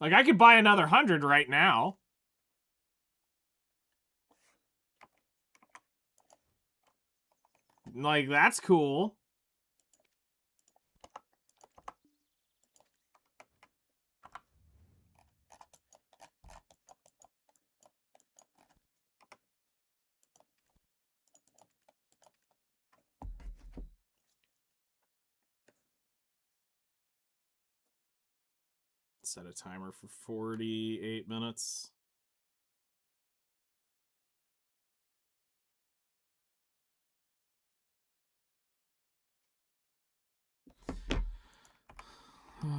Like, I could buy another 100 right now. Like, that's cool. set a timer for 48 minutes. Absolute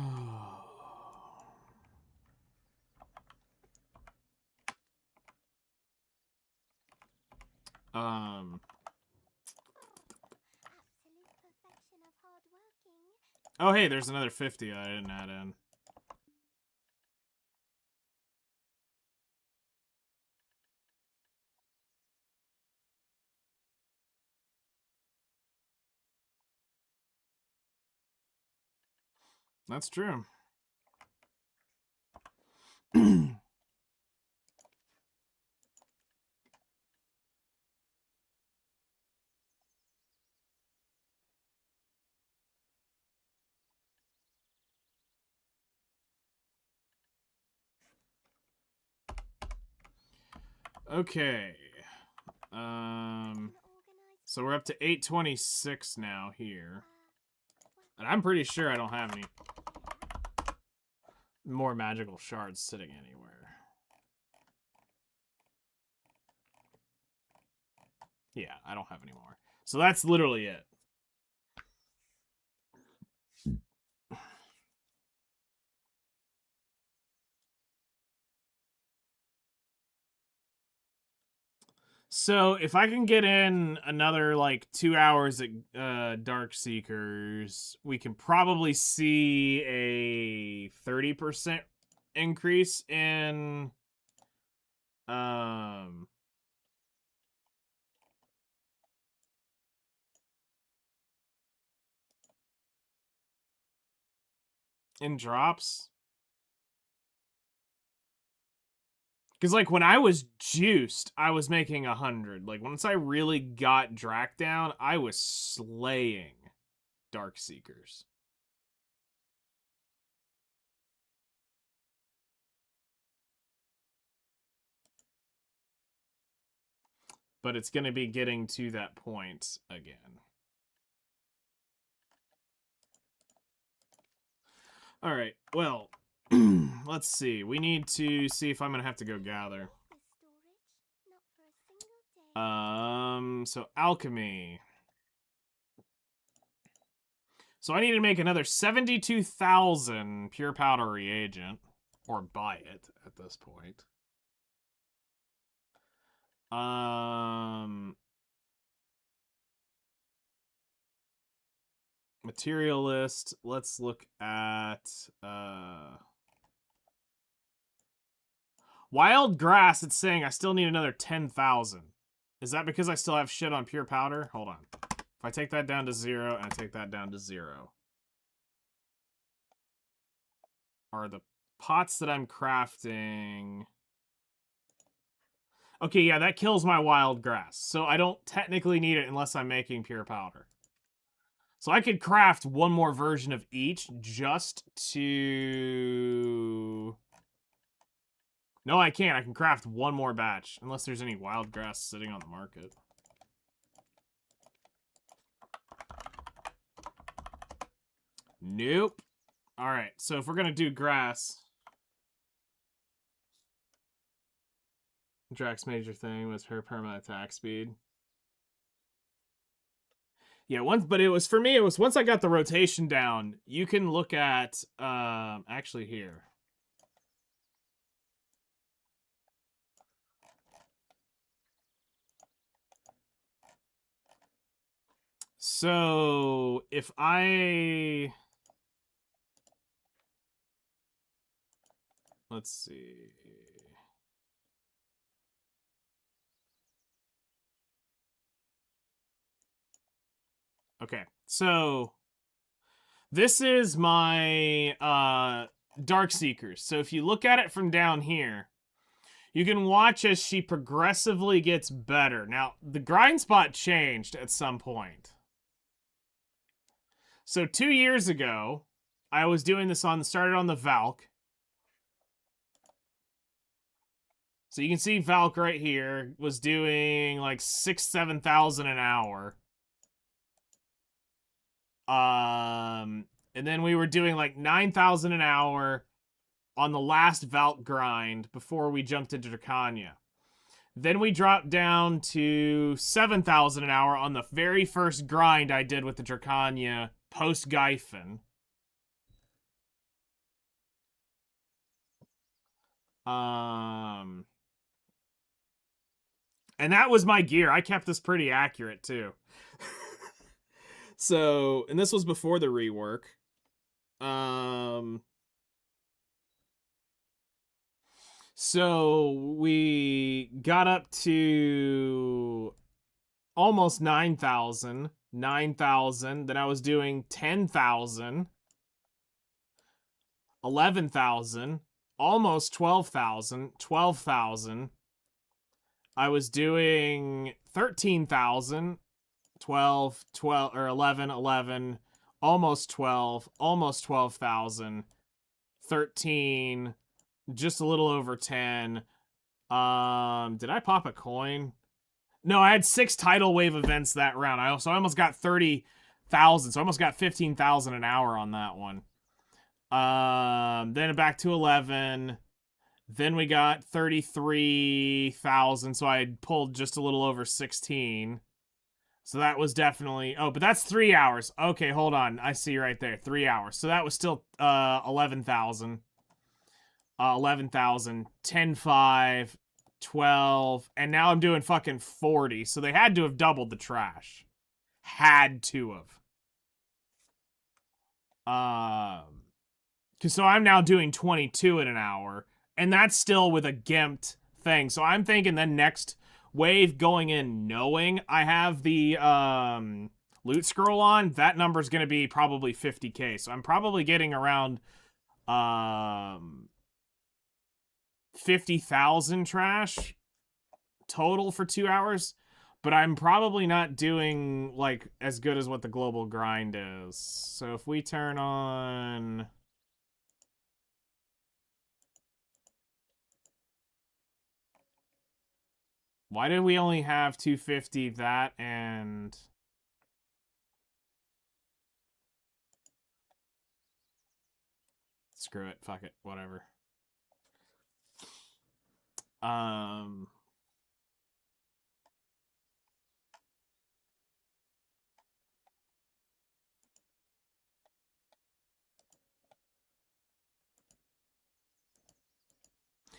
perfection of hard working. Oh, hey, there's another 50 I didn't add in. That's true. Okay. So we're up to 826 now here. And I'm pretty sure I don't have any more magical shards sitting anywhere. Yeah, I don't have any more. So that's literally it. So if I can get in another like 2 hours at Dark Seekers, we can probably see a 30% increase um in drops. Because, like, when I was juiced, I was making 100. Like, once I really got Drac down, I was slaying Dark Seekers. But it's going to be getting to that point again. Alright, well, let's see. We need to see if I'm going to have to go gather. So alchemy. So I need to make another 72,000 pure powder reagent. Or buy it at this point. Materialist. Let's look at wild grass. It's saying I still need another 10,000. Is that because I still have shit on pure powder? Hold on. If I take that down to 0 and I take that down to 0, are the pots that I'm crafting... Okay, yeah, that kills my wild grass. So I don't technically need it unless I'm making pure powder. So I could craft one more version of each just to... No, I can't. I can craft one more batch. Unless there's any wild grass sitting on the market. Nope. Alright, so if we're going to do grass... Drac's major thing was her permanent attack speed. Yeah, but it was, for me, it was once I got the rotation down, you can look at, actually here. So, if I... Let's see... Okay, so this is my Dark Seekers. So if you look at it from down here, you can watch as she progressively gets better. Now, the grind spot changed at some point. So 2 years ago, I was doing this started on the Valk. So you can see Valk right here was doing like 7,000 an hour. And then we were doing like 9,000 an hour, on the last Valt grind before we jumped into Dracania. Then we dropped down to 7,000 an hour on the very first grind I did with the Dracania post Gyphon. And that was my gear. I kept this pretty accurate too. So, and this was before the rework. So we got up to almost 9,000. 9,000. Then I was doing 10,000. 11,000. Almost 12,000. 12,000. I was doing 13,000. 12, 12, or 11, 11. Almost 12. Almost 12,000. 13. Just a little over 10. Did I pop a coin? No, I had 6 tidal wave events that round. I almost got 30,000. So I almost got 15,000 an hour on that one. Then back to 11. Then we got 33,000. So I pulled just a little over 16. So that was definitely... Oh, but that's 3 hours. Okay, hold on. I see right there. 3 hours. So that was still 11,000. 11,000, 10,5, 12, and now I'm doing fucking 40. So they had to have doubled the trash. Had to have. So I'm now doing 22 in an hour, and that's still with a gimped thing. So I'm thinking the next wave going in knowing I have the loot scroll on, that number's going to be probably 50k. So I'm probably getting around 50,000 trash total for 2 hours, but I'm probably not doing like as good as what the global grind is. So if we turn on... Why did we only have 250 that and... Screw it, fuck it, whatever.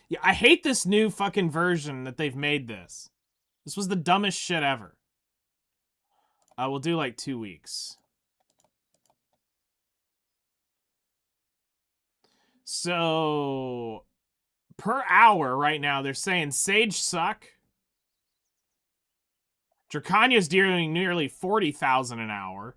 Yeah, I hate this new fucking version that they've made this. This was the dumbest shit ever. We'll do like 2 weeks. So, per hour right now, they're saying Sage suck. Dracania's doing nearly 40,000 an hour.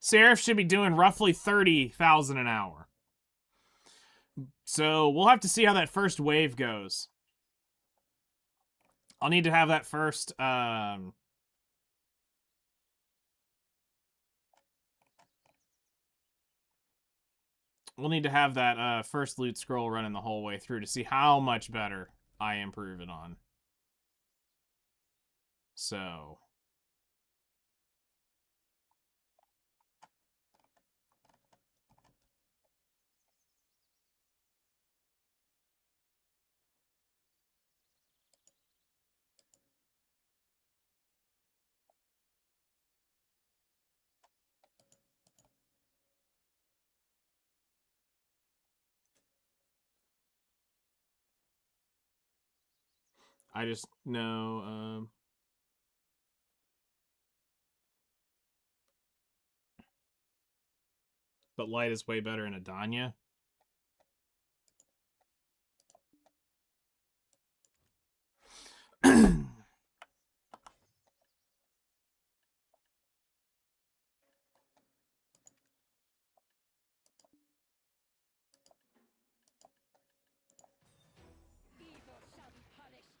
Seraph should be doing roughly 30,000 an hour. So we'll have to see how that first wave goes. I'll need to have that first... We'll need to have that first loot scroll running the whole way through to see how much better I improve it on. So... I just know... But light is way better in Adanya. Evil shall be punished.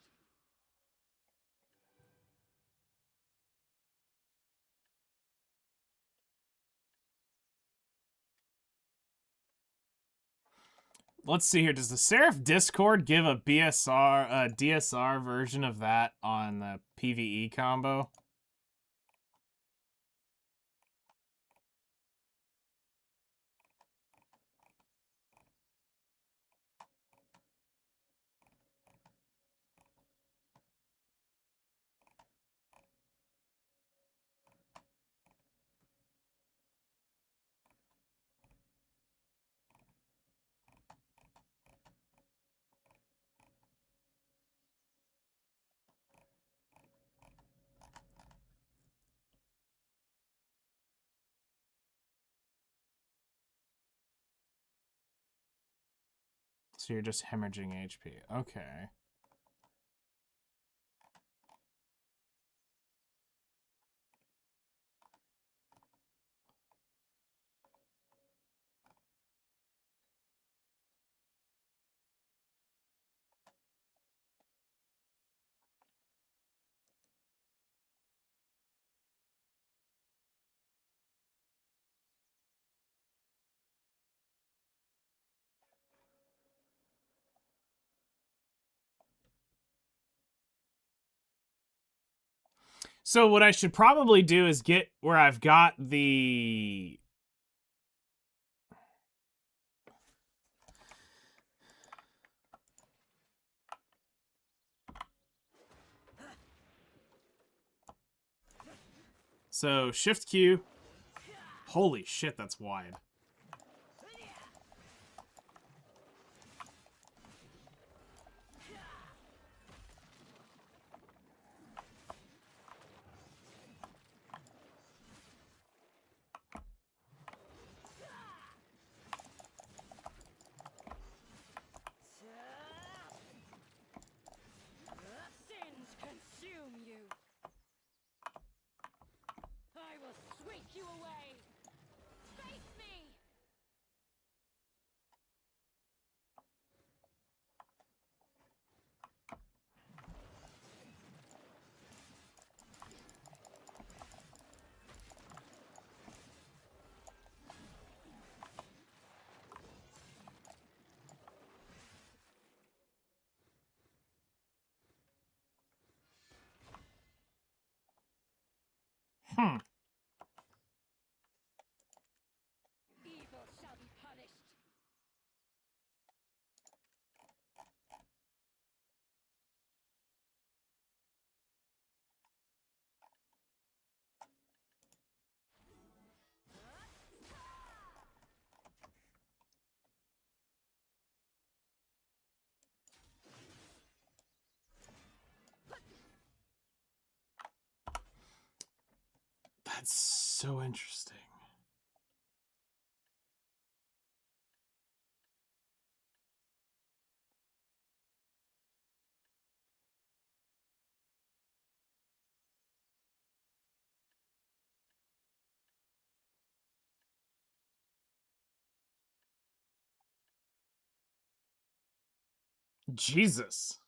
let's see here. Does the Seraph Discord give a DSR version of that on the PvE combo? So you're just hemorrhaging HP. Okay. So what I should probably do is get where I've got the... So Shift Q. Holy shit, that's wide. Sins consume you. I will sweep you away. Face me. Evil shall be punished. That's so interesting. Jesus.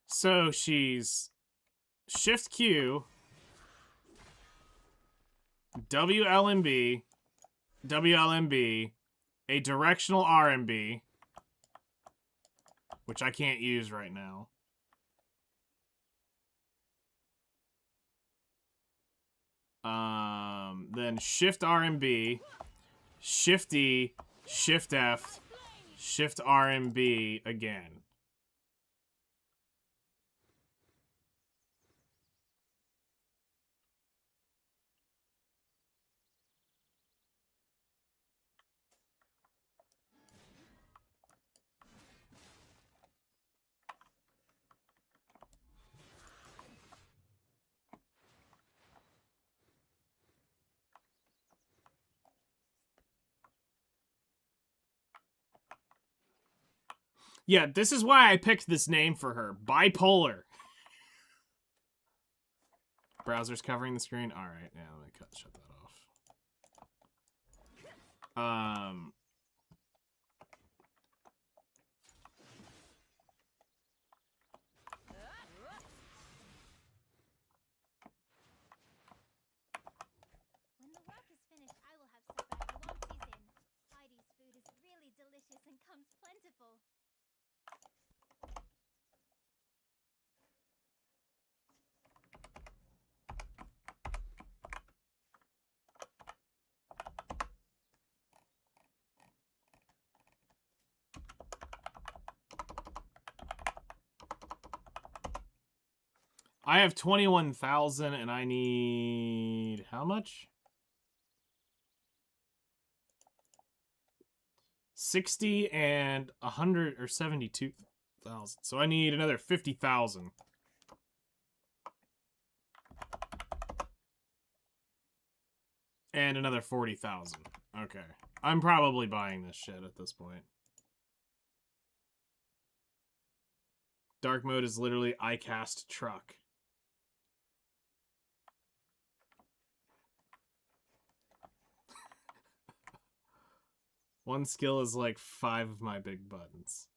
So she's Shift Q, WLMB, WLMB, a directional RMB, which I can't use right now. Then Shift R and B, Shift E, Shift F, Shift R and B again. Yeah, this is why I picked this name for her. Bipolar. Browser's covering the screen. All right, yeah, let me shut that off. When the work is finished, I will have supper and won't tease in. Heidi's food is really delicious and comes plentiful. I have 21,000 and I need how much? 60 and 100 or 72,000. So I need another 50,000. And another 40,000. Okay. I'm probably buying this shit at this point. Dark mode is literally I cast truck. One skill is like 5 of my big buttons.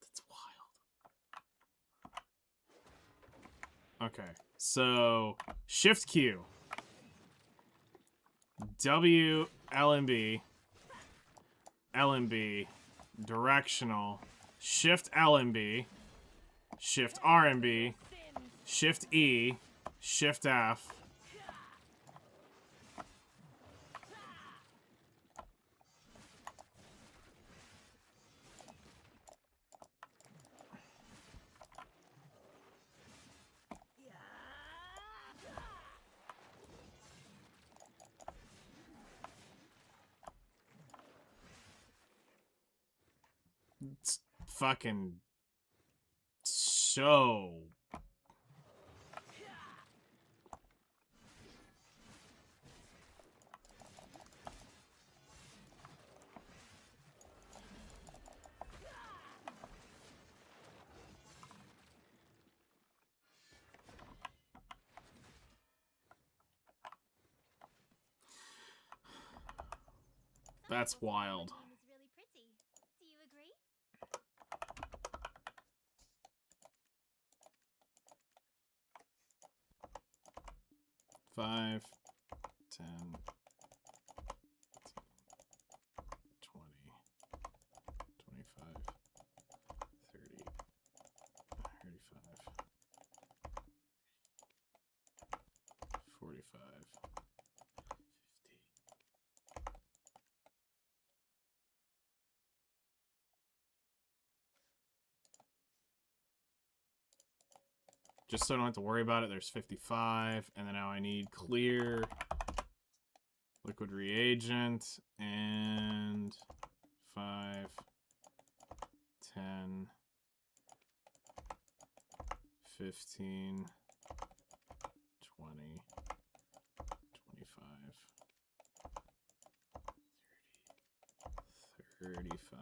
That's wild. Okay, so Shift Q. W, L and B. L and B. Directional. Shift L and B. Shift R and B. Shift E. Shift F. It's fucking so. That's wild. Name is really pretty. Do you agree? 5, 10, 20, 25, 30, 35, 45, 50. Just so I don't have to worry about it, there's 55, and then now I need clear liquid reagent, and 5, 10, 15, 20, 25, 30, 35,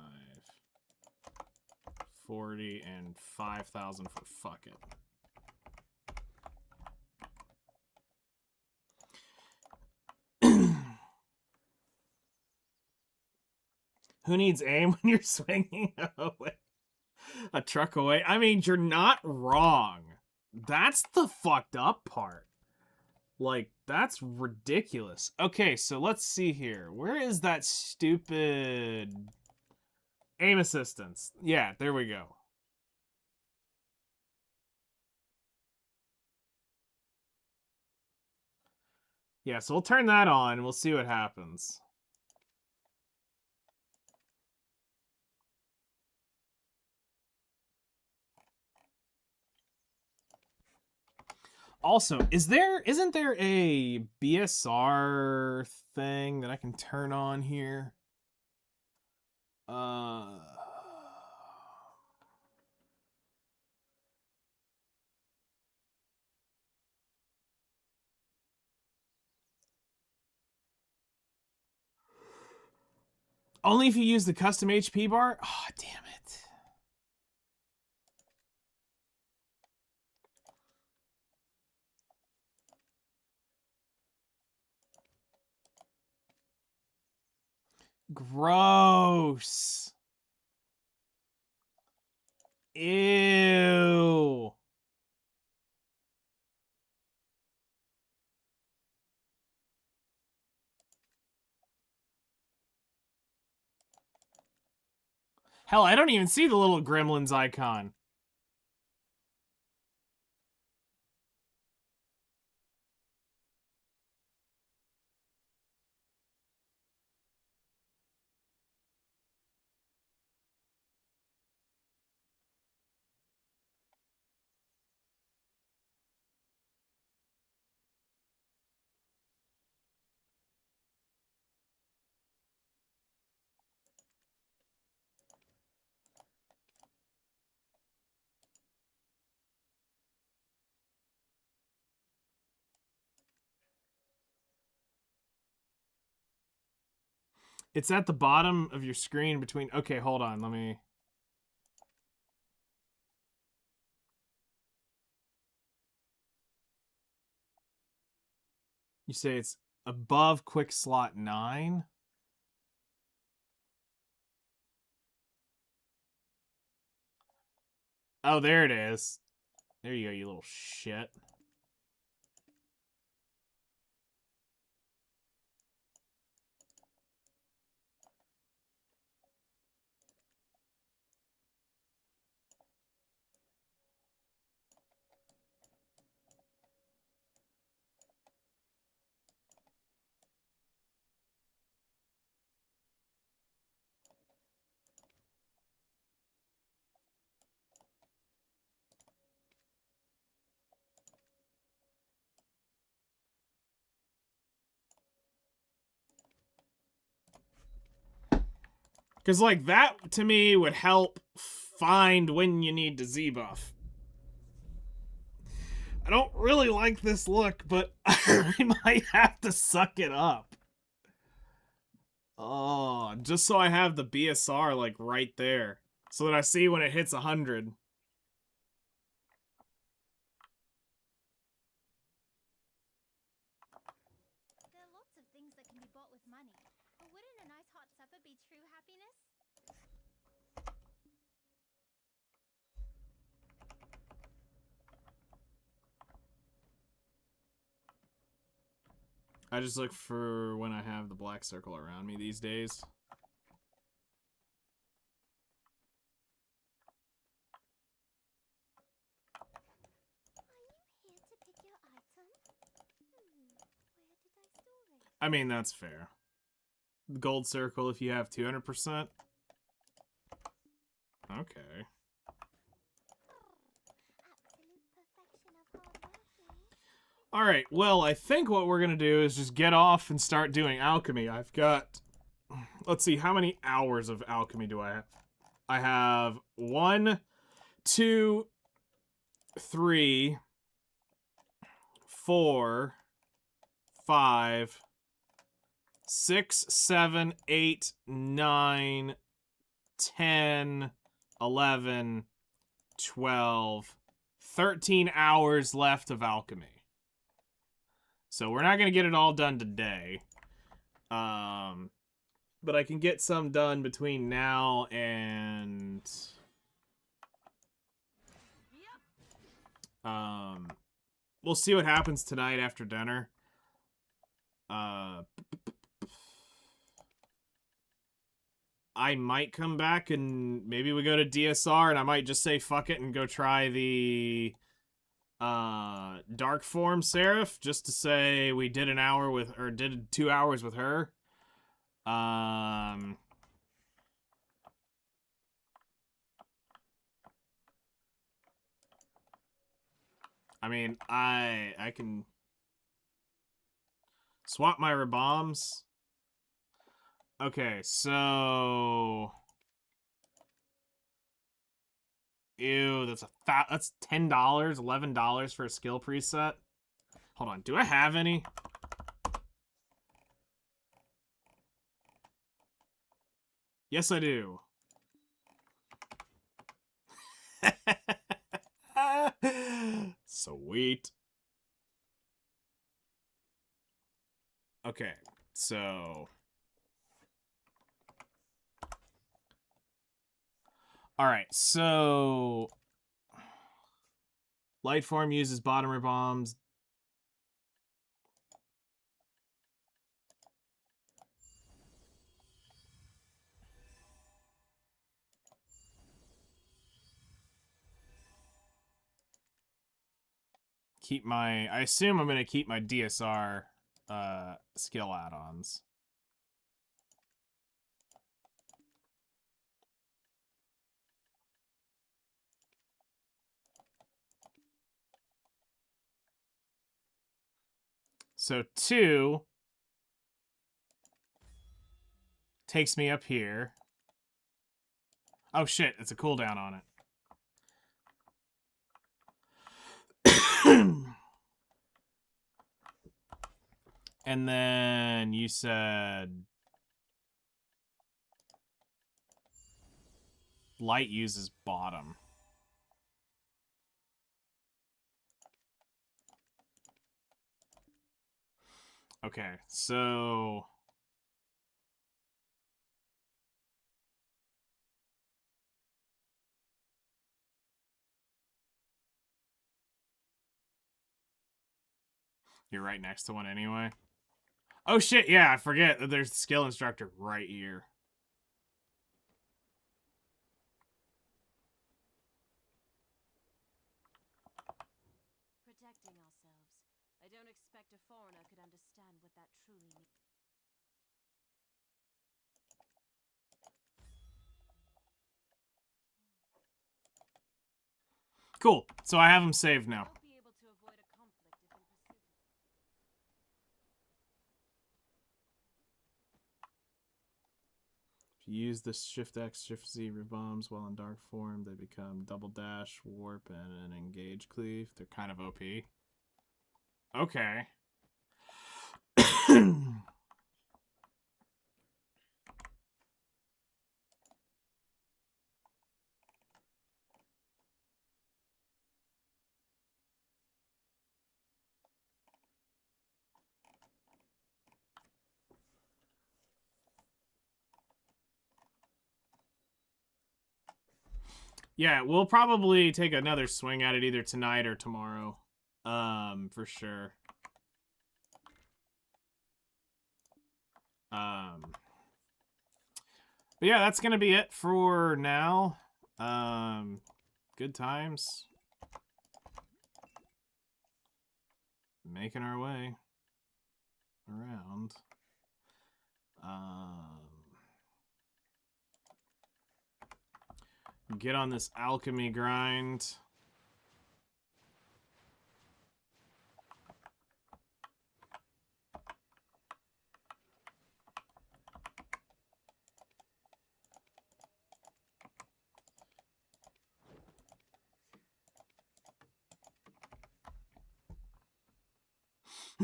40, and 5,000 for fuck it. Who needs aim when you're swinging away? A truck away? I mean, you're not wrong. That's the fucked up part. Like, that's ridiculous. Okay, so let's see here. Where is that stupid aim assistance? Yeah, there we go. Yeah, so we'll turn that on and we'll see what happens. Also, isn't there a BSR thing that I can turn on here? Only if you use the custom HP bar? Oh, damn it. Gross. Ew. Hell, I don't even see the little gremlins icon. It's at the bottom of your screen between... Okay, hold on. Let me... You say it's above quick slot 9? Oh, there it is. There you go, you little shit. Because, like, that, to me, would help find when you need to Z-buff. I don't really like this look, but I might have to suck it up. Oh, just so I have the BSR, like, right there. So that I see when it hits 100. There are lots of things that can be bought with money, but wouldn't a nice hot supper be true happiness? I just look for when I have the black circle around me these days. Are you here to pick your item? Where did I store it? I mean, that's fair. The gold circle if you have 200%. Okay. Absolute perfection of hard working. Alright, well, I think what we're gonna do is just get off and start doing alchemy. I've got... Let's see, how many hours of alchemy do I have? I have 1, 2, 3, 4, 5, 6, 7, 8, 9, 10, 11, 12, 13 hours left of alchemy. So we're not going to get it all done today. But I can get some done between now and... We'll see what happens tonight after dinner. I might come back and maybe we go to DSR and I might just say fuck it and go try the dark form Seraph, just to say we did an hour with, or did 2 hours with her. I mean, I can swap my Raboms. Okay, so ew, that's that's $10, $11 for a skill preset. Hold on, do I have any? Yes, I do. Sweet. Okay, so all right, so light form uses bottomer bombs. Keep my, I assume I'm gonna keep my DSR skill add-ons. So 2 takes me up here. Oh shit, it's a cooldown on it. And then you said light uses bottom. Okay, so you're right next to one anyway. Oh shit, yeah, I forget that there's the skill instructor right here. Protecting ourselves. I don't expect a foreigner could understand what that truly means. Cool, so I have them saved now. Won't be able to avoid a conflict if in pursuit of... If you use the Shift X, Shift Z bombs while in dark form, they become double dash, warp, and an engage cleave. They're kind of OP. Okay. Yeah, we'll probably take another swing at it either tonight or tomorrow. For sure. But yeah, that's gonna be it for now. Good times. Making our way around. Get on this alchemy grind.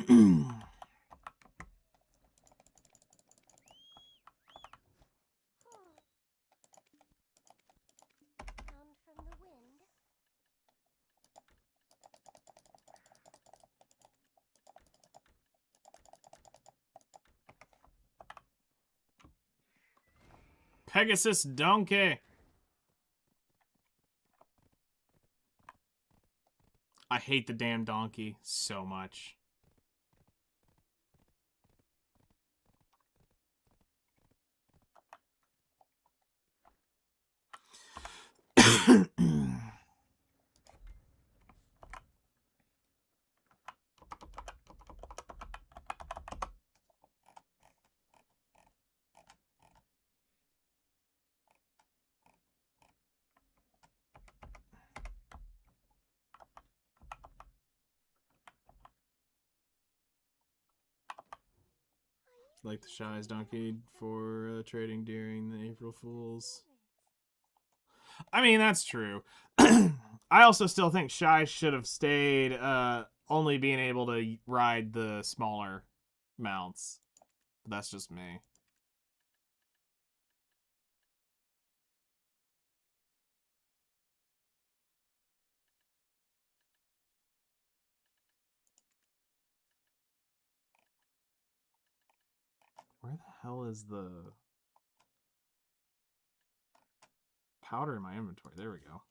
Sound from the wind. Pegasus Donkey. I hate the damn donkey so much. Like the Shy's donkey for trading during the April Fools. I mean, that's true. I also still think Shy should have stayed, only being able to ride the smaller mounts. But that's just me. Where the hell is the powder in my inventory? There we go.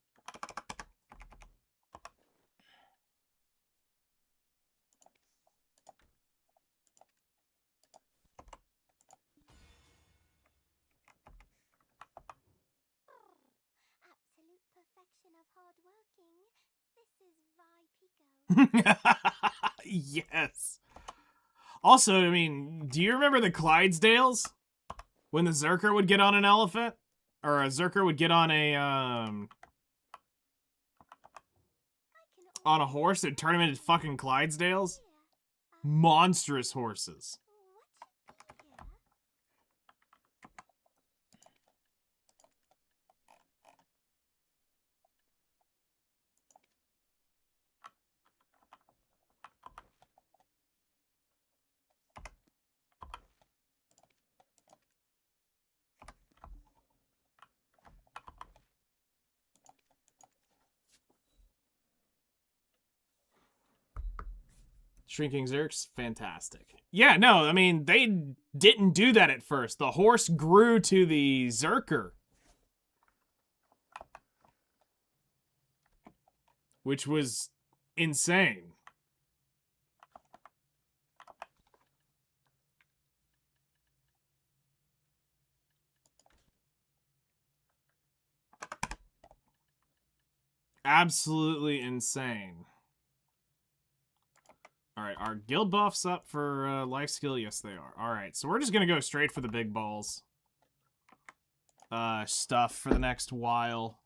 Absolute perfection of hard working. This is Vi Pico. Yes. Also, I mean, do you remember the Clydesdales? When the Zerker would get on an elephant? Or a Zerker would get on a, on a horse and turn him into fucking Clydesdales? Monstrous horses. Shrinking Zerks, fantastic. Yeah, no, I mean, they didn't do that at first. The horse grew to the Zerker. Which was insane. Absolutely insane. Alright, are guild buffs up for life skill? Yes, they are. Alright, so we're just gonna go straight for the big balls. Stuff for the next while.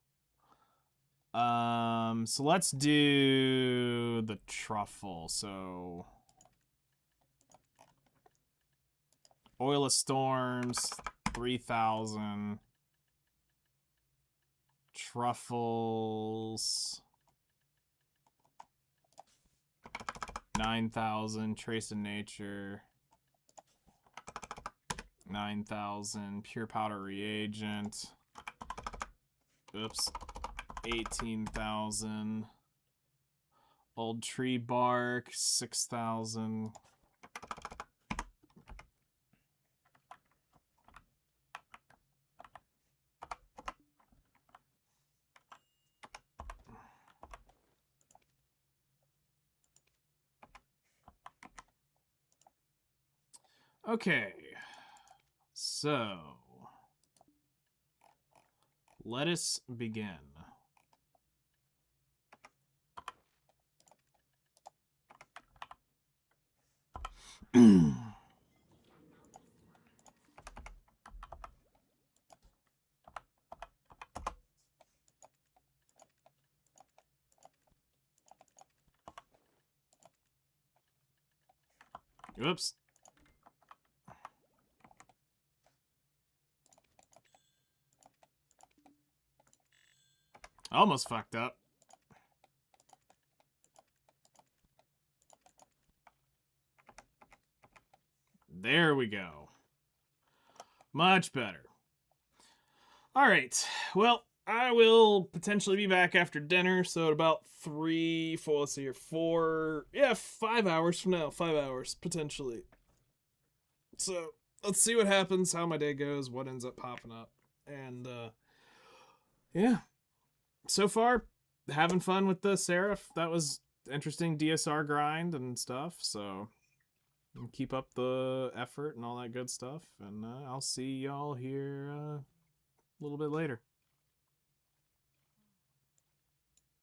So let's do the truffle. So Oil of Storms, 3,000. Truffles, 9,000. Trace of Nature, 9,000. Pure Powder Reagent. Oops. 18,000. Old Tree Bark, 6,000. Okay, so let us begin. Oops. Almost fucked up. There we go. Much better. All right. Well, I will potentially be back after dinner, so at about 3, 4, let's see here, 4, yeah, 5 hours from now. 5 hours, potentially. So, let's see what happens, how my day goes, what ends up popping up. And, yeah. So far, having fun with the Seraph. That was interesting DSR grind and stuff, so keep up the effort and all that good stuff. And I'll see y'all here a little bit later.